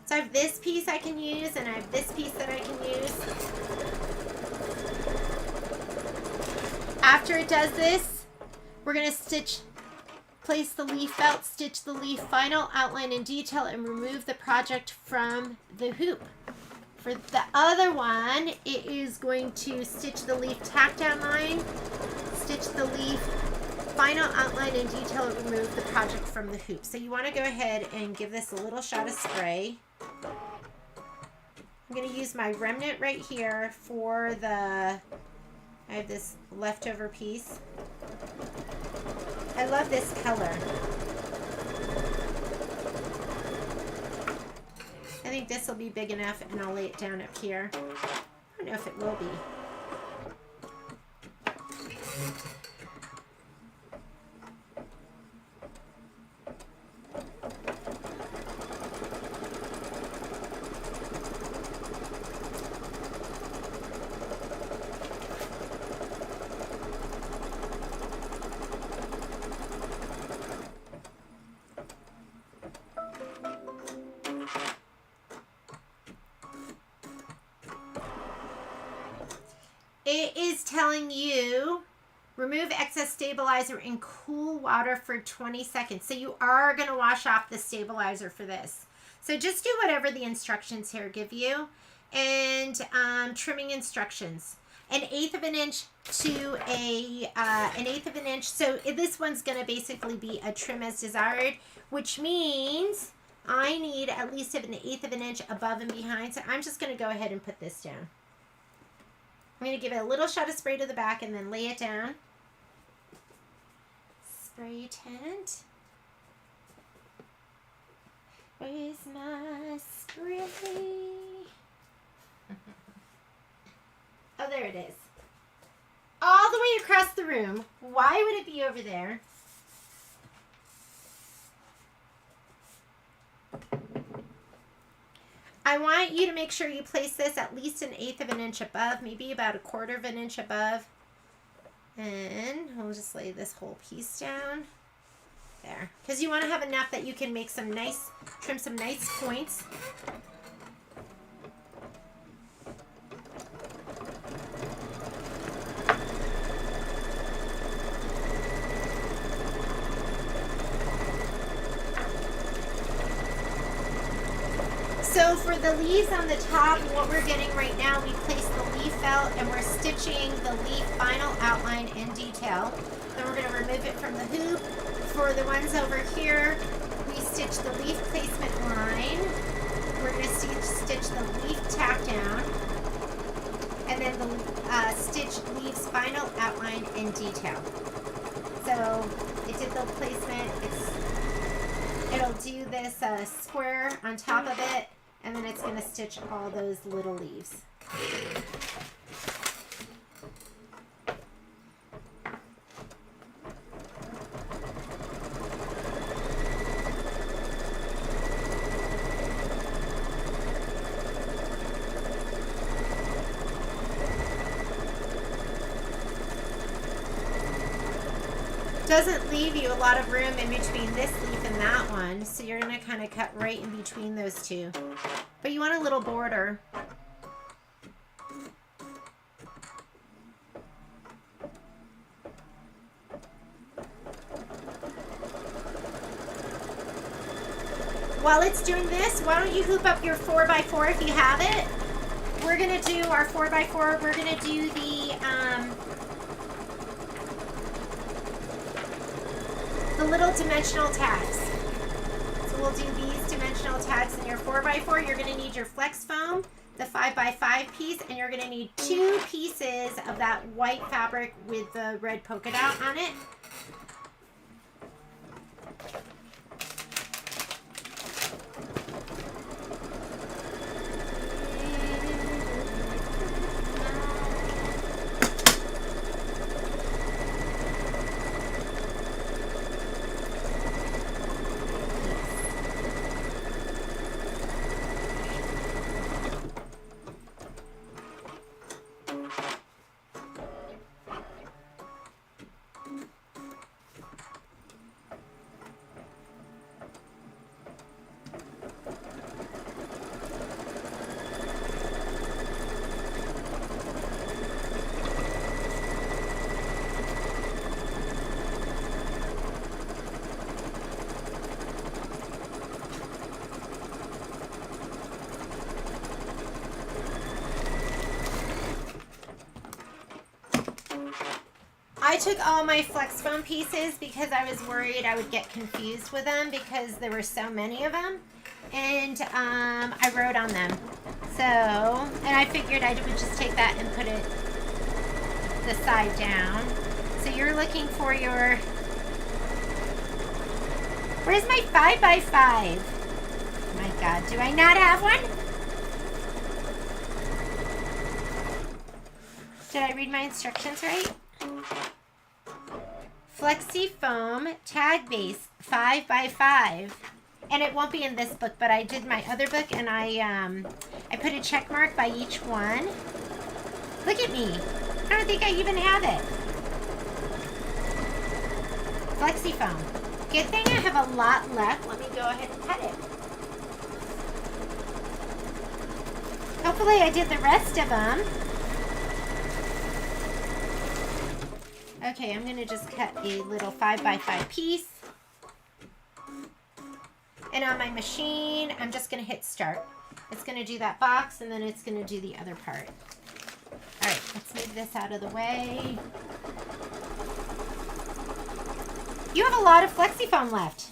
So I have this piece I can use, and I have this piece that I can use. After it does this, we're going to place the leaf felt, stitch the leaf final, outline and detail, and remove the project from the hoop. For the other one, it is going to stitch the leaf tack down line, stitch the leaf final, outline and detail, and remove the project from the hoop. So you want to go ahead and give this a little shot of spray. I'm going to use my remnant right here for the... I have this leftover piece. I love this color. I think this will be big enough, and I'll lay it down up here. I don't know if it will be. It is telling you remove excess stabilizer in cool water for 20 seconds. So you are going to wash off the stabilizer for this. So just do whatever the instructions here give you. And trimming instructions. 1/8 of an inch to an 1/8 of an inch. So this one's going to basically be a trim as desired, which means I need at least 1/8 of an inch above and behind. So I'm just going to go ahead and put this down. I'm going to give it a little shot of spray to the back and then lay it down. Spray tent. Where's my spray? Oh, there it is. All the way across the room. Why would it be over there? I want you to make sure you place this at least 1/8 of an inch above, maybe about 1/4 of an inch above. And we'll just lay this whole piece down there. Because you want to have enough that you can make some nice, trim some nice points. So for the leaves on the top, what we're getting right now, we place the leaf felt and we're stitching the leaf final, outline, and detail. Then we're going to remove it from the hoop. For the ones over here, we stitch the leaf placement line. We're going to stitch the leaf tack down. And then the stitch leaves final, outline, and detail. So it did the placement. It'll do this square on top of it. And then it's going to stitch all those little leaves. Doesn't leave you a lot of room in between this leaf and that one, so you're going to kind of cut right in between those two. But you want a little border. while it's doing this, why don't you hoop up your 4x4 if you have it? We're gonna do our 4x4. We're gonna do the little dimensional tags. So we'll do these dimensional tags in your 4x4. You're gonna need your flex foam, the 5x5 piece, and you're gonna need 2 pieces of that white fabric with the red polka dot on it. I took all my flex foam pieces because I was worried I would get confused with them because there were so many of them, and I wrote on them. So, and I figured I would just take that and put it the side down. So you're looking for your, where's my 5x5? Oh my God, do I not have one? Did I read my instructions right? Flexi foam tag base 5x5, and it won't be in this book, but I did my other book, and I put a check mark by each one. Look at me. I don't think I even have it. Flexi foam. Good thing I have a lot left. Let me go ahead and cut it. Hopefully I did the rest of them. Okay, I'm going to just cut a little 5x5 piece. And on my machine, I'm just going to hit start. It's going to do that box, and then it's going to do the other part. All right, let's move this out of the way. You have a lot of flexi foam left.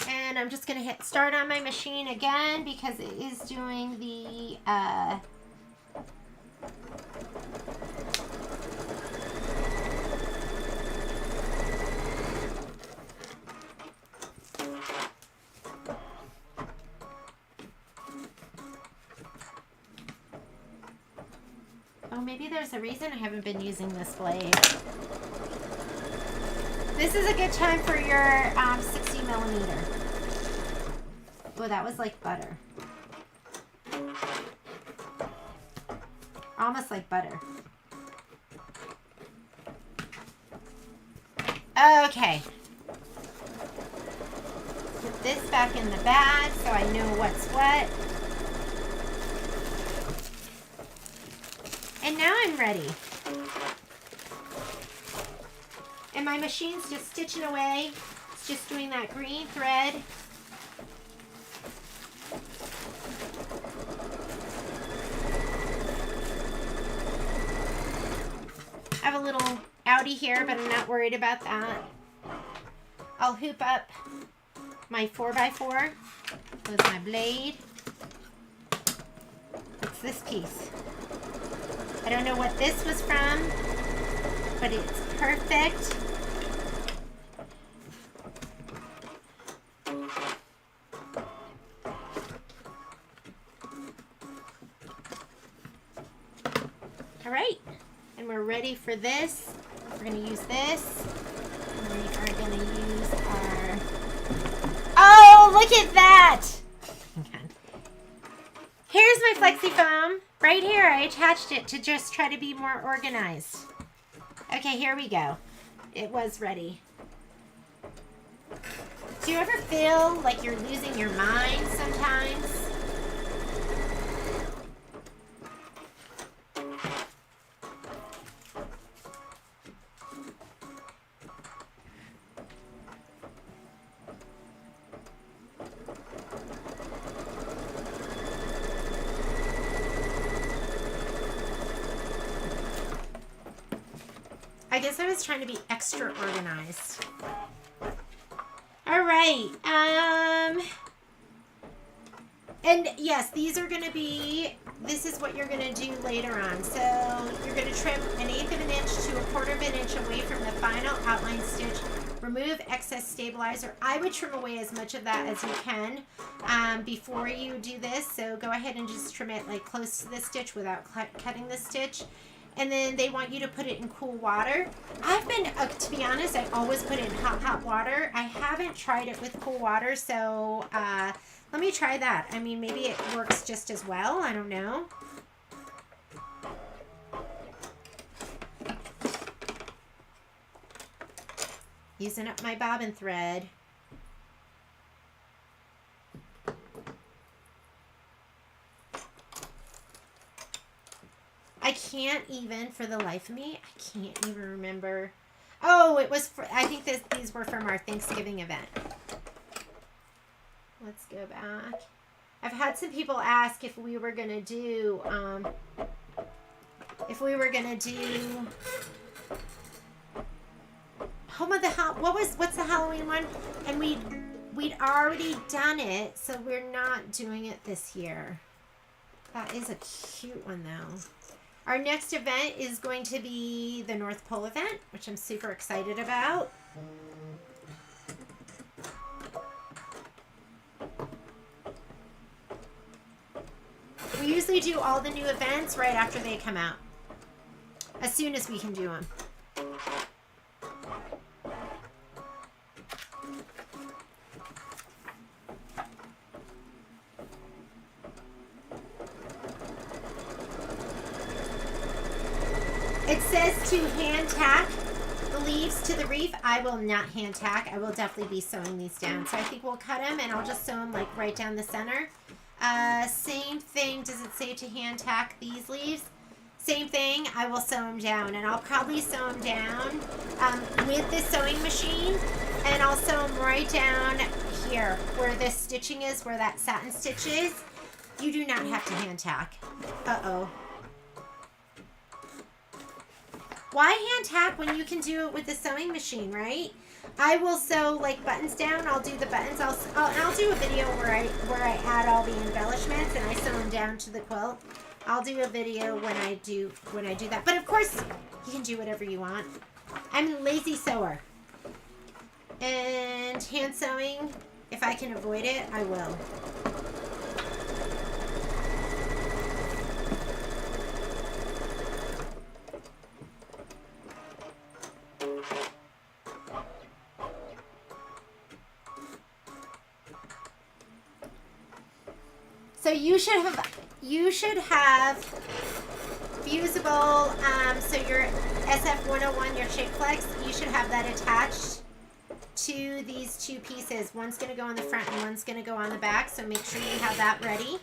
And I'm just going to hit start on my machine again because it is doing the oh, maybe there's a reason I haven't been using this blade. This is a good time for your 60 millimeter. Oh, that was like butter. Almost like butter. Okay. Put this back in the bag so I know what's what. And now I'm ready. And my machine's just stitching away. It's just doing that green thread. I have a little outie here, but I'm not worried about that. I'll hoop up my 4x4 with my blade. It's this piece. I don't know what this was from, but it's perfect. All right, and we're ready for this. We're going to use this. And we are going to use our... Oh, look at that! Here's my flexi foam. Right here, I attached it to just try to be more organized. Okay, here we go. It was ready. Do you ever feel like you're losing your mind sometimes? guess I was trying to be extra organized. All right. And yes, these are going to be, this is what you're going to do later on. So you're going to trim 1/8 of an inch to 1/4 of an inch away from the final outline stitch. Remove excess stabilizer. I would trim away as much of that as you can before you do this. So go ahead and just trim it like close to the stitch without cutting the stitch. And then they want you to put it in cool water. I've been, to be honest, I always put it in hot water. I haven't tried it with cool water, so let me try that. I mean, maybe it works just as well. I don't know. Using up my bobbin thread. I can't even, for the life of me, I can't even remember. Oh, it was for, I think these were from our Thanksgiving event. Let's go back. I've had some people ask if we were going to do, what's the Halloween one? And we'd already done it, so we're not doing it this year. That is a cute one though. Our next event is going to be the North Pole event, which I'm super excited about. We usually do all the new events right after they come out, as soon as we can do them. It says to hand tack the leaves to the reef. I will not hand tack. I will definitely be sewing these down. So I think we'll cut them and I'll just sew them like right down the center. Same thing. Does it say to hand tack these leaves? Same thing. I will sew them down, and I'll probably sew them down with this sewing machine, and I'll sew them right down here where this stitching is, where that satin stitch is. You do not have to hand tack. Uh-oh. Why hand tack when you can do it with the sewing machine, right? I will sew like buttons down. I'll do the buttons. I'll do a video where I add all the embellishments and I sew them down to the quilt. I'll do a video when I do that. But of course, you can do whatever you want. I'm a lazy sewer. And hand sewing, if I can avoid it, I will. So you should have fusible, so your SF101, your shape flex, you should have that attached to these two pieces. One's going to go on the front and one's going to go on the back, so make sure you have that ready.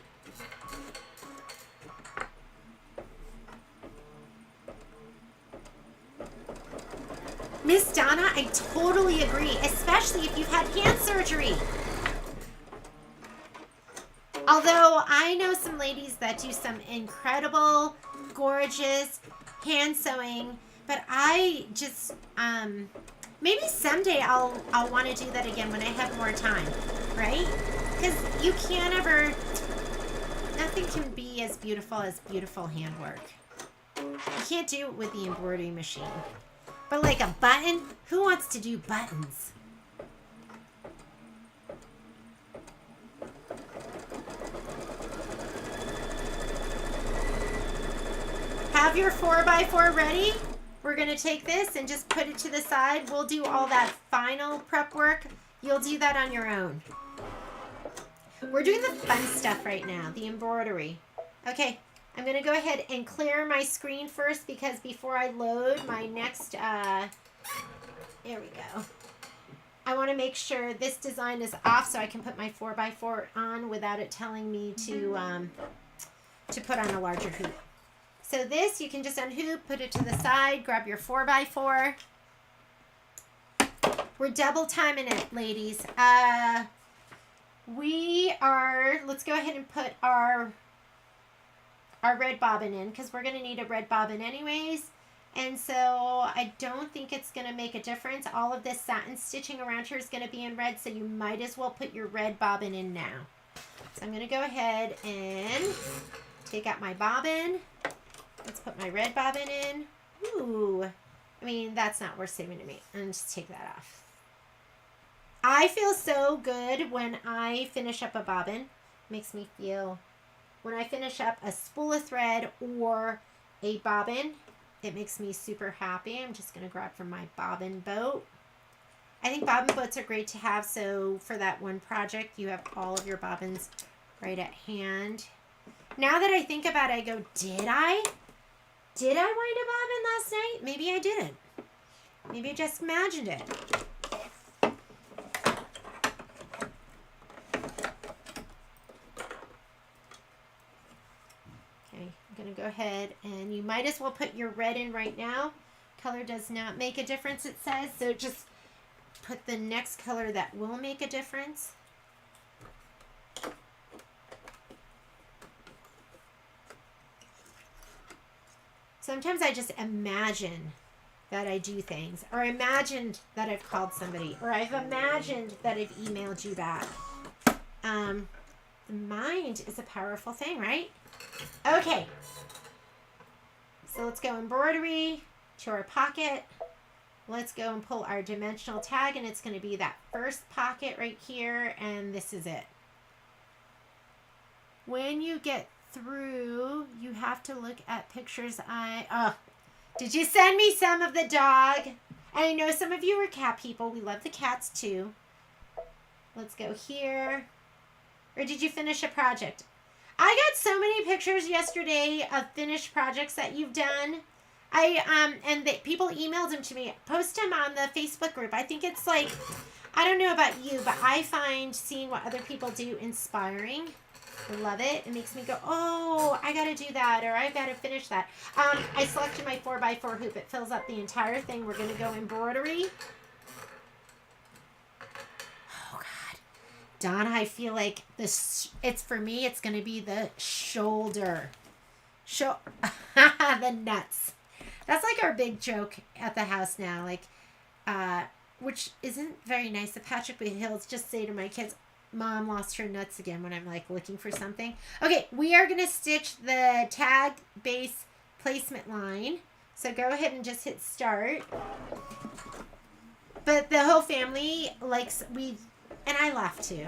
Miss Donna, I totally agree, especially if you've had hand surgery. Although I know some ladies that do some incredible, gorgeous hand sewing, but I just, maybe someday I'll want to do that again when I have more time, right? Because you can't ever, nothing can be as beautiful handwork. You can't do it with the embroidery machine. But like a button, who wants to do buttons? Have your 4x4 ready. We're going to take this and just put it to the side. We'll do all that final prep work. You'll do that on your own. We're doing the fun stuff right now, the embroidery. Okay, I'm going to go ahead and clear my screen first because before I load my next, there we go. I want to make sure this design is off so I can put my 4x4 on without it telling me to put on a larger hoop. So this, you can just unhoop, put it to the side, grab your 4x4. We're double timing it, ladies. Let's go ahead and put our red bobbin in because we're going to need a red bobbin anyways. And so I don't think it's going to make a difference. All of this satin stitching around here is going to be in red, so you might as well put your red bobbin in now. So I'm going to go ahead and take out my bobbin. Let's put my red bobbin in. Ooh, I mean, that's not worth saving to me. And just take that off. I feel so good when I finish up a bobbin. Makes me feel, when I finish up a spool of thread or a bobbin, it makes me super happy. I'm just going to grab from my bobbin boat. I think bobbin boats are great to have, so for that one project, you have all of your bobbins right at hand. Now that I think about it, I go, did I? Did I wind a bobbin last night? Maybe I didn't. Maybe I just imagined it. I'm going to go ahead, and you might as well put your red in right now. Color does not make a difference, it says, so just put the next color that will make a difference. Sometimes I just imagine that I do things, or imagined that I've called somebody, or I've imagined that I've emailed you back. The mind is a powerful thing, right? Okay. So let's go embroidery to our pocket. Let's go and pull our dimensional tag, and it's going to be that first pocket right here, and this is it. When you get through, you have to look at pictures. Did you send me some of the dog? And I know some of you are cat people. We love the cats too. Let's go here. Or did you finish a project? I got so many pictures yesterday of finished projects that you've done. People emailed them to me. Post them on the Facebook group. I think it's like, I don't know about you, but I find seeing what other people do inspiring. I love it. It makes me go, oh, I got to do that, or I've got to finish that. I selected my 4x4 hoop. It fills up the entire thing. We're going to go embroidery. Donna, I feel like this, it's for me, it's going to be the shoulder. The nuts. That's like our big joke at the house now, like, which isn't very nice. If Patrick Hill's just say to my kids, Mom lost her nuts again when I'm like looking for something. Okay, we are going to stitch the tag base placement line. So go ahead and just hit start. But the whole family likes, and I laugh too.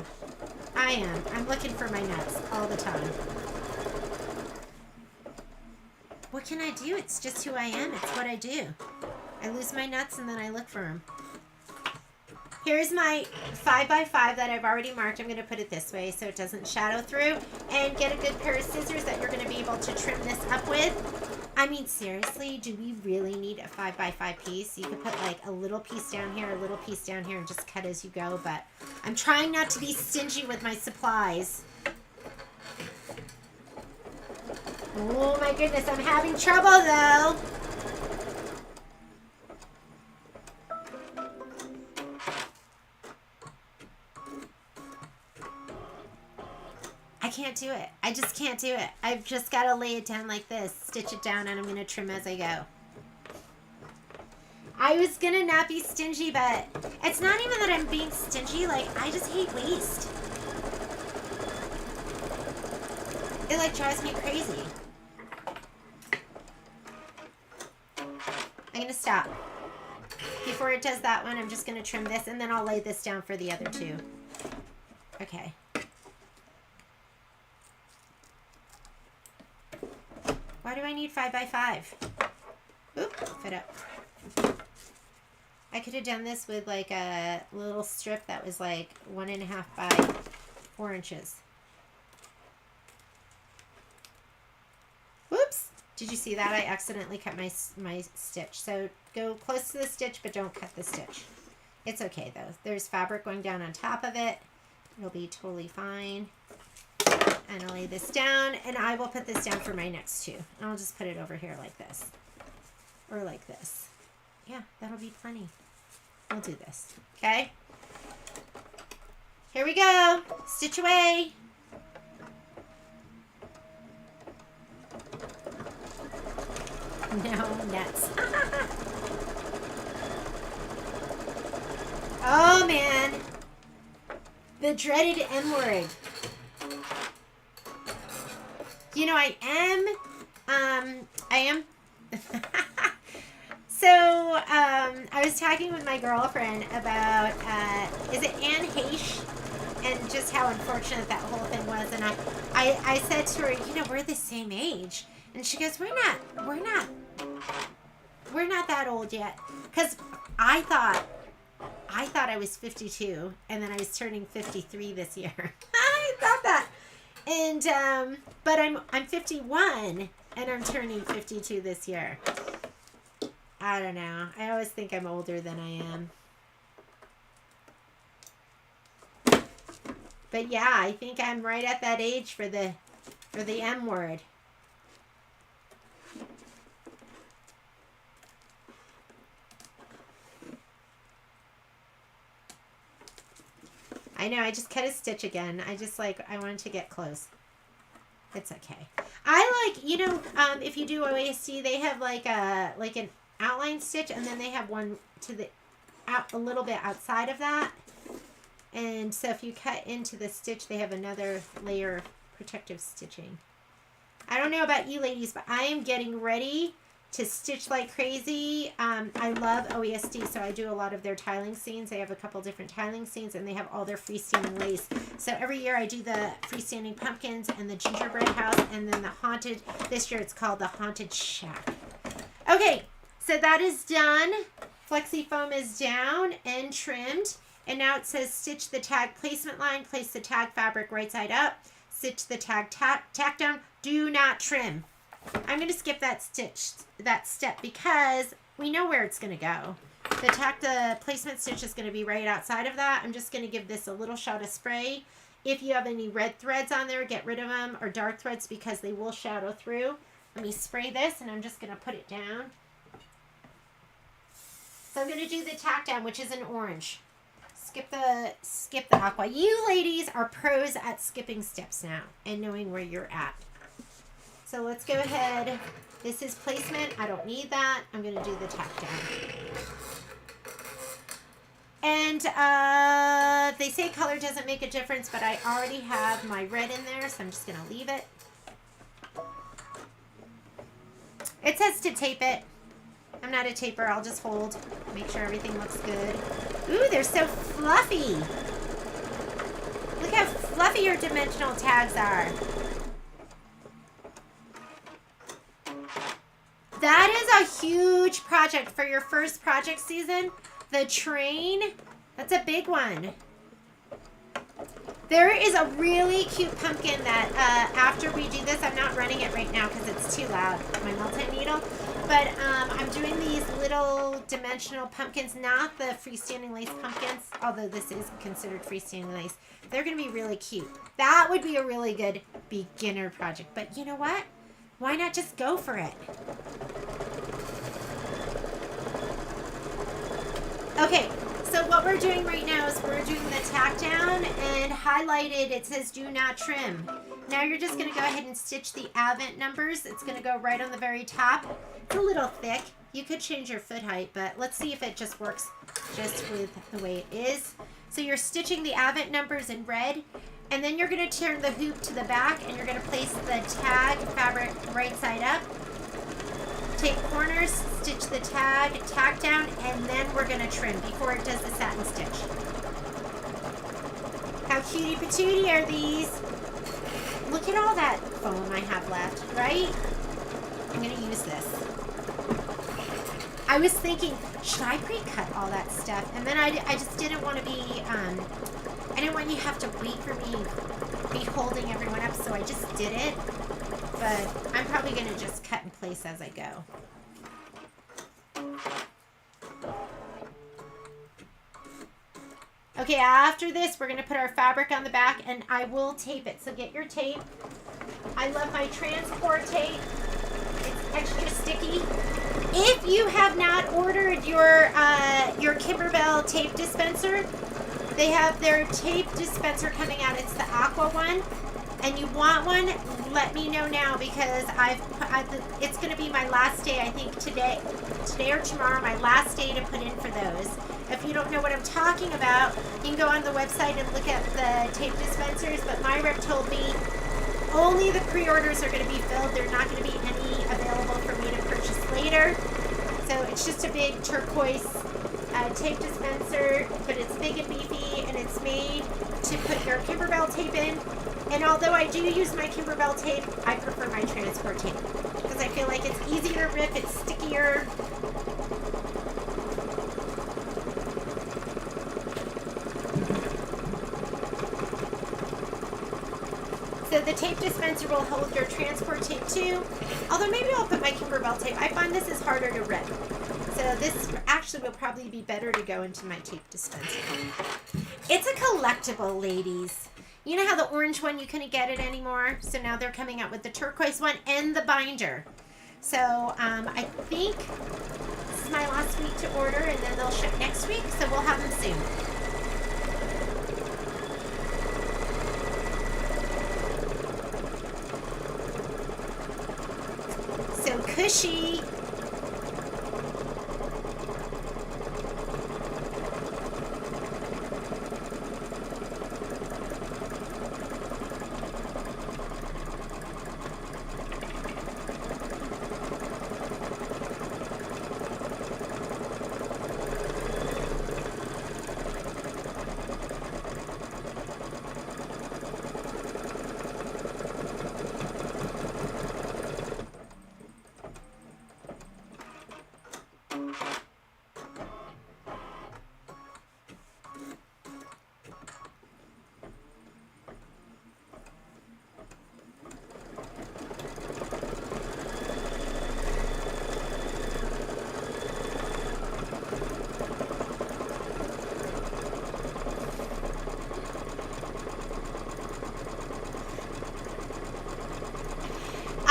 I'm looking for my nuts all the time. What can I do? It's just who I am. It's what I do. I lose my nuts and then I look for them. Here's my 5x5 that I've already marked. I'm going to put it this way so it doesn't shadow through. And get a good pair of scissors that you're going to be able to trim this up with. I mean, seriously, do we really need a 5x5 piece? You could put like a little piece down here, a little piece down here, and just cut as you go. But I'm trying not to be stingy with my supplies. Oh my goodness, I'm having trouble though. I can't do it. I just can't do it. I've just got to lay it down like this, stitch it down, and I'm going to trim as I go. I was going to not be stingy, but it's not even that I'm being stingy. Like, I just hate waste. It, like, drives me crazy. I'm going to stop. Before it does that one, I'm just going to trim this, and then I'll lay this down for the other two. Okay. Why do I need 5x5? Oop, fit up. I could have done this with like a little strip that was like 1.5 by 4 inches. Whoops! Did you see that? I accidentally cut my stitch. So go close to the stitch, but don't cut the stitch. It's okay though. There's fabric going down on top of it. It'll be totally fine. And I'll lay this down, and I will put this down for my next two. And I'll just put it over here like this. Or like this. Yeah, that'll be plenty. I'll do this. Okay? Here we go. Stitch away. No nuts. Oh man, the dreaded M word. You know, I am. So, I was talking with my girlfriend about, is it Anne Heche? And just how unfortunate that whole thing was. And I said to her, you know, we're the same age. And she goes, we're not that old yet. Because I thought I was 52, and then I was turning 53 this year. I thought that. And, but I'm 51, and I'm turning 52 this year. I don't know. I always think I'm older than I am. But yeah, I think I'm right at that age for the M word. I know, I just cut a stitch again. I wanted to get close. It's okay. I like, you know, if you do OASD, they have like an outline stitch, and then they have one to the a little bit outside of that. And so if you cut into the stitch, they have another layer of protective stitching. I don't know about you ladies, but I am getting ready to stitch like crazy. I love OESD, so I do a lot of their tiling scenes. They have a couple different tiling scenes, and they have all their freestanding lace. So every year I do the freestanding pumpkins and the gingerbread house, and then the haunted. This year it's called the Haunted Shack. Okay, so that is done. Flexi foam is down and trimmed. And now it says stitch the tag placement line, place the tag fabric right side up, stitch the tag tack down, do not trim. I'm going to skip that step because we know where it's going to go. The placement stitch is going to be right outside of that. I'm just going to give this a little shot of spray. If you have any red threads on there, get rid of them, or dark threads, because they will shadow through. Let me spray this, and I'm just going to put it down. So I'm going to do the tack down, which is an orange. Skip the aqua. You ladies are pros at skipping steps now and knowing where you're at. So let's go ahead. This is placement. I don't need that. I'm going to do the tack down. And they say color doesn't make a difference, but I already have my red in there, so I'm just going to leave it. It says to tape it. I'm not a taper. I'll just hold. Make sure everything looks good. Ooh, they're so fluffy. Look how fluffy your dimensional tags are. That is a huge project for your first project season. The train, that's a big one. There is a really cute pumpkin that after we do this, I'm not running it right now because it's too loud, my multi-needle. But I'm doing these little dimensional pumpkins, not the freestanding lace pumpkins, although this is considered freestanding lace. They're going to be really cute. That would be a really good beginner project. But you know what? Why not just go for it? Okay, so what we're doing right now is we're doing the tack down, and highlighted it says do not trim. Now you're just going to go ahead and stitch the advent numbers. It's going to go right on the very top. It's a little thick. You could change your foot height, but let's see if it just works just with the way it is. So you're stitching the advent numbers in red, and then you're going to turn the hoop to the back, and you're going to place the tag fabric right side up. Take corners, stitch the tack down, and then we're going to trim before it does the satin stitch. How cutie patootie are these? Look at all that foam I have left, right? I'm going to use this. I was thinking, should I pre-cut all that stuff? And then I just didn't want to be, I didn't want you to have to wait for me be holding everyone up, so I just did it. But I'm probably going to just cut in place as I go. Okay, after this, we're going to put our fabric on the back, and I will tape it. So get your tape. I love my transport tape. It's extra sticky. If you have not ordered your Kimberbell tape dispenser, they have their tape dispenser coming out. It's the aqua one. And you want one, let me know now, because it's going to be my last day, I think today or tomorrow, my last day to put in for those. If you don't know what I'm talking about, you can go on the website and look at the tape dispensers, but my rep told me only the pre-orders are going to be filled. There's not going to be any available for me to purchase later. So it's just a big turquoise tape dispenser, but it's big and beefy, and it's made to put your Kimberbell tape in. And although I do use my Kimberbell tape, I prefer my transport tape because I feel like it's easier to rip, it's stickier. So the tape dispenser will hold your transport tape too. Although maybe I'll put my Kimberbell tape. I find this is harder to rip. So this actually will probably be better to go into my tape dispenser. It's a collectible, ladies. You know how the orange one, you couldn't get it anymore? So now they're coming out with the turquoise one and the binder. So I think this is my last week to order, and then they'll ship next week. So we'll have them soon. So cushy.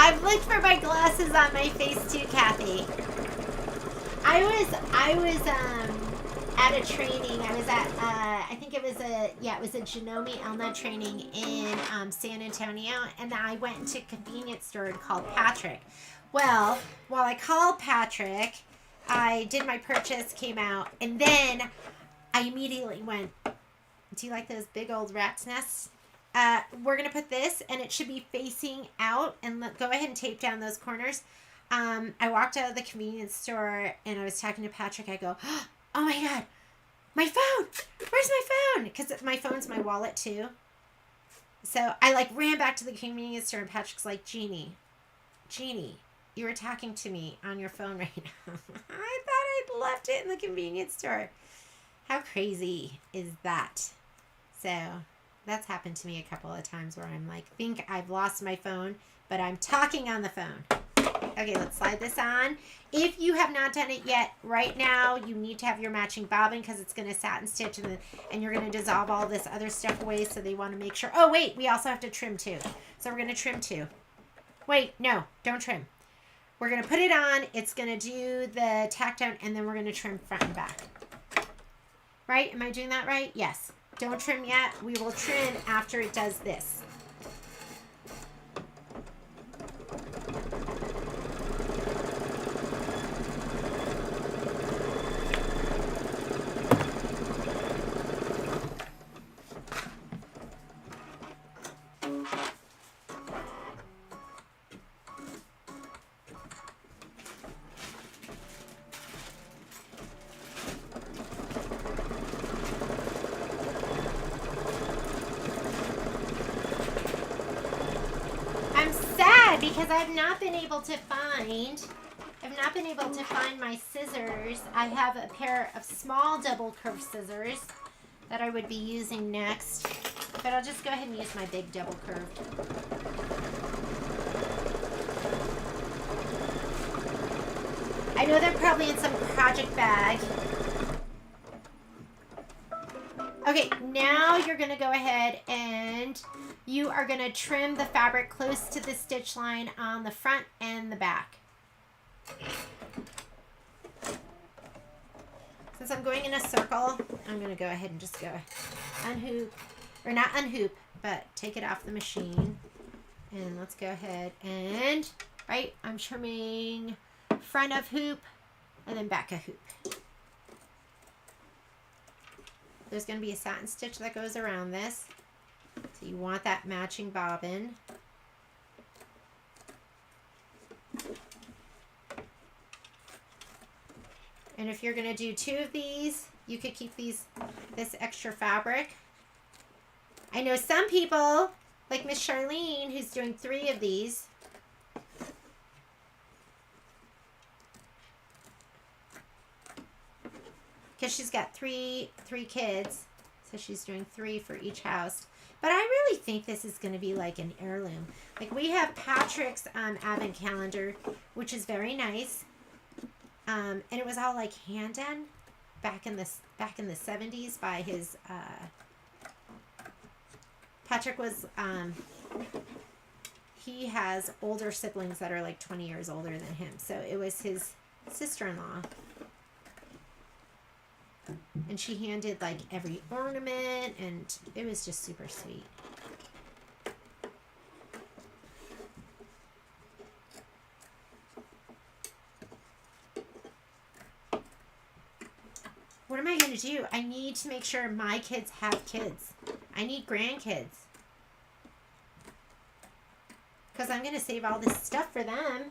I've looked for my glasses on my face too, Kathy. I was at a training. I was at I think it was a Janome Elna training in San Antonio, and I went to a convenience store called Patrick. Well, while I called Patrick, I did my purchase, came out, and then I immediately went, do you like those big old rat's nests? We're going to put this, and it should be facing out, and go ahead and tape down those corners. I walked out of the convenience store, and I was talking to Patrick. I go, oh my God, my phone! Where's my phone? Because my phone's my wallet, too. So I, ran back to the convenience store, and Patrick's like, Jeannie, you were talking to me on your phone right now. I thought I'd left it in the convenience store. How crazy is that? So that's happened to me a couple of times where I'm like, think I've lost my phone, but I'm talking on the phone. Okay, let's slide this on. If you have not done it yet, right now, you need to have your matching bobbin because it's going to satin stitch and you're going to dissolve all this other stuff away, so they want to make sure. Oh, wait, we also have to trim too. So we're going to trim too. Wait, no, don't trim. We're going to put it on. It's going to do the tack down, and then we're going to trim front and back. Right? Am I doing that right? Yes. Don't trim yet. We will trim after it does this. Because I've not been able to find my scissors. I have a pair of small double curved scissors that I would be using next, but I'll just go ahead and use my big double curved. I know they're probably in some project bag. Okay, now you're going to go ahead and you are going to trim the fabric close to the stitch line on the front and the back. Since I'm going in a circle, I'm going to go ahead and just go unhoop, or not unhoop, but take it off the machine. And let's go ahead and, right? I'm trimming front of hoop and then back of hoop. There's going to be a satin stitch that goes around this. So you want that matching bobbin. And if you're going to do 2 of these, you could keep this extra fabric. I know some people, like Miss Charlene, who's doing 3 of these. Because she's got three kids. So she's doing 3 for each house. But I really think this is going to be like an heirloom. Like we have Patrick's advent calendar, which is very nice. And it was all like hand done back in the 70s by his Patrick was he has older siblings that are like 20 years older than him. So it was his sister-in-law. And she handed like every ornament, and it was just super sweet. What am I going to do? I need to make sure my kids have kids. I need grandkids. Because I'm going to save all this stuff for them.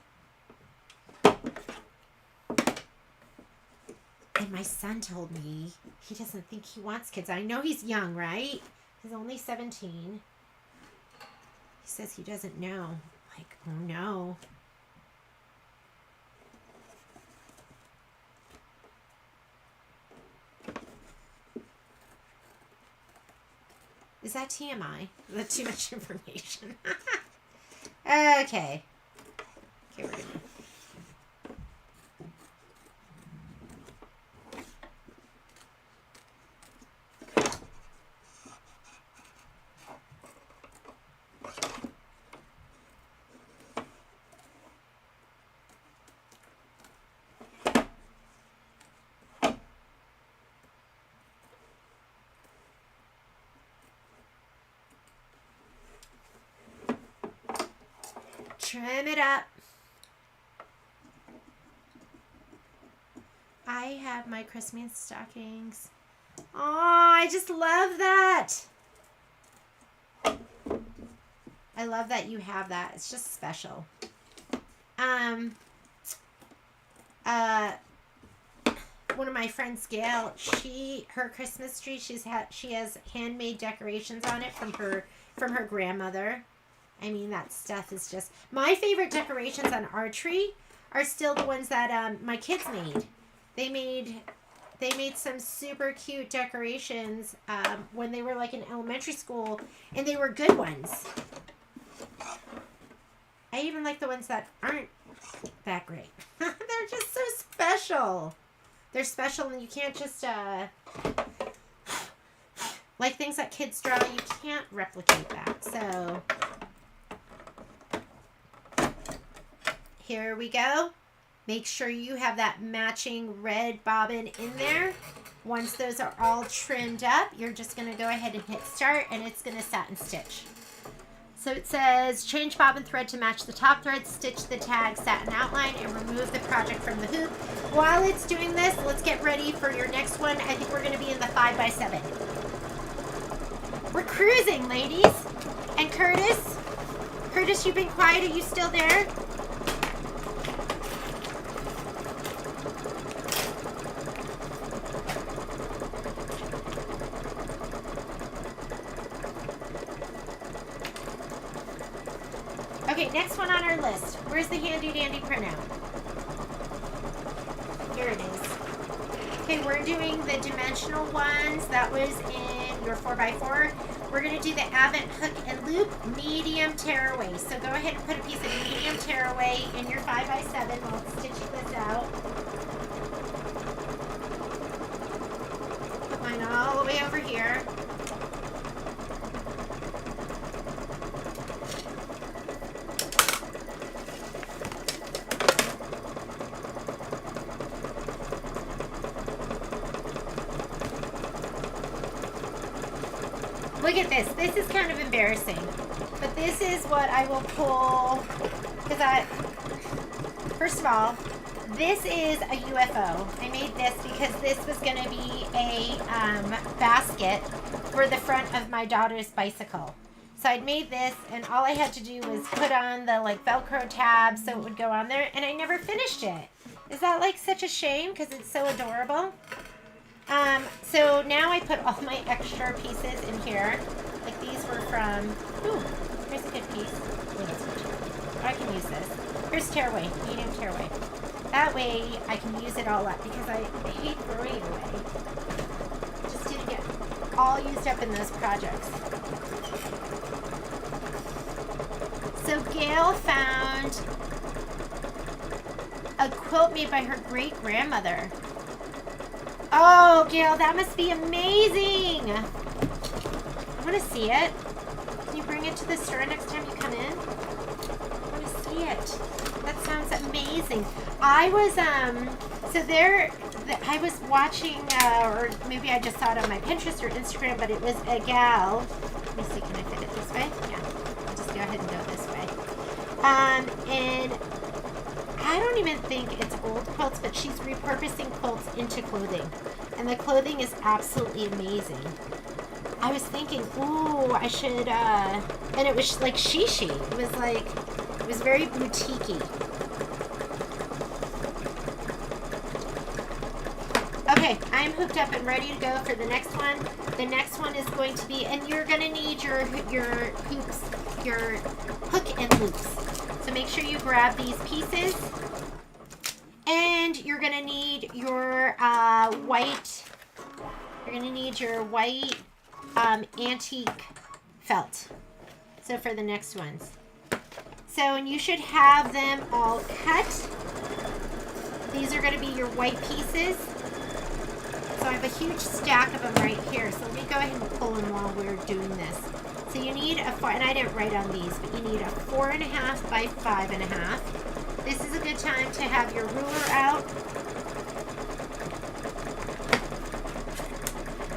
And my son told me he doesn't think he wants kids. I know he's young, right? He's only 17. He says he doesn't know. Like, oh no. Is that TMI? Is that too much information? Okay. Okay, we're gonna. Trim it up. I have my Christmas stockings. Oh, I just love that. I love that you have that. It's just special. One of my friends, Gail, her Christmas tree, she has handmade decorations on it from her grandmother. I mean, that stuff is just... My favorite decorations on our tree are still the ones that my kids made. They made some super cute decorations when they were like in elementary school, and they were good ones. I even like the ones that aren't that great. They're just so special. They're special, and you can't just... like things that kids draw, you can't replicate that. So... here we go. Make sure you have that matching red bobbin in there. Once those are all trimmed up, you're just going to go ahead and hit start, and it's going to satin stitch. So it says, change bobbin thread to match the top thread, stitch the tag satin outline, and remove the project from the hoop. While it's doing this, let's get ready for your next one. I think we're going to be in the 5x7. We're cruising, ladies. And Curtis, you've been quiet. Are you still there? Okay, next one on our list. Where's the handy dandy printout? Here it is. Okay, we're doing the dimensional ones. That was in your 4x4. We're going to do the Advent hook and loop medium tearaway. So go ahead and put a piece of medium tearaway in your 5x7 while it's stitching this out. Put mine all the way over here. Look at this. This is kind of embarrassing. But this is what I will pull. Because first of all, this is a UFO. I made this because this was going to be a basket for the front of my daughter's bicycle. So I'd made this, and all I had to do was put on the like Velcro tabs so it would go on there, and I never finished it. Is that like such a shame because it's so adorable? So now I put all my extra pieces in here. Like these were from, ooh, here's a good piece. I can use this. Here's tearaway, medium tearaway. That way I can use it all up because I hate throwing it away. Just didn't get all used up in those projects. So Gail found a quilt made by her great-grandmother. Oh, Gail, that must be amazing. I want to see it. Can you bring it to the store next time you come in? I want to see it. That sounds amazing. I was, I was watching, or maybe I just saw it on my Pinterest or Instagram, but it was a gal. Let me see, can I fit it this way? Yeah. I'll just go ahead and go this way. And I don't even think it's old quilts, but she's repurposing quilts into clothing. And the clothing is absolutely amazing. I was thinking, ooh, I should, and it was like shishi. It was very boutique-y. Okay, I'm hooked up and ready to go for the next one. The next one is going to be, and you're going to need your hoops, your hook and loops. So make sure you grab these pieces. And you're going to need your white antique felt. So for the next ones. So, and you should have them all cut. These are going to be your white pieces. So I have a huge stack of them right here. So let me go ahead and pull them while we're doing this. So you need and I didn't write on these, but you need a 4.5 by 5.5. This is a good time to have your ruler out.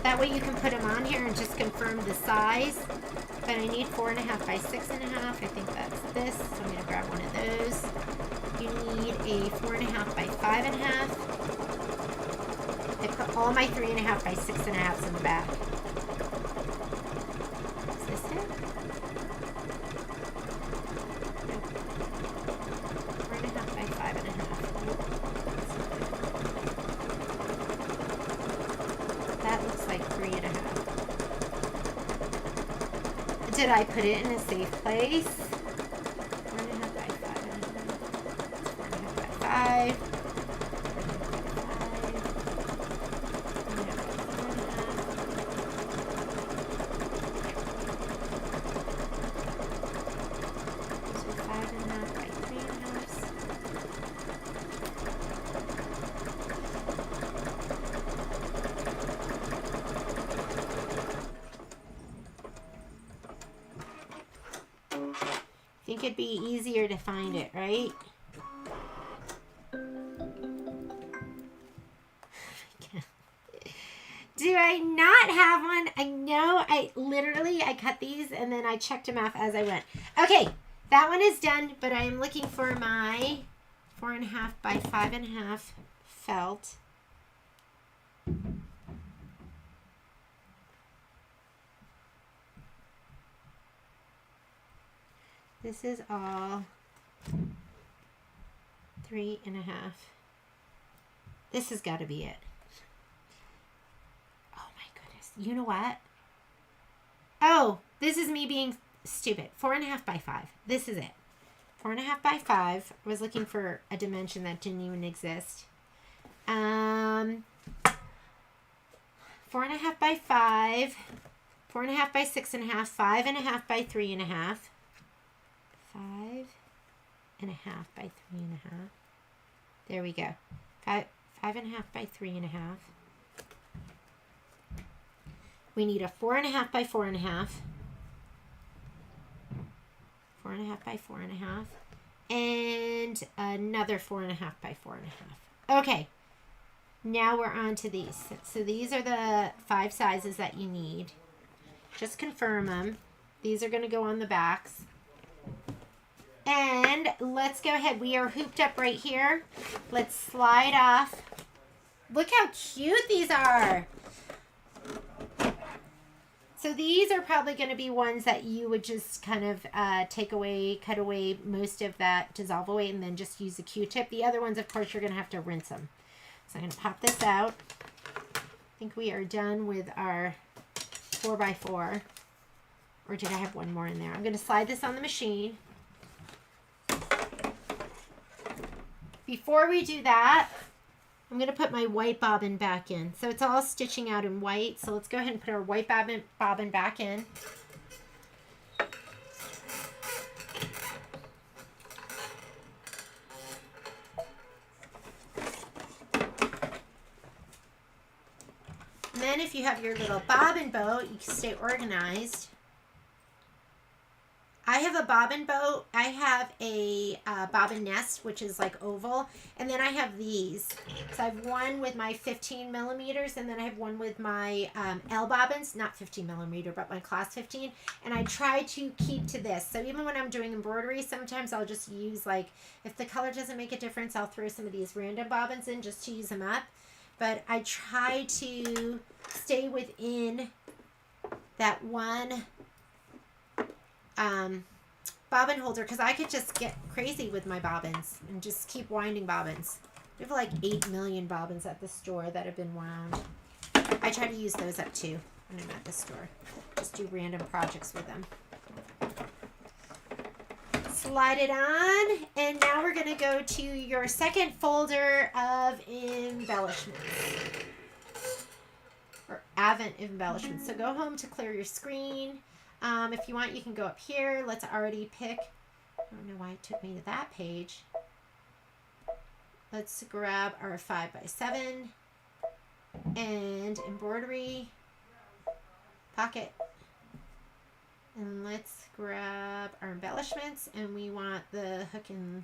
That way you can put them on here and just confirm the size. But I need 4.5 by 6.5. I think that's this. So I'm going to grab one of those. You need a 4.5 by 5.5. I put all my 3.5 by 6.5s in the back. Is this it? No. 4.5 by 5.5. That looks like 3.5. Did I put it in a safe place? 4.5 by 5.5. 4.5 by 5. Think it'd be easier to find it, right? Do I not have one? I know I cut these and then I checked them off as I went. Okay, that one is done, but I am looking for my 4.5 by 5.5 felt. This is all 3.5. This has got to be it. Oh my goodness. You know what? Oh, this is me being stupid. 4.5 by 5. This is it. 4.5 by 5. I was looking for a dimension that didn't even exist. 4.5 by 5. 4.5 by 6.5. 5.5 by 3.5. 5.5 by 3.5. There we go. 5.5 by 3.5. We need a 4.5 by 4.5. 4.5 by 4.5. And another 4.5 by 4.5. Okay. Now we're on to these. So these are the 5 sizes that you need. Just confirm them. These are going to go on the backs. And let's go ahead. We are hooped up right here. Let's slide off. Look how cute these are. So these are probably going to be ones that you would just kind of take away, cut away most of that dissolve away, and then just use a Q-tip. The other ones, of course, you're going to have to rinse them. So I'm going to pop this out. I think we are done with our 4x4. Or did I have one more in there? I'm going to slide this on the machine. Before we do that, I'm going to put my white bobbin back in. So it's all stitching out in white. So let's go ahead and put our white bobbin back in. And then if you have your little bobbin bow, you can stay organized. I have a bobbin bow. I have a bobbin nest, which is like oval. And then I have these. So I have one with my 15 millimeters, and then I have one with my L bobbins, not 15 millimeter, but my class 15. And I try to keep to this. So even when I'm doing embroidery, sometimes I'll just use, like, if the color doesn't make a difference, I'll throw some of these random bobbins in just to use them up. But I try to stay within that one bobbin holder, because I could just get crazy with my bobbins and just keep winding bobbins. We have like 8 million bobbins at the store that have been wound. I try to use those up too when I'm at the store. Just do random projects with them. Slide it on, and now we're going to go to your second folder of embellishments. Or Advent embellishments. So go home to clear your screen. If you want, you can go up here. Let's already pick. I don't know why it took me to that page. Let's grab our 5x7 and embroidery pocket. And let's grab our embellishments, and we want the hook, and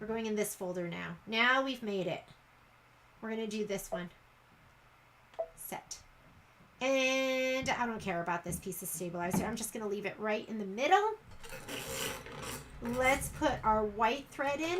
we're going in this folder now. Now we've made it. We're going to do this one. Set. And I don't care about this piece of stabilizer. I'm just going to leave it right in the middle. Let's put our white thread in.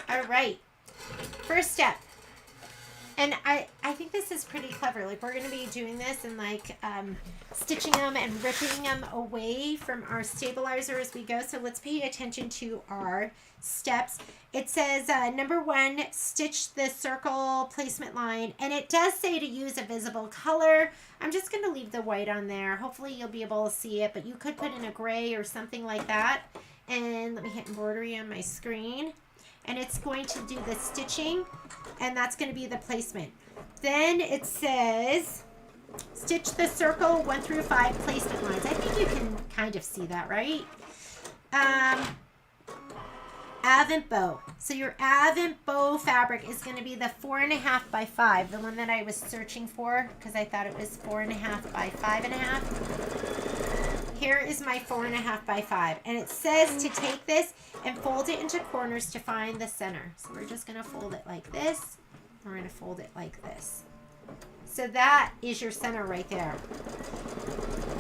All right, first step, and I think this is pretty clever. Like, we're going to be doing this and like stitching them and ripping them away from our stabilizer as we go. So let's pay attention to our steps. It says number 1, stitch the circle placement line, and it does say to use a visible color. I'm just going to leave the white on there. Hopefully you'll be able to see it, but you could put in a gray or something like that. And let me hit embroidery on my screen. And it's going to do the stitching, and that's going to be the placement. Then it says, stitch the circle 1 through 5 placement lines. I think you can kind of see that, right? Advent bow. So your Advent bow fabric is going to be the 4.5 by 5, the one that I was searching for, because I thought it was 4.5 by 5.5. Here is my 4.5 by 5, and it says to take this and fold it into corners to find the center. So we're just going to fold it like this. We're going to fold it like this. So that is your center right there.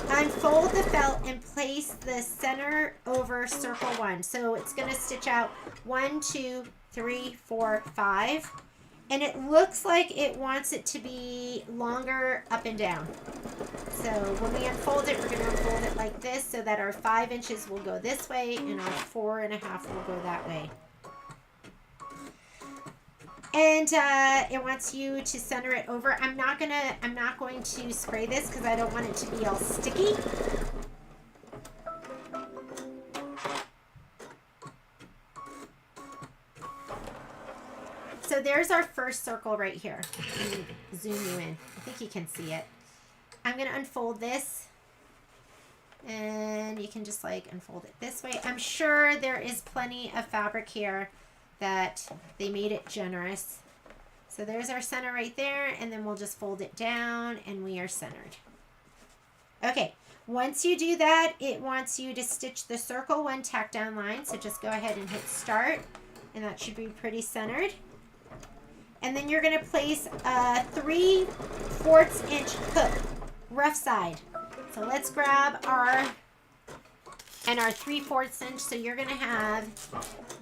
Unfold the felt and place the center over circle 1. So it's going to stitch out 1, 2, 3, 4, 5. And it looks like it wants it to be longer up and down. So when we unfold it, we're going to unfold it like this so that our 5 inches will go this way and our 4.5 will go that way. And it wants you to center it over. I'm not going to spray this because I don't want it to be all sticky. So there's our first circle right here. Let me zoom you in. I think you can see it. I'm going to unfold this. And you can just like unfold it this way. I'm sure there is plenty of fabric here that they made it generous. So there's our center right there, and then we'll just fold it down and we are centered. Okay, once you do that, it wants you to stitch the circle 1 tack down line. So just go ahead and hit start, and that should be pretty centered. And then you're gonna place a 3/4 inch hook, rough side. So let's grab our 3/4 inch. So you're gonna have,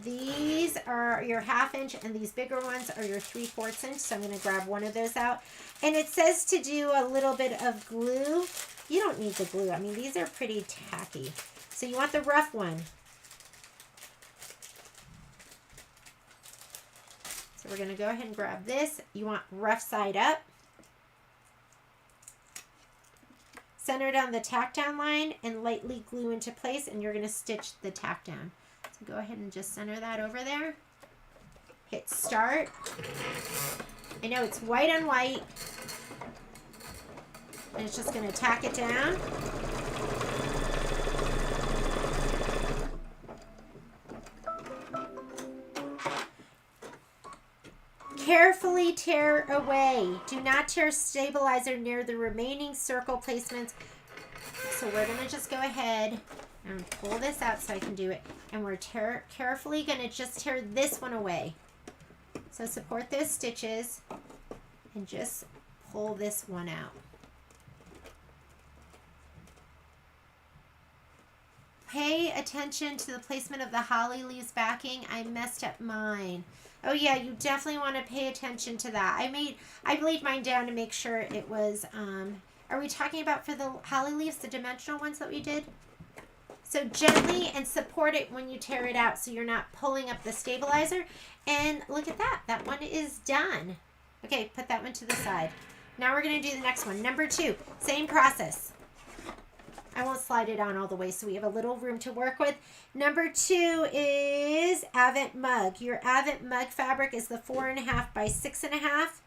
these are your 1/2 inch and these bigger ones are your 3/4 inch. So I'm gonna grab one of those out. And it says to do a little bit of glue. You don't need the glue. I mean, these are pretty tacky. So you want the rough one. So we're gonna go ahead and grab this. You want rough side up. Center it on the tack down line and lightly glue into place, and you're going to stitch the tack down. So go ahead and just center that over there. Hit start. I know it's white on white, and it's just going to tack it down. Carefully tear away. Do not tear stabilizer near the remaining circle placements. So we're going to just go ahead and pull this out so I can do it. And we're carefully going to just tear this one away. So support those stitches and just pull this one out. Pay attention to the placement of the holly leaves backing. I messed up mine. Oh yeah, you definitely want to pay attention to that. I laid mine down to make sure it was, are we talking about for the holly leaves, the dimensional ones that we did? So gently and support it when you tear it out so you're not pulling up the stabilizer. And look at that, that one is done. Okay, put that one to the side. Now we're gonna do the next one. Number 2, same process. I won't slide it on all the way so we have a little room to work with. Number 2 is Avent Mug. Your Avent Mug fabric is the 4.5 by 6.5.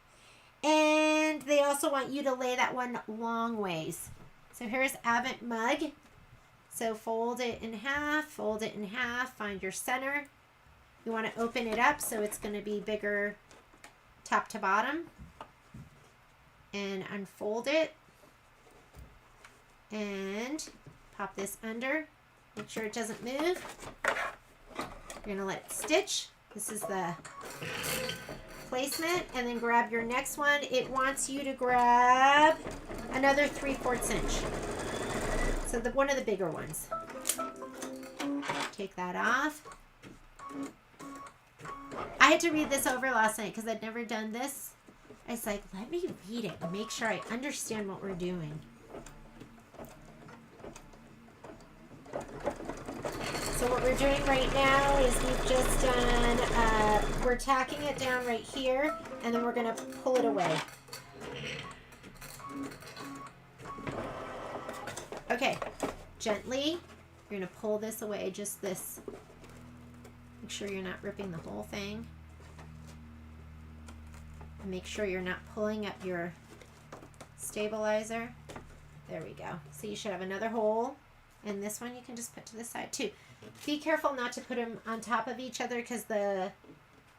And they also want you to lay that one long ways. So here's Avent Mug. So fold it in half, find your center. You want to open it up so it's going to be bigger top to bottom. And unfold it. And pop this under. Make sure it doesn't move. You're going to let it stitch. This is the placement. And then grab your next one. It wants you to grab another 3/4 inch. So one of the bigger ones. Take that off. I had to read this over last night because I'd never done this. I was like, let me read it and make sure I understand what we're doing. So what we're doing right now is we've just done, we're tacking it down right here, and then we're going to pull it away. Okay, gently, you're going to pull this away, just this. Make sure you're not ripping the whole thing. And make sure you're not pulling up your stabilizer. There we go. So you should have another hole. And this one you can just put to the side too. Be careful not to put them on top of each other because the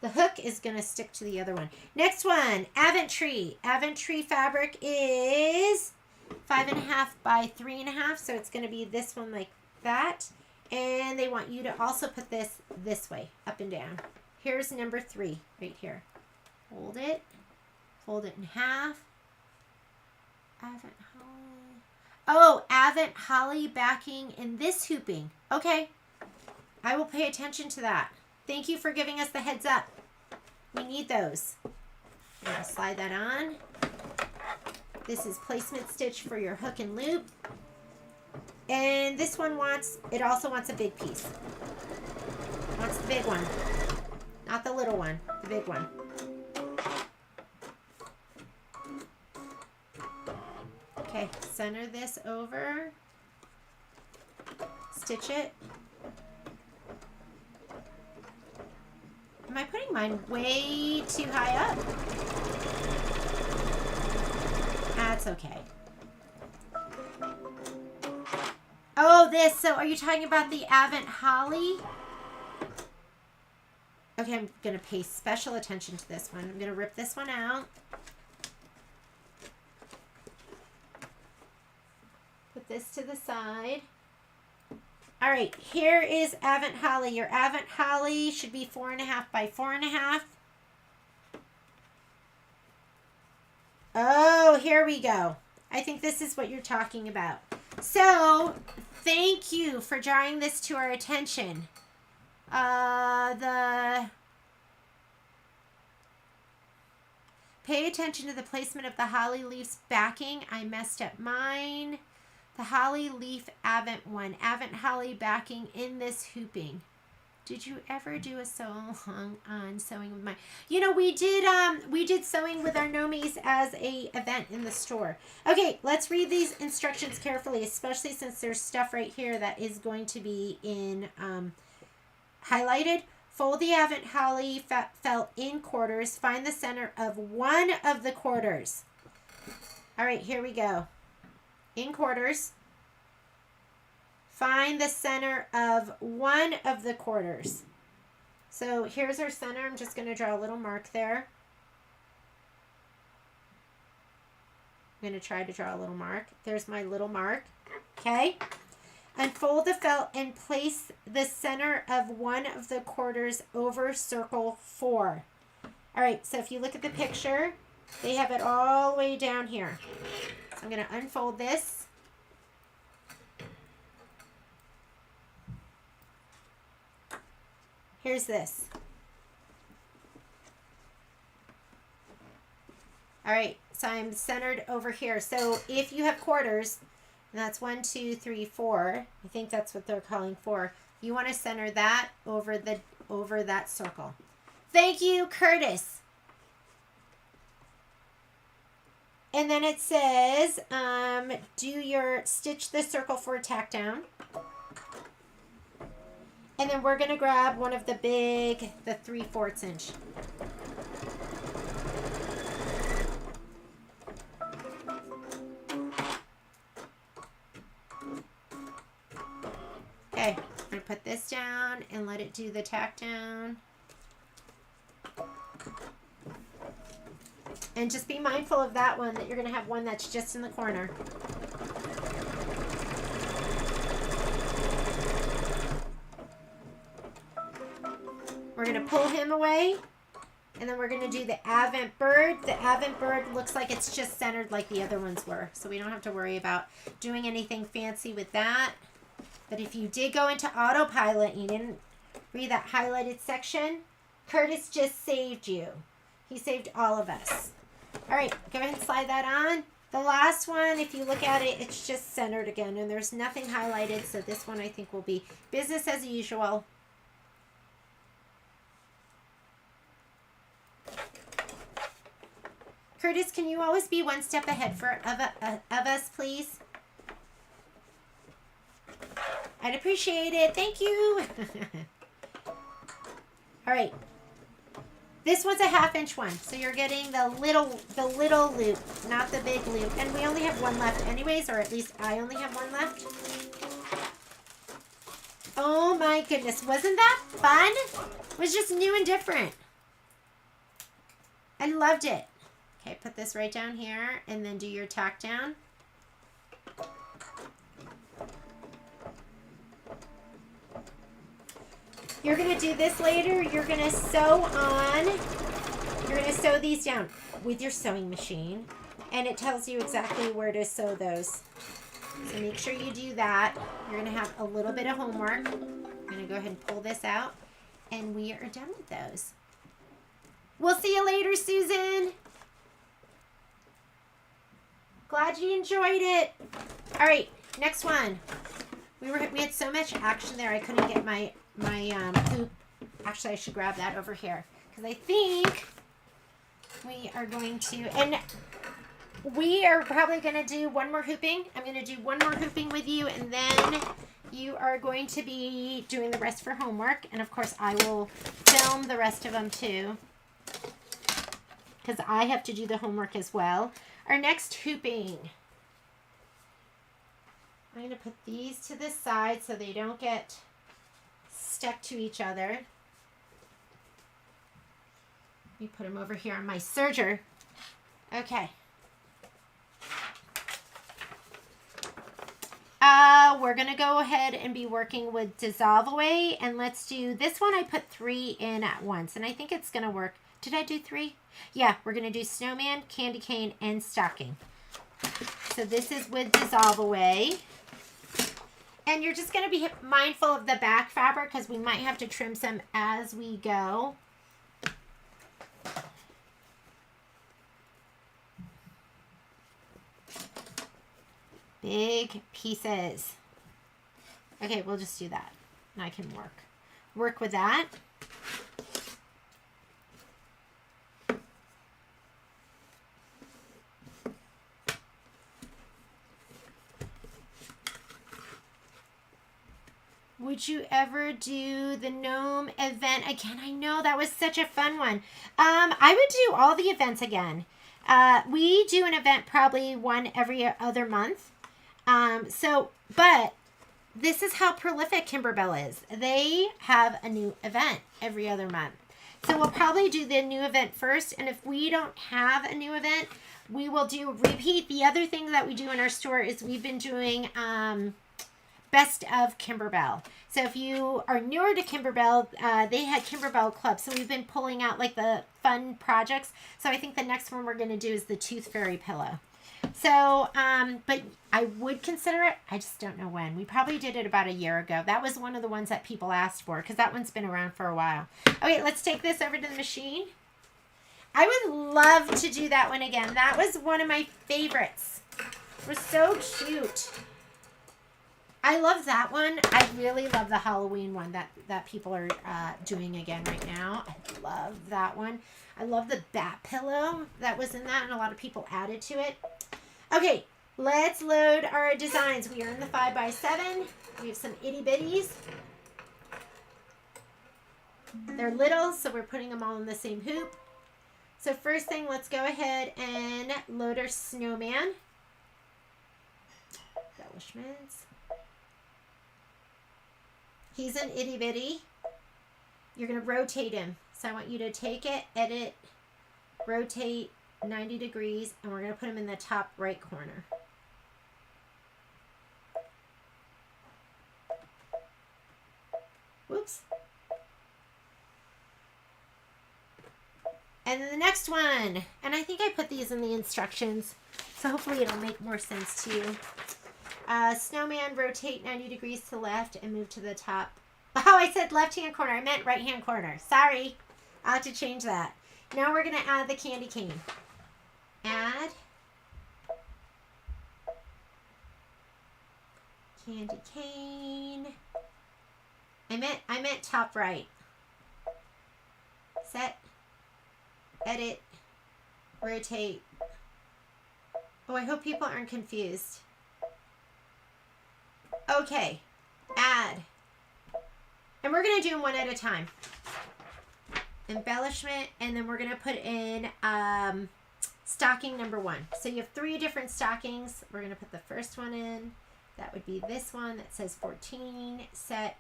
hook is going to stick to the other one. Next one, Aventry. Aventry fabric is 5.5 by 3.5. So it's going to be this one like that. And they want you to also put this way, up and down. Here's number 3 right here. Hold it. Fold it in half. Avent Holly. Oh, Avent Holly backing in this hooping. Okay. I will pay attention to that. Thank you for giving us the heads up. We need those. I'm going to slide that on. This is placement stitch for your hook and loop. And this one also wants a big piece. Wants the big one. Not the little one, the big one. Okay, center this over. Stitch it. Am I putting mine way too high up? That's okay. Oh, this. So are you talking about the Advent Holly? Okay, I'm going to pay special attention to this one. I'm going to rip this one out. Put this to the side. All right, here is Advent Holly. Your Advent Holly should be 4.5 by 4.5. Oh, here we go. I think this is what you're talking about. So, thank you for drawing this to our attention. Pay attention to the placement of the holly leaves backing. I messed up mine. The holly leaf Advent one. Advent holly backing in this hooping. Did you ever do a sew-along on sewing with my... You know, we did sewing with our Nomies as a event in the store. Okay, let's read these instructions carefully, especially since there's stuff right here that is going to be in highlighted. Fold the Advent holly felt in quarters. Find the center of one of the quarters. All right, here we go. In quarters. Find the center of one of the quarters. So here's our center. I'm just going to draw a little mark there. I'm going to try to draw a little mark. There's my little mark. Okay. Unfold the felt and place the center of one of the quarters over circle 4. All right. So if you look at the picture, they have it all the way down here. So I'm going to unfold this. Here's this. All right, so I'm centered over here. So if you have quarters, and that's 1, 2, 3, 4, I think that's what they're calling for. You want to center that over that circle. Thank you, Curtis. And then it says, stitch the circle 4 tack down. And then we're going to grab one of the 3/4 inch. Okay, I'm going to put this down and let it do the tack down. And just be mindful of that one, that you're going to have one that's just in the corner. We're going to pull him away, and then we're going to do the Advent bird. The Advent bird looks like it's just centered like the other ones were, so we don't have to worry about doing anything fancy with that. But if you did go into autopilot and you didn't read that highlighted section, Curtis just saved you. He saved all of us. All right, go ahead and slide that on. The last one, if you look at it, it's just centered again, and there's nothing highlighted, so this one I think will be business as usual. Curtis, can you always be one step ahead of us, please? I'd appreciate it. Thank you. All right. This one's a 1/2 inch one, so you're getting the little loop, not the big loop. And we only have one left anyways, or at least I only have one left. Oh my goodness, wasn't that fun? It was just new and different. I loved it. Okay, put this right down here and then do your tack down. You're going to do this later. You're going to sew these down with your sewing machine, and it tells you exactly where to sew those. So make sure you do that. You're going to have a little bit of homework. I'm going to go ahead and pull this out, and we are done with those. We'll see you later, Susan. Glad you enjoyed it. All right, next one. We had so much action there. I couldn't get my hoop. Actually, I should grab that over here because I think we are going to, and we are probably going to do one more hooping. I'm going to do one more hooping with you, and then you are going to be doing the rest for homework. And of course, I will film the rest of them too because I have to do the homework as well. Our next hooping. I'm going to put these to the side so they don't get stuck to each other. Let me put them over here on my serger. Okay. We're going to go ahead and be working with Dissolve Away. And let's do this one. I put 3 in at once. And I think it's going to work. Did I do 3? Yeah, we're going to do Snowman, Candy Cane, and Stocking. So this is with Dissolve Away. And you're just going to be mindful of the back fabric because we might have to trim some as we go. Big pieces. Okay, we'll just do that. And I can work with that. Would you ever do the gnome event again? I know that was such a fun one. I would do all the events again. We do an event probably one every other month. But this is how prolific Kimberbell is. They have a new event every other month. So we'll probably do the new event first. And if we don't have a new event, we will do repeat. The other thing that we do in our store is we've been doing Best of Kimberbell. So if you are newer to Kimberbell, they had Kimberbell Club. So we've been pulling out like the fun projects. So I think the next one we're going to do is the Tooth Fairy pillow. So, but I would consider it. I just don't know when. We probably did it about a year ago. That was one of the ones that people asked for because that one's been around for a while. Okay, let's take this over to the machine. I would love to do that one again. That was one of my favorites. It was so cute. I love that one. I really love the Halloween one that people are doing again right now. I love that one. I love the bat pillow that was in that, and a lot of people added to it. Okay, let's load our designs. We are in the 5x7. We have some itty bitties. They're little, so we're putting them all in the same hoop. So first thing, let's go ahead and load our snowman. Embellishments. He's an itty bitty. You're going to rotate him. So I want you to take it, edit, rotate 90 degrees, and we're going to put him in the top right corner. Whoops. And then the next one, and I think I put these in the instructions, so hopefully it'll make more sense to you. Snowman, rotate 90 degrees to the left and move to the top. Oh, I said left-hand corner. I meant right-hand corner. Sorry. I'll have to change that. Now we're going to add the candy cane. Add. Candy cane. I meant top right. Set. Edit. Rotate. Oh, I hope people aren't confused. Okay. Add. And we're going to do them one at a time. Embellishment, and then we're going to put in stocking number 1. So you have 3 different stockings. We're going to put the first one in. That would be this one that says 14. Set,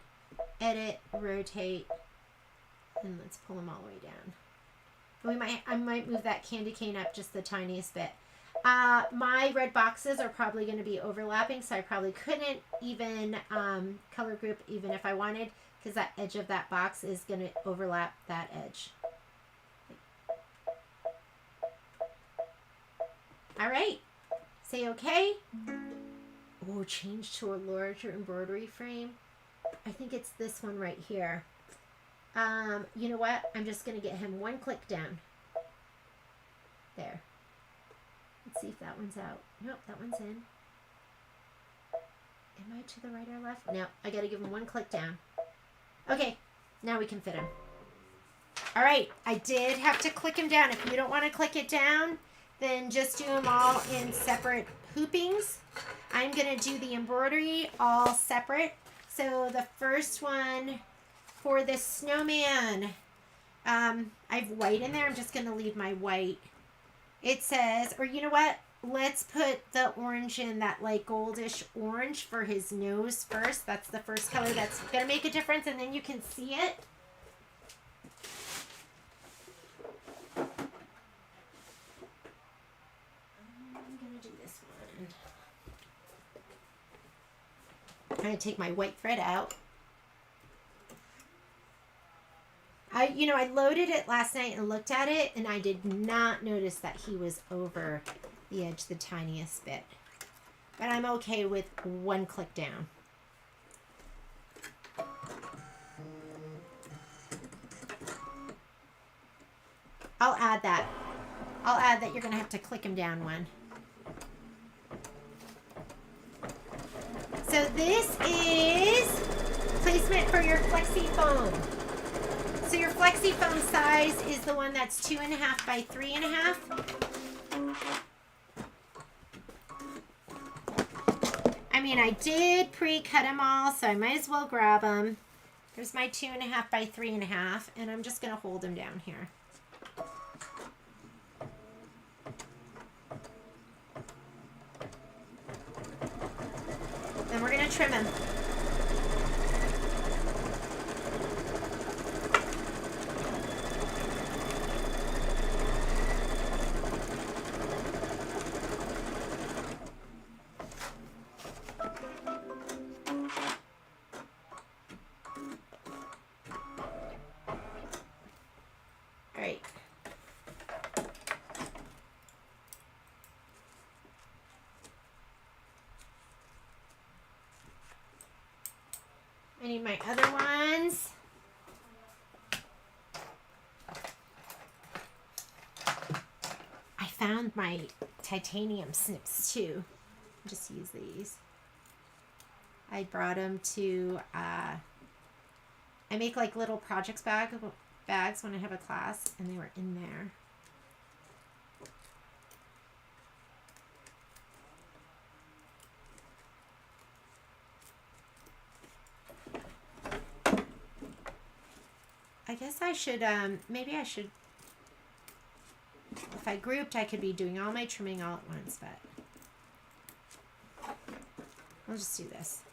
edit, rotate, and let's pull them all the way down. I might move that candy cane up just the tiniest bit. My red boxes are probably going to be overlapping, so I probably couldn't even color group even if I wanted, because that edge of that box is going to overlap that edge. All right. Say okay. Oh, change to a larger embroidery frame. I think it's this one right here. You know what? I'm just going to get him one click down. There. Let's see if that one's out. Nope, that one's in. Am I to the right or left? No, I got to give him one click down. Okay, now we can fit him. All right, I did have to click him down. If you don't want to click it down, then just do them all in separate hoopings. I'm going to do the embroidery all separate. So the first one for this snowman, I have white in there. I'm just going to leave my white. It says, or you know what? let's put the orange in, that like goldish orange for his nose first. That's the first color that's going to make a difference, and then you can see it. I'm going to do this one. I'm going to take my white thread out. I loaded it last night and looked at it, and I did not notice that he was over the edge the tiniest bit. But I'm okay with one click down. I'll add that. You're going to have to click him down one. So this is placement for your flexi foam. So your flexi foam size is the one that's 2.5 by 3.5. I mean, I did pre-cut them all, so I might as well grab them. There's my 2.5 by 3.5, and I'm just going to hold them down here. Then we're going to trim them. I need my other ones. I found my titanium snips too. Just use these. I brought them to, I make like little projects bags when I have a class, and they were in there. I guess I should, maybe I should, if I grouped, I could be doing all my trimming all at once, but I'll just do this.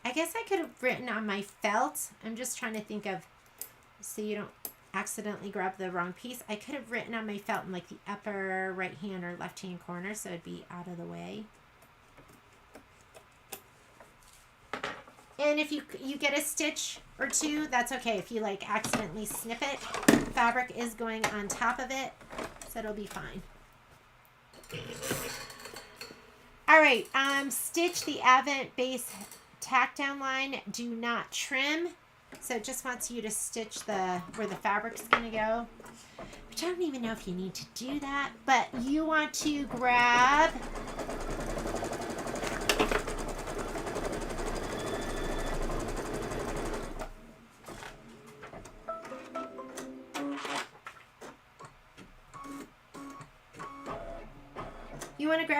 I guess I could have written on my felt. I'm just trying to think of, so you don't accidentally grab the wrong piece. I could have written on my felt in like the upper right hand or left hand corner, so it'd be out of the way. And if you get a stitch or two, that's okay. If you like accidentally snip it, fabric is going on top of it, so it'll be fine. All right, stitch the Advent base tack down line. Do not trim. So it just wants you to stitch where the fabric's going to go. Which I don't even know if you need to do that, but you want to grab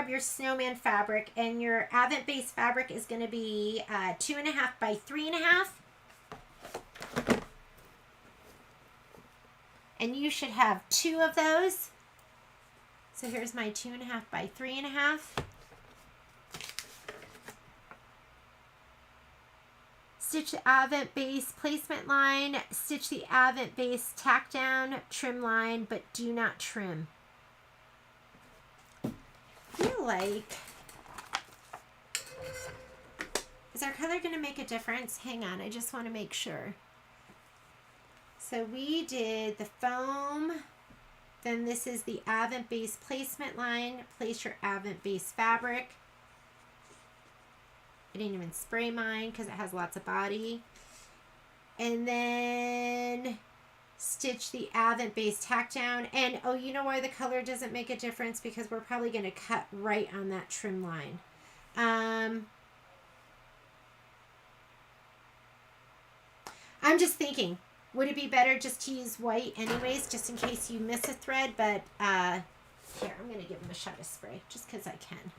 your snowman fabric, and your Advent base fabric is going to be 2.5 by 3.5. And you should have 2 of those. So here's my 2.5 by 3.5. Stitch the Advent base placement line, stitch the Advent base tack down trim line, but do not trim. I feel like, is our color going to make a difference? Hang on, I just want to make sure. So we did the foam, then this is the Advent base placement line. Place your Advent base fabric. I didn't even spray mine because it has lots of body. And then stitch the Advent base tack down. And oh, you know why the color doesn't make a difference? Because we're probably going to cut right on that trim line. I'm just thinking, would it be better just to use white anyways, just in case you miss a thread? But Here, I'm going to give them a shot of spray just because I can.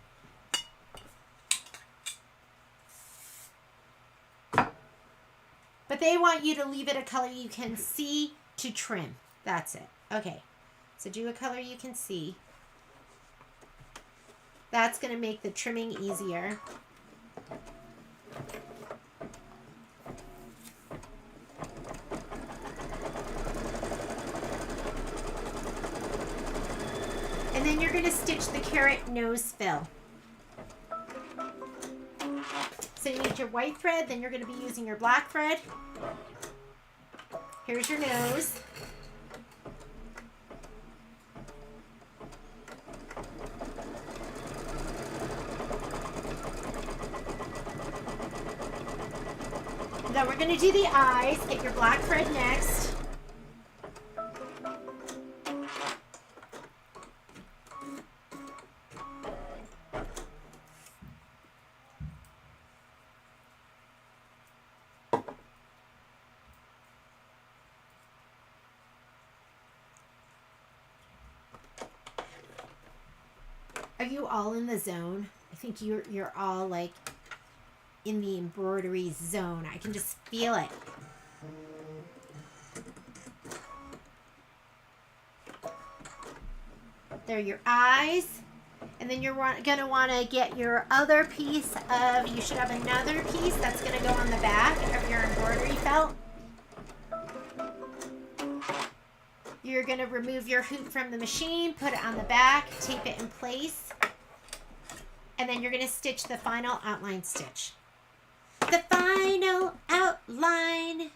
But they want you to leave it a color you can see to trim. That's it. Okay. So do a color you can see. That's going to make the trimming easier. And then you're going to stitch the carrot nose fill. So you need your white thread, then you're going to be using your black thread. Here's your nose. Then we're going to do the eyes. Get your black thread next. Are you all in the zone? I think you're all like in the embroidery zone. I can just feel it. There are your eyes. And then you're going to want to get your other piece of, you should have another piece that's going to go on the back of your embroidery felt. You're going to remove your hoop from the machine, put it on the back, tape it in place, and then you're going to stitch the final outline stitch. The final outline.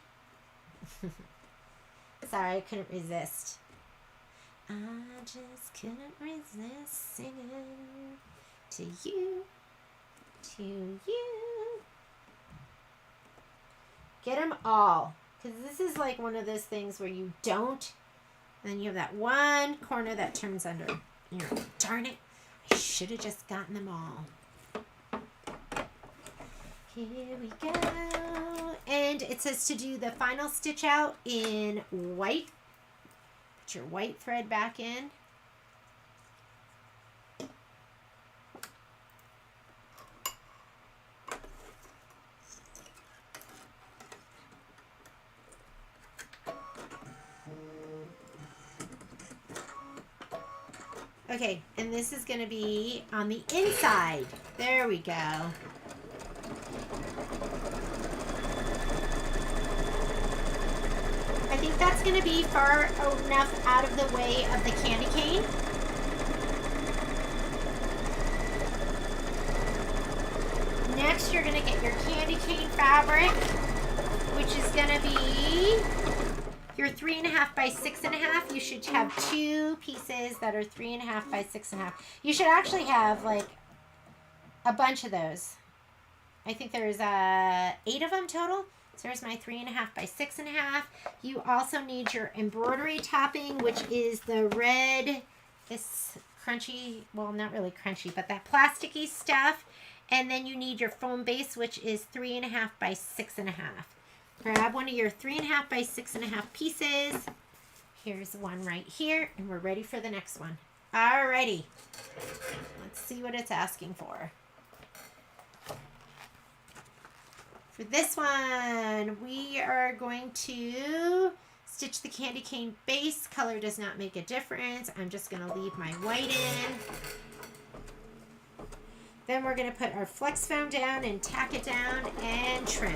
Sorry, I couldn't resist. I just couldn't resist singing to you, to you. Get them all, because this is like one of those things where you don't. And then you have that one corner that turns under. And you're like, darn it, I should have just gotten them all. Here we go. And it says to do the final stitch out in white. Put your white thread back in. Okay, and this is going to be on the inside. There we go. I think that's going to be far enough out of the way of the candy cane. Next, you're going to get your candy cane fabric, which is going to be your 3.5 by 6.5. You should have two pieces that are 3.5 by 6.5. You should actually have like a bunch of those. I think there's 8 of them total. So there's my 3.5 by 6.5. You also need your embroidery topping, which is the red, this crunchy, well, not really crunchy, but that plasticky stuff. And then you need your foam base, which is 3.5 by 6.5. Grab one of your 3.5 by 6.5 pieces. Here's one right here, and we're ready for the next one. Alrighty. Let's see what it's asking for. For this one, we are going to stitch the candy cane base. Color does not make a difference. I'm just going to leave my white in. Then we're going to put our flex foam down and tack it down and trim.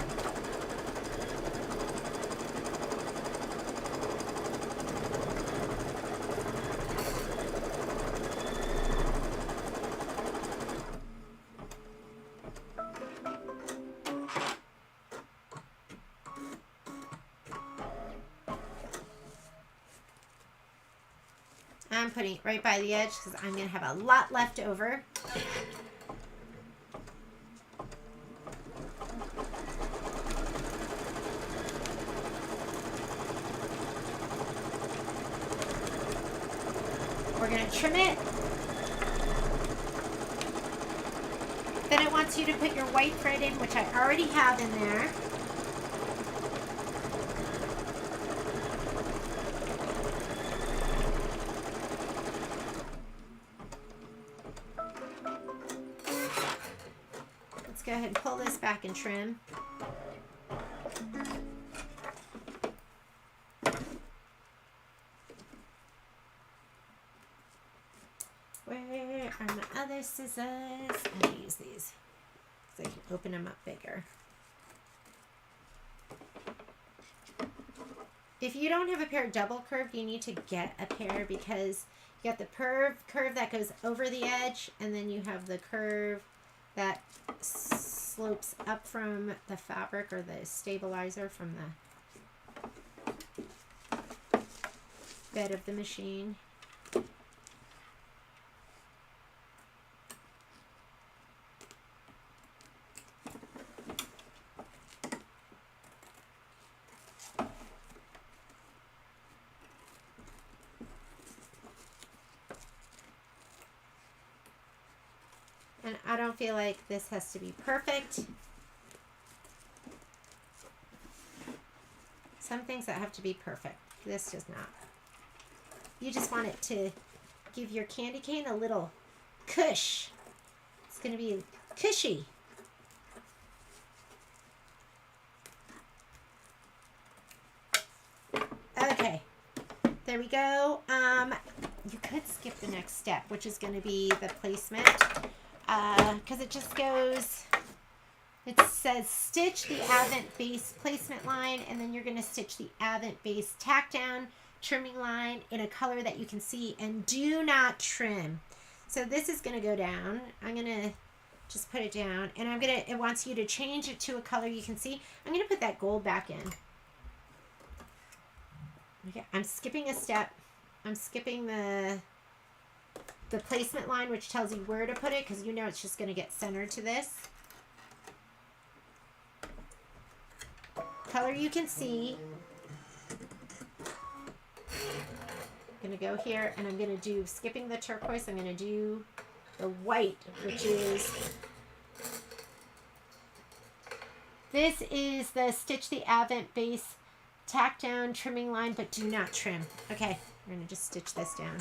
I'm putting it right by the edge because I'm going to have a lot left over. We're going to trim it. Then it wants you to put your white thread in, which I already have in there. Let's go ahead and pull this back and trim. Where are my other scissors? I'm going to use these so I can open them up bigger. If you don't have a pair double curved, you need to get a pair because you got the curve that goes over the edge, and then you have the curve that slopes up from the fabric or the stabilizer from the bed of the machine. And I don't feel like this has to be perfect. Some things that have to be perfect. This does not. You just want it to give your candy cane a little cush. It's going to be cushy. Okay. There we go. You could skip the next step, which is going to be the placement. Because it just goes, it says stitch the advent base placement line, and then you're going to stitch the advent base tack down trimming line in a color that you can see, and do not trim. So this is going to go down. I'm going to just put it down, and it wants you to change it to a color you can see. I'm going to put that gold back in. Okay, I'm skipping a step. I'm skipping the placement line, which tells you where to put it, because you know it's just going to get centered to this. Color you can see. I'm going to go here, and I'm going to do, skipping the turquoise, I'm going to do the white, which is, this is the stitch the advent base tack down trimming line, but do not trim. Okay, we're going to just stitch this down.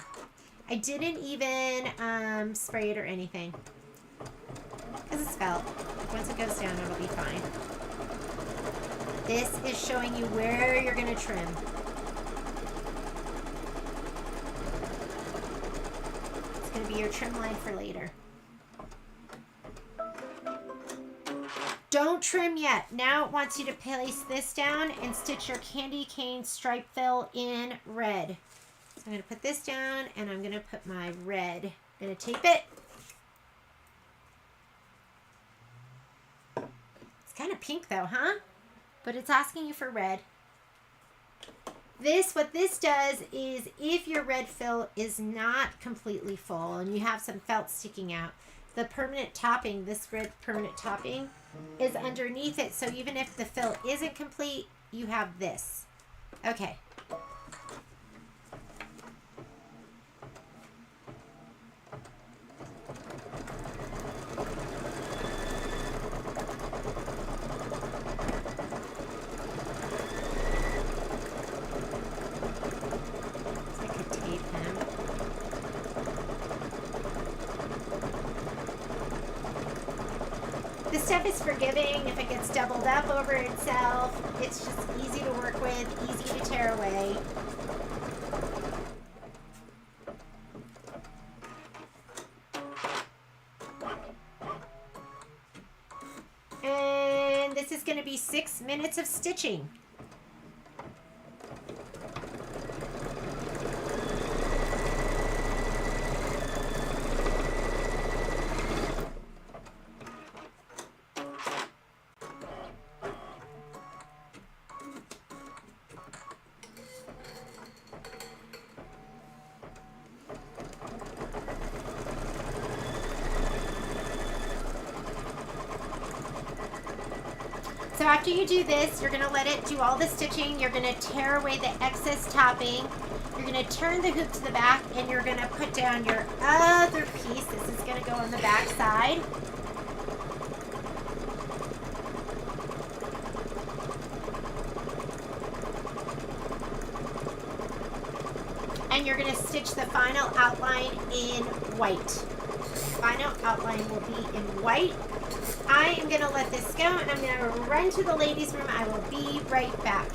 I didn't even spray it or anything because it's felt. Once it goes down, it'll be fine. This is showing you where you're going to trim. It's going to be your trim line for later. Don't trim yet. Now it wants you to place this down and stitch your candy cane stripe fill in red. So I'm going to put this down, and I'm going to put my red. I'm going to tape it. It's kind of pink though, huh? But it's asking you for red. What this does is if your red fill is not completely full and you have some felt sticking out, the permanent topping, this red permanent topping, is underneath it. So even if the fill isn't complete, you have this. Okay. This stuff is forgiving if it gets doubled up over itself. It's just easy to work with, easy to tear away. And this is going to be 6 minutes of stitching. So after you do this, you're going to let it do all the stitching. You're going to tear away the excess topping. You're going to turn the hoop to the back, and you're going to put down your other piece. This is going to go on the back side. And you're going to stitch the final outline in white. final outline will be in white. I am going to let this go, and I'm going to run to the ladies' room. I will be right back.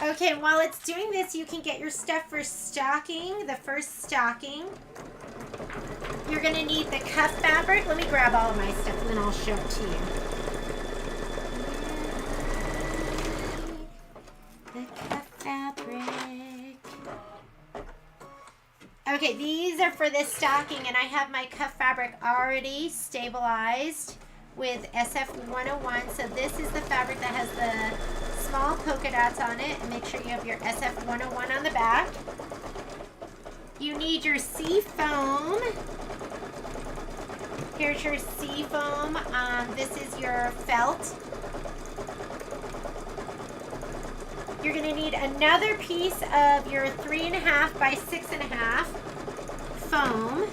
Okay, while it's doing this, you can get your stuff for stocking, the first stocking. You're going to need the cuff fabric. Let me grab all of my stuff and then I'll show it to you. The cuff fabric. Okay, these are for this stocking, and I have my cuff fabric already stabilized with SF101. So this is the fabric that has the small polka dots on it, and make sure you have your SF101 on the back. You need your sea foam. Here's your sea foam. This is your felt. You're going to need another piece of your 3.5 by 6.5 foam.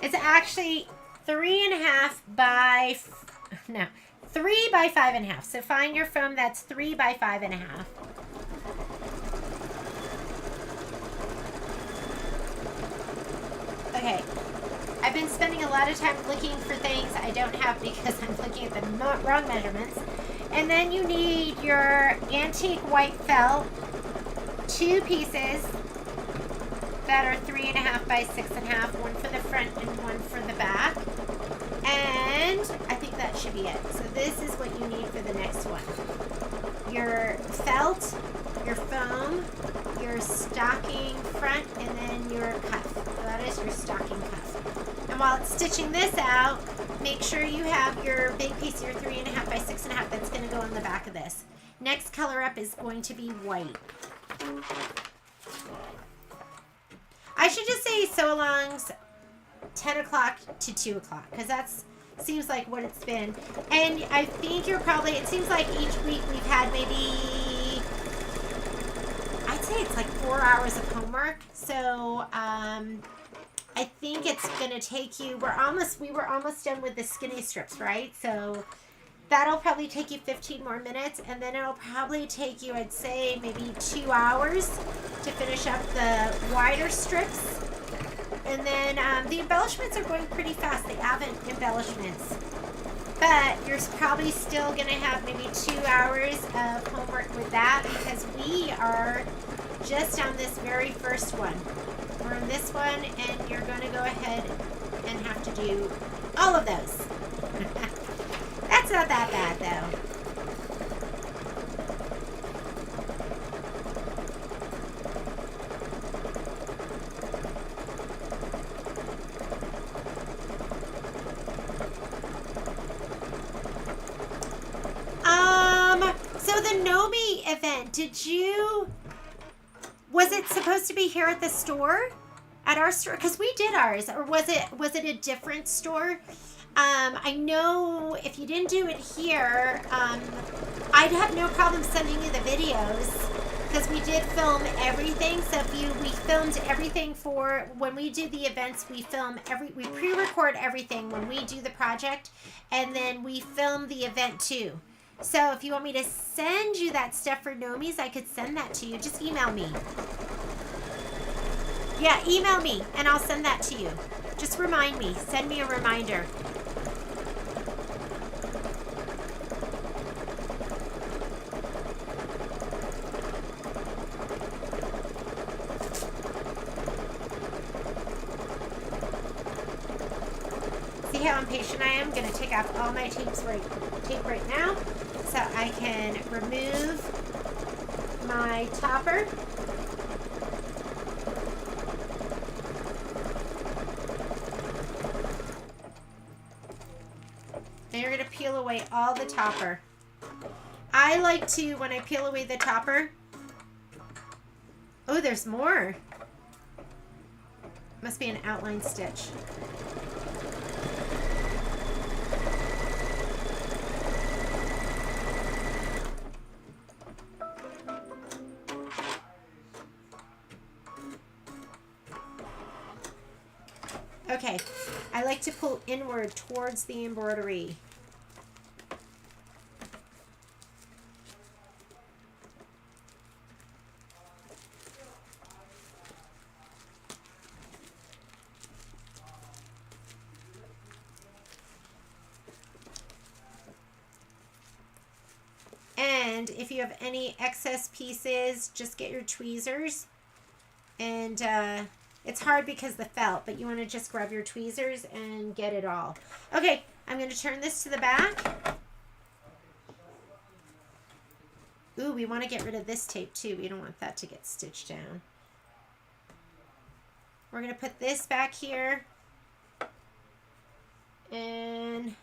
It's actually 3.5 by 3 by 5.5. So find your foam that's 3 by 5.5. Okay, I've been spending a lot of time looking for things I don't have because I'm looking at the wrong measurements. And then you need your antique white felt, 2 pieces that are 3.5 by 6.5, one for the front and one for the back. And I think that should be it. So this is what you need for the next one. Your felt, your foam, your stocking front, and then your cuff. So that is your stocking cuff. And while it's stitching this out, make sure you have your big piece, your 3.5 by 6.5, that's going to go on the back of this. Next color up is going to be white. I should just say sew-alongs 10 o'clock to 2 o'clock because that's seems like what it's been. And I think you're probably, it seems like each week we've had maybe, I'd say it's like 4 hours of homework. So I think it's going to take you, we were almost done with the skinny strips, right? So that'll probably take you 15 more minutes, and then it'll probably take you, I'd say, maybe 2 hours to finish up the wider strips. And then the embellishments are going pretty fast. The Advent embellishments. But you're probably still going to have maybe 2 hours of homework with that because we are just on this very first one. We're in this one, and you're going to go ahead and have to do all of those. That's not that bad, though. So the Nomi event, was it supposed to be here at the store? At our store? Because we did ours. Or was it a different store? I know if you didn't do it here, I'd have no problem sending you the videos because we did film everything. So we filmed everything for when we do the events. We pre-record everything when we do the project, and then we film the event too. So if you want me to send you that stuff for Nomis, I could send that to you. Just email me. Yeah, email me and I'll send that to you. Just remind me. Send me a reminder. See how impatient I am? I'm going to take off all my tape right now so I can remove my topper. And you're going to peel away all the topper. I like to, when I peel away the topper, oh, there's more. Must be an outline stitch. Okay, I like to pull inward towards the embroidery. And if you have any excess pieces, just get your tweezers. And it's hard because the felt, but you want to just grab your tweezers and get it all. Okay, I'm going to turn this to the back. Ooh, we want to get rid of this tape too. We don't want that to get stitched down. We're going to put this back here. And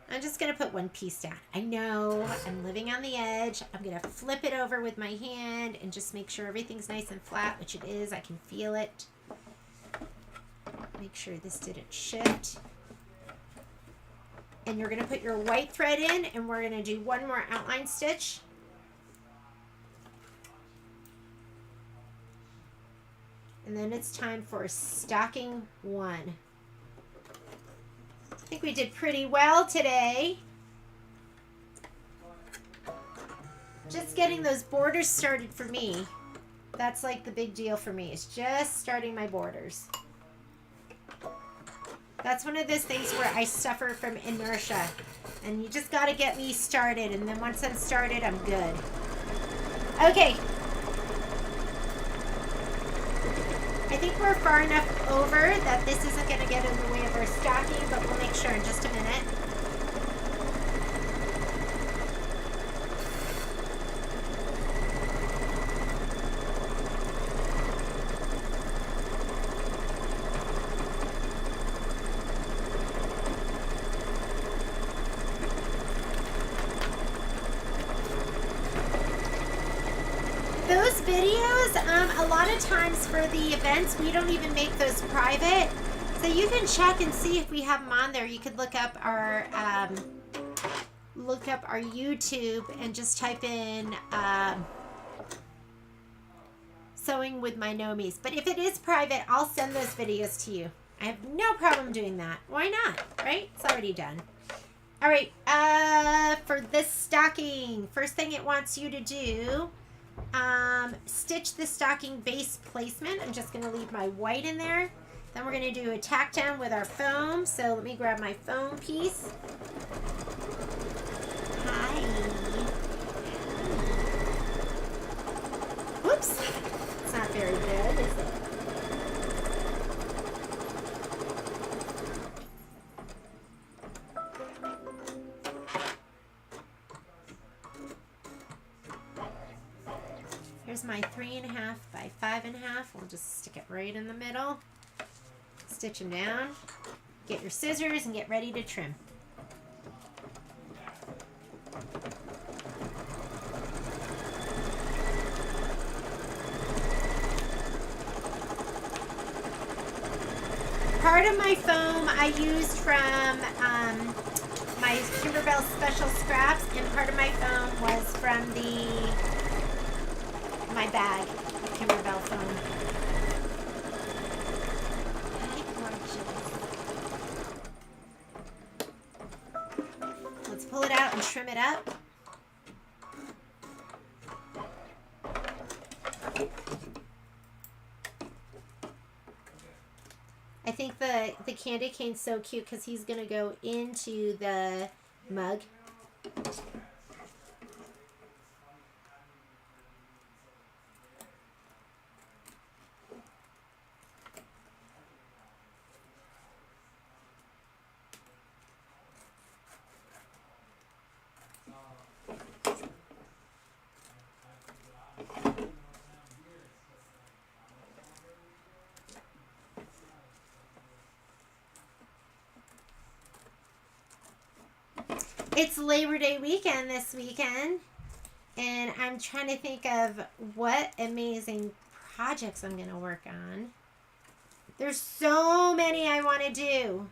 I'm just going to put one piece down. I know I'm living on the edge. I'm going to flip it over with my hand and just make sure everything's nice and flat, which it is. I can feel it. Make sure this didn't shift. And you're going to put your white thread in, and we're going to do one more outline stitch. And then it's time for stocking 1. I think we did pretty well today. Just getting those borders started for me. That's like the big deal for me, is just starting my borders. That's one of those things where I suffer from inertia. And you just got to get me started. And then once I'm started, I'm good. Okay. I think we're far enough over that this isn't going to get in the way of our stocking, but we'll make sure in just a minute. Those videos, a lot of times for the events, we don't even make those private. So you can check and see if we have them on there. You could look up our YouTube and just type in sewing with my Nomis. But if it is private, I'll send those videos to you. I have no problem doing that. Why not? Right? It's already done. All right. For this stocking, first thing it wants you to do, stitch the stocking base placement. I'm just going to leave my white in there. Then we're going to do a tack down with our foam. So let me grab my foam piece. Hi. Whoops. It's not very good, is it? Here's my 3.5 by 5.5. We'll just stick it right in the middle. Stitch them down. Get your scissors and get ready to trim. Part of my foam I used from my Kimberbell Special Scraps, and part of my foam was from my bag of Kimberbell foam. Let's pull it out and trim it up. I think the candy cane's so cute because he's going to go into the mug. It's Labor Day weekend this weekend, and I'm trying to think of what amazing projects I'm going to work on. There's so many I want to do.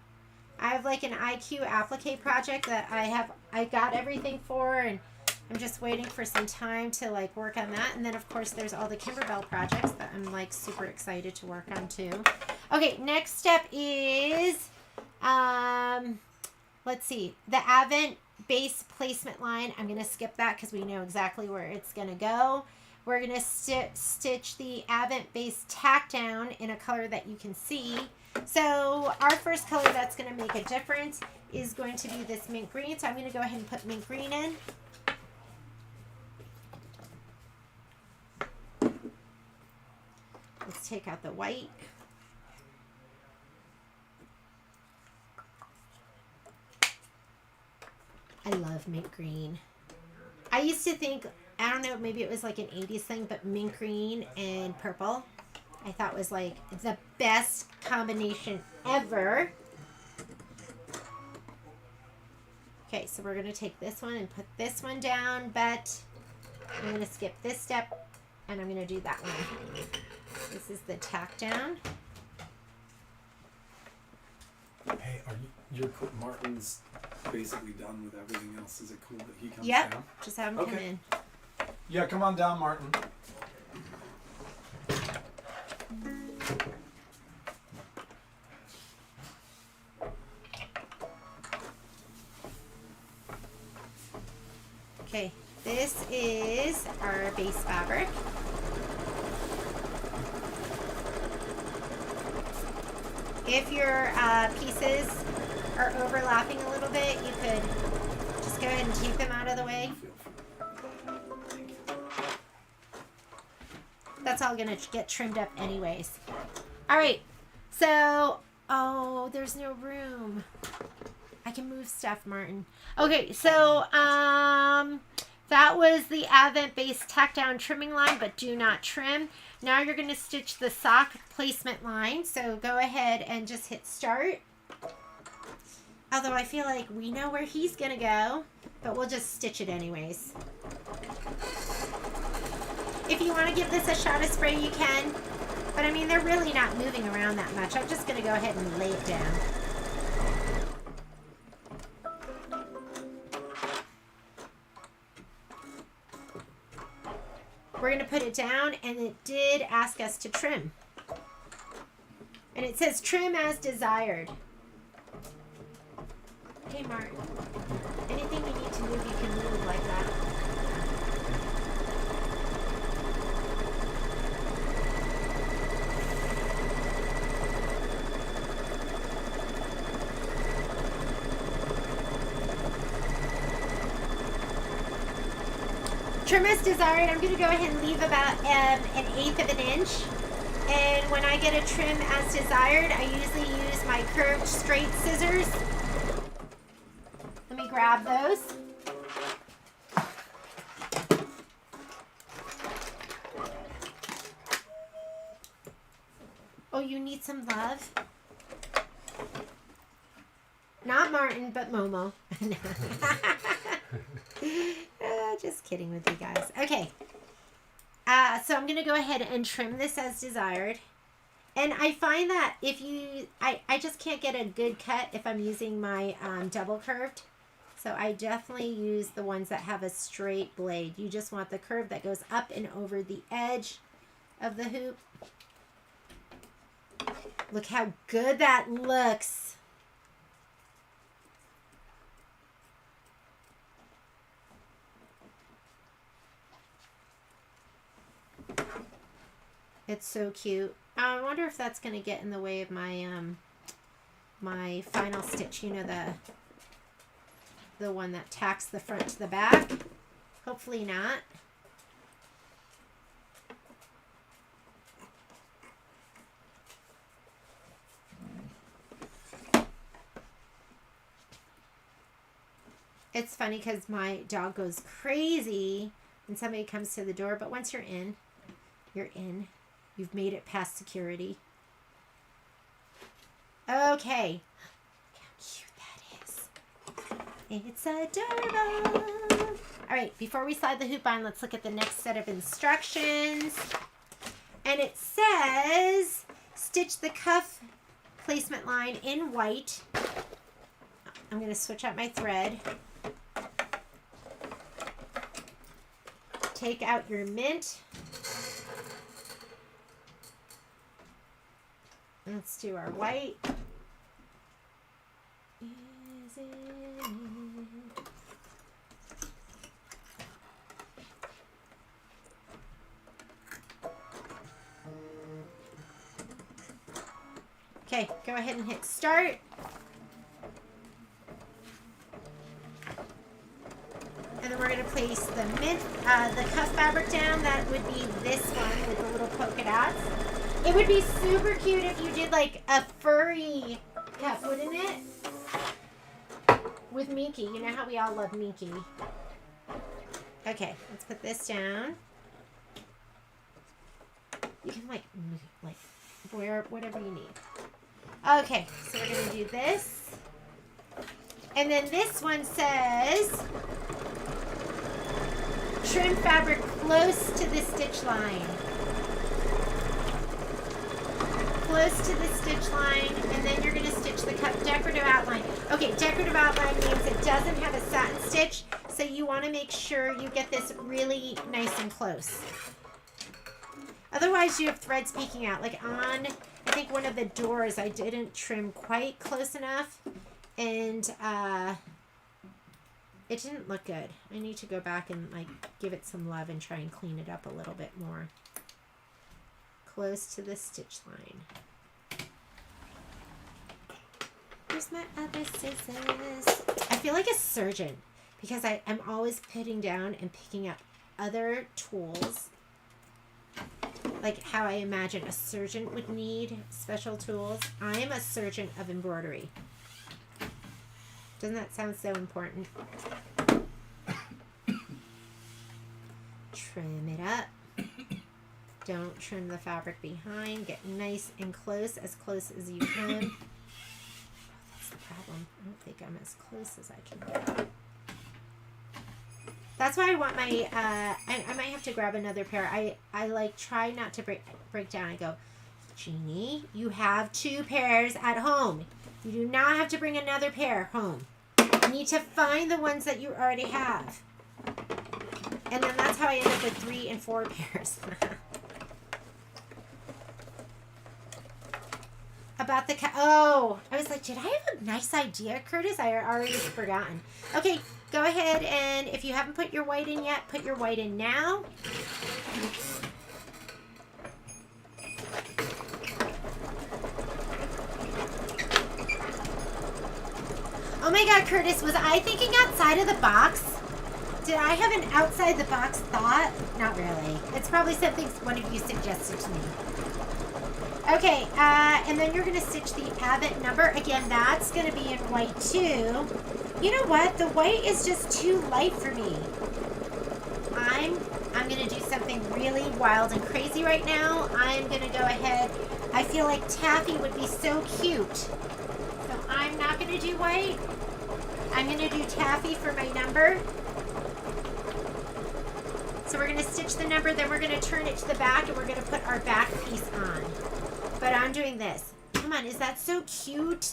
I have like an IQ applique project that I got everything for, and I'm just waiting for some time to like work on that. And then of course there's all the Kimberbell projects that I'm like super excited to work on too. Okay, next step is, let's see, the Advent base placement line. I'm going to skip that because we know exactly where it's going to go. We're going to stitch the Advent base tack down in a color that you can see. So our first color that's going to make a difference is going to be this mint green. So I'm going to go ahead and put mint green in. Let's take out the white. I love mint green. I used to think, I don't know, maybe it was like an 80s thing, but mint green and purple I thought was like the best combination ever. Okay, so we're going to take this one and put this one down, but I'm going to skip this step and I'm going to do that one. This is the tack down. Hey, you're cool. Martin's basically done with everything else. Is it cool that he comes Yep, down? just have him come in. Yeah, come on down, Martin. Okay, this is our base fabric. If your pieces are overlapping a little bit, you could just go ahead and take them out of the way. That's all gonna get trimmed up anyways. All right, so, oh, there's no room. I can move stuff, Martin. Okay, so that was the Advent base tack down trimming line, but do not trim. Now you're going to stitch the sock placement line. So go ahead and just hit start. Although I feel like we know where he's going to go, but we'll just stitch it anyways. If you want to give this a shot of spray, you can. But I mean, they're really not moving around that much. I'm just going to go ahead and lay it down. We're going to put it down, and it did ask us to trim. And it says trim as desired. Hey, Martin. Anything you need to move, you can move like that. Trim as desired. I'm going to go ahead and leave about 1/8 of an inch. And when I get a trim as desired, I usually use my curved straight scissors. Let me grab those. Oh, you need some love? Not Martin, but Momo. Just kidding with you guys. Okay. So I'm going to go ahead and trim this as desired. And I find that if you, I just can't get a good cut if I'm using my double curved. So I definitely use the ones that have a straight blade. You just want the curve that goes up and over the edge of the hoop. Look how good that looks. It's so cute. I wonder if that's going to get in the way of my my final stitch. You know, the one that tacks the front to the back. Hopefully not. It's funny because my dog goes crazy when somebody comes to the door, but once you're in, you're in. You've made it past security. Okay. Look how cute that is. It's adorable. All right, before we slide the hoop on, let's look at the next set of instructions. And it says, stitch the cuff placement line in white. I'm going to switch out my thread. Take out your mint. Let's do our white. Is it? Okay, go ahead and hit start. And then we're going to place the mint, the cuff fabric down. That would be this one with the little polka dots. It would be super cute if you did like a furry cuff, wouldn't it? With Minky. You know how we all love Minky. Okay, let's put this down. You can like wear whatever you need. Okay, so we're going to do this. And then this one says, trim fabric close to the stitch line. Close to the stitch line, and then you're going to stitch the decorative outline. Okay, decorative outline means it doesn't have a satin stitch, so you want to make sure you get this really nice and close. Otherwise, you have threads peeking out. Like on, I think one of the doors, I didn't trim quite close enough, and it didn't look good. I need to go back and like give it some love and try and clean it up a little bit more. Close to the stitch line. Where's my other scissors? I feel like a surgeon because I'm always putting down and picking up other tools. Like how I imagine a surgeon would need special tools. I am a surgeon of embroidery. Doesn't that sound so important? Trim it up. Don't trim the fabric behind. Get nice and close as you can. That's the problem. I don't think I'm as close as I can get. That's why I want my, I might have to grab another pair. I like try not to break down. I go, Jeannie, you have 2 pairs at home. You do not have to bring another pair home. You need to find the ones that you already have. And then that's how I end up with 3 and 4 pairs. About the oh, I was like, did I have a nice idea, Curtis? I already forgotten. Okay, go ahead and if you haven't put your white in yet, put your white in now. Oh my God, Curtis, was I thinking outside of the box? Did I have an outside the box thought? Not really. It's probably something one of you suggested to me. Okay, and then you're going to stitch the Advent number. Again, that's going to be in white too. You know what? The white is just too light for me. I'm going to do something really wild and crazy right now. I'm going to go ahead. I feel like taffy would be so cute. So I'm not going to do white. I'm going to do taffy for my number. So we're going to stitch the number, then we're going to turn it to the back, and we're going to put our back piece on. But I'm doing this. Come on, is that so cute?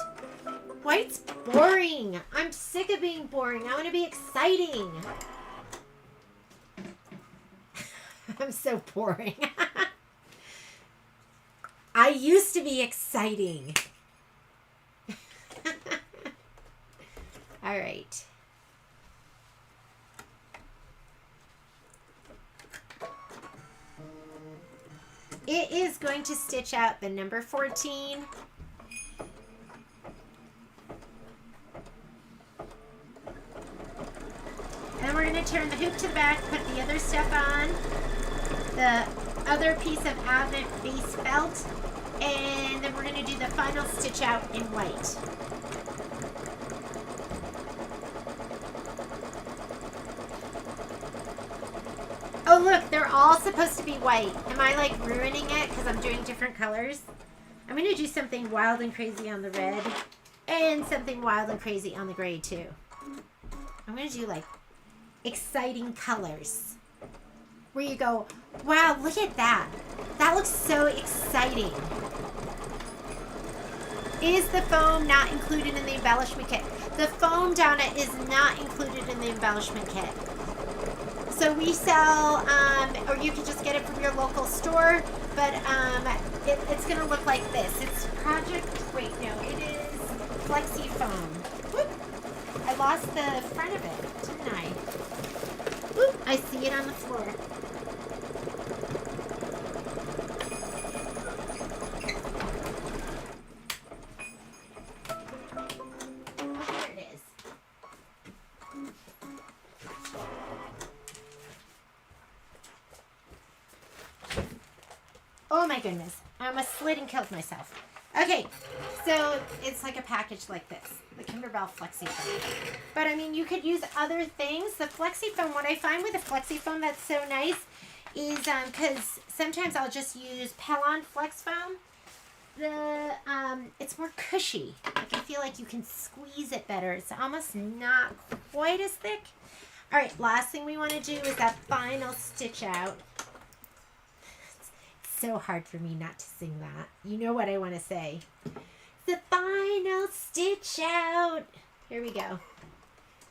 White's boring. I'm sick of being boring. I want to be exciting. I'm so boring. I used to be exciting. All right. It is going to stitch out the number 14. And then we're going to turn the hoop to the back, put the other stuff on, the other piece of Advent base felt, and then we're going to do the final stitch out in white. Oh look, they're all supposed to be white. Am I like ruining it because I'm doing different colors? I'm going to do something wild and crazy on the red and something wild and crazy on the gray too. I'm going to do like exciting colors where you go, wow, look at that. That looks so exciting. Is the foam not included in the embellishment kit? The foam, Donna, is not included in the embellishment kit. So we sell, or you can just get it from your local store, but it's going to look like this. It's it is Flexi Foam. Whoop. I lost the front of it, didn't I? Whoop, I see it on the floor. Oh my goodness, I almost slid and killed myself. Okay, so it's like a package like this, the Kimberbell Flexi Foam. But I mean, you could use other things. The Flexi Foam, what I find with the Flexi Foam that's so nice is, because sometimes I'll just use Pellon Flex Foam. It's more cushy. Like I feel like you can squeeze it better. It's almost not quite as thick. All right, last thing we want to do is that final stitch out. So hard for me not to sing that. You know what I want to say. The final stitch out. Here we go.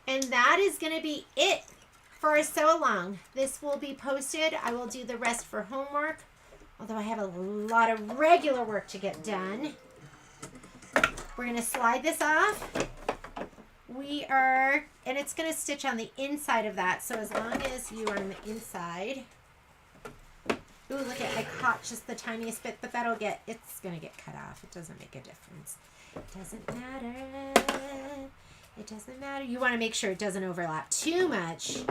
And that is going to be it for our sew along. This will be posted. I will do the rest for homework, although I have a lot of regular work to get done. We're going to slide this off. And it's going to stitch on the inside of that. So as long as you are on the inside. Ooh, look at, I caught just the tiniest bit, but it's going to get cut off. It doesn't make a difference. It doesn't matter. It doesn't matter. You want to make sure it doesn't overlap too much.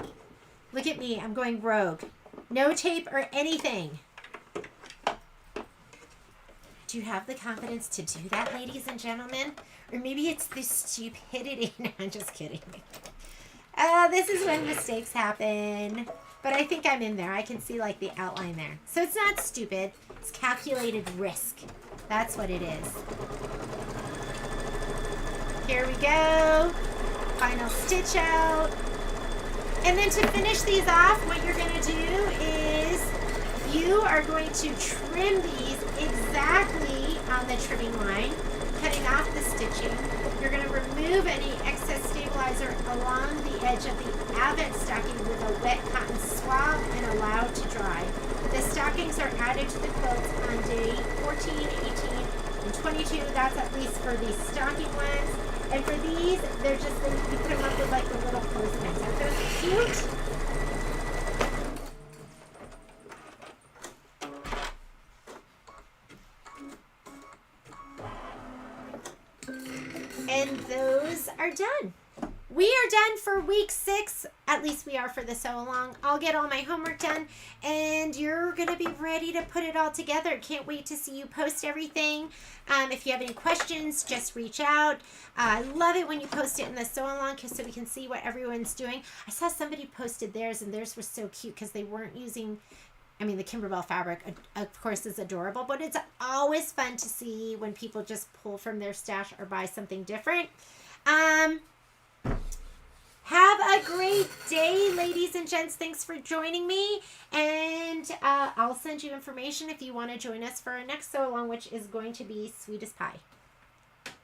Look at me. I'm going rogue. No tape or anything. Do you have the confidence to do that, ladies and gentlemen? Or maybe it's the stupidity. No, I'm just kidding. This is when mistakes happen. But I think I'm in there. I can see like the outline there. So it's not stupid. It's calculated risk. That's what it is. Here we go. Final stitch out. And then to finish these off, what you're going to do is you are going to trim these exactly on the trimming line, cutting off the stitching. You're going to remove any excess stabilizer along the edge of the Advent stocking with a wet cotton swab and allow to dry. The stockings are added to the quilts on day 14, 18, and 22. That's at least for the stocking ones. And for these, they're just, you put them up with like the little clothespins. Aren't those cute? And those are done. we are done for week 6. At least we are for the sew along. I'll get all my homework done, and you're going to be ready to put it all together. Can't wait to see you post everything. If you have any questions, just reach out. I love it when you post it in the sew along so we can see what everyone's doing. I saw somebody posted theirs, and theirs was so cute because they weren't using... I mean, the Kimberbell fabric, of course, is adorable, but it's always fun to see when people just pull from their stash or buy something different. Have a great day, ladies and gents. Thanks for joining me. And I'll send you information if you want to join us for our next sew along, which is going to be sweet as pie.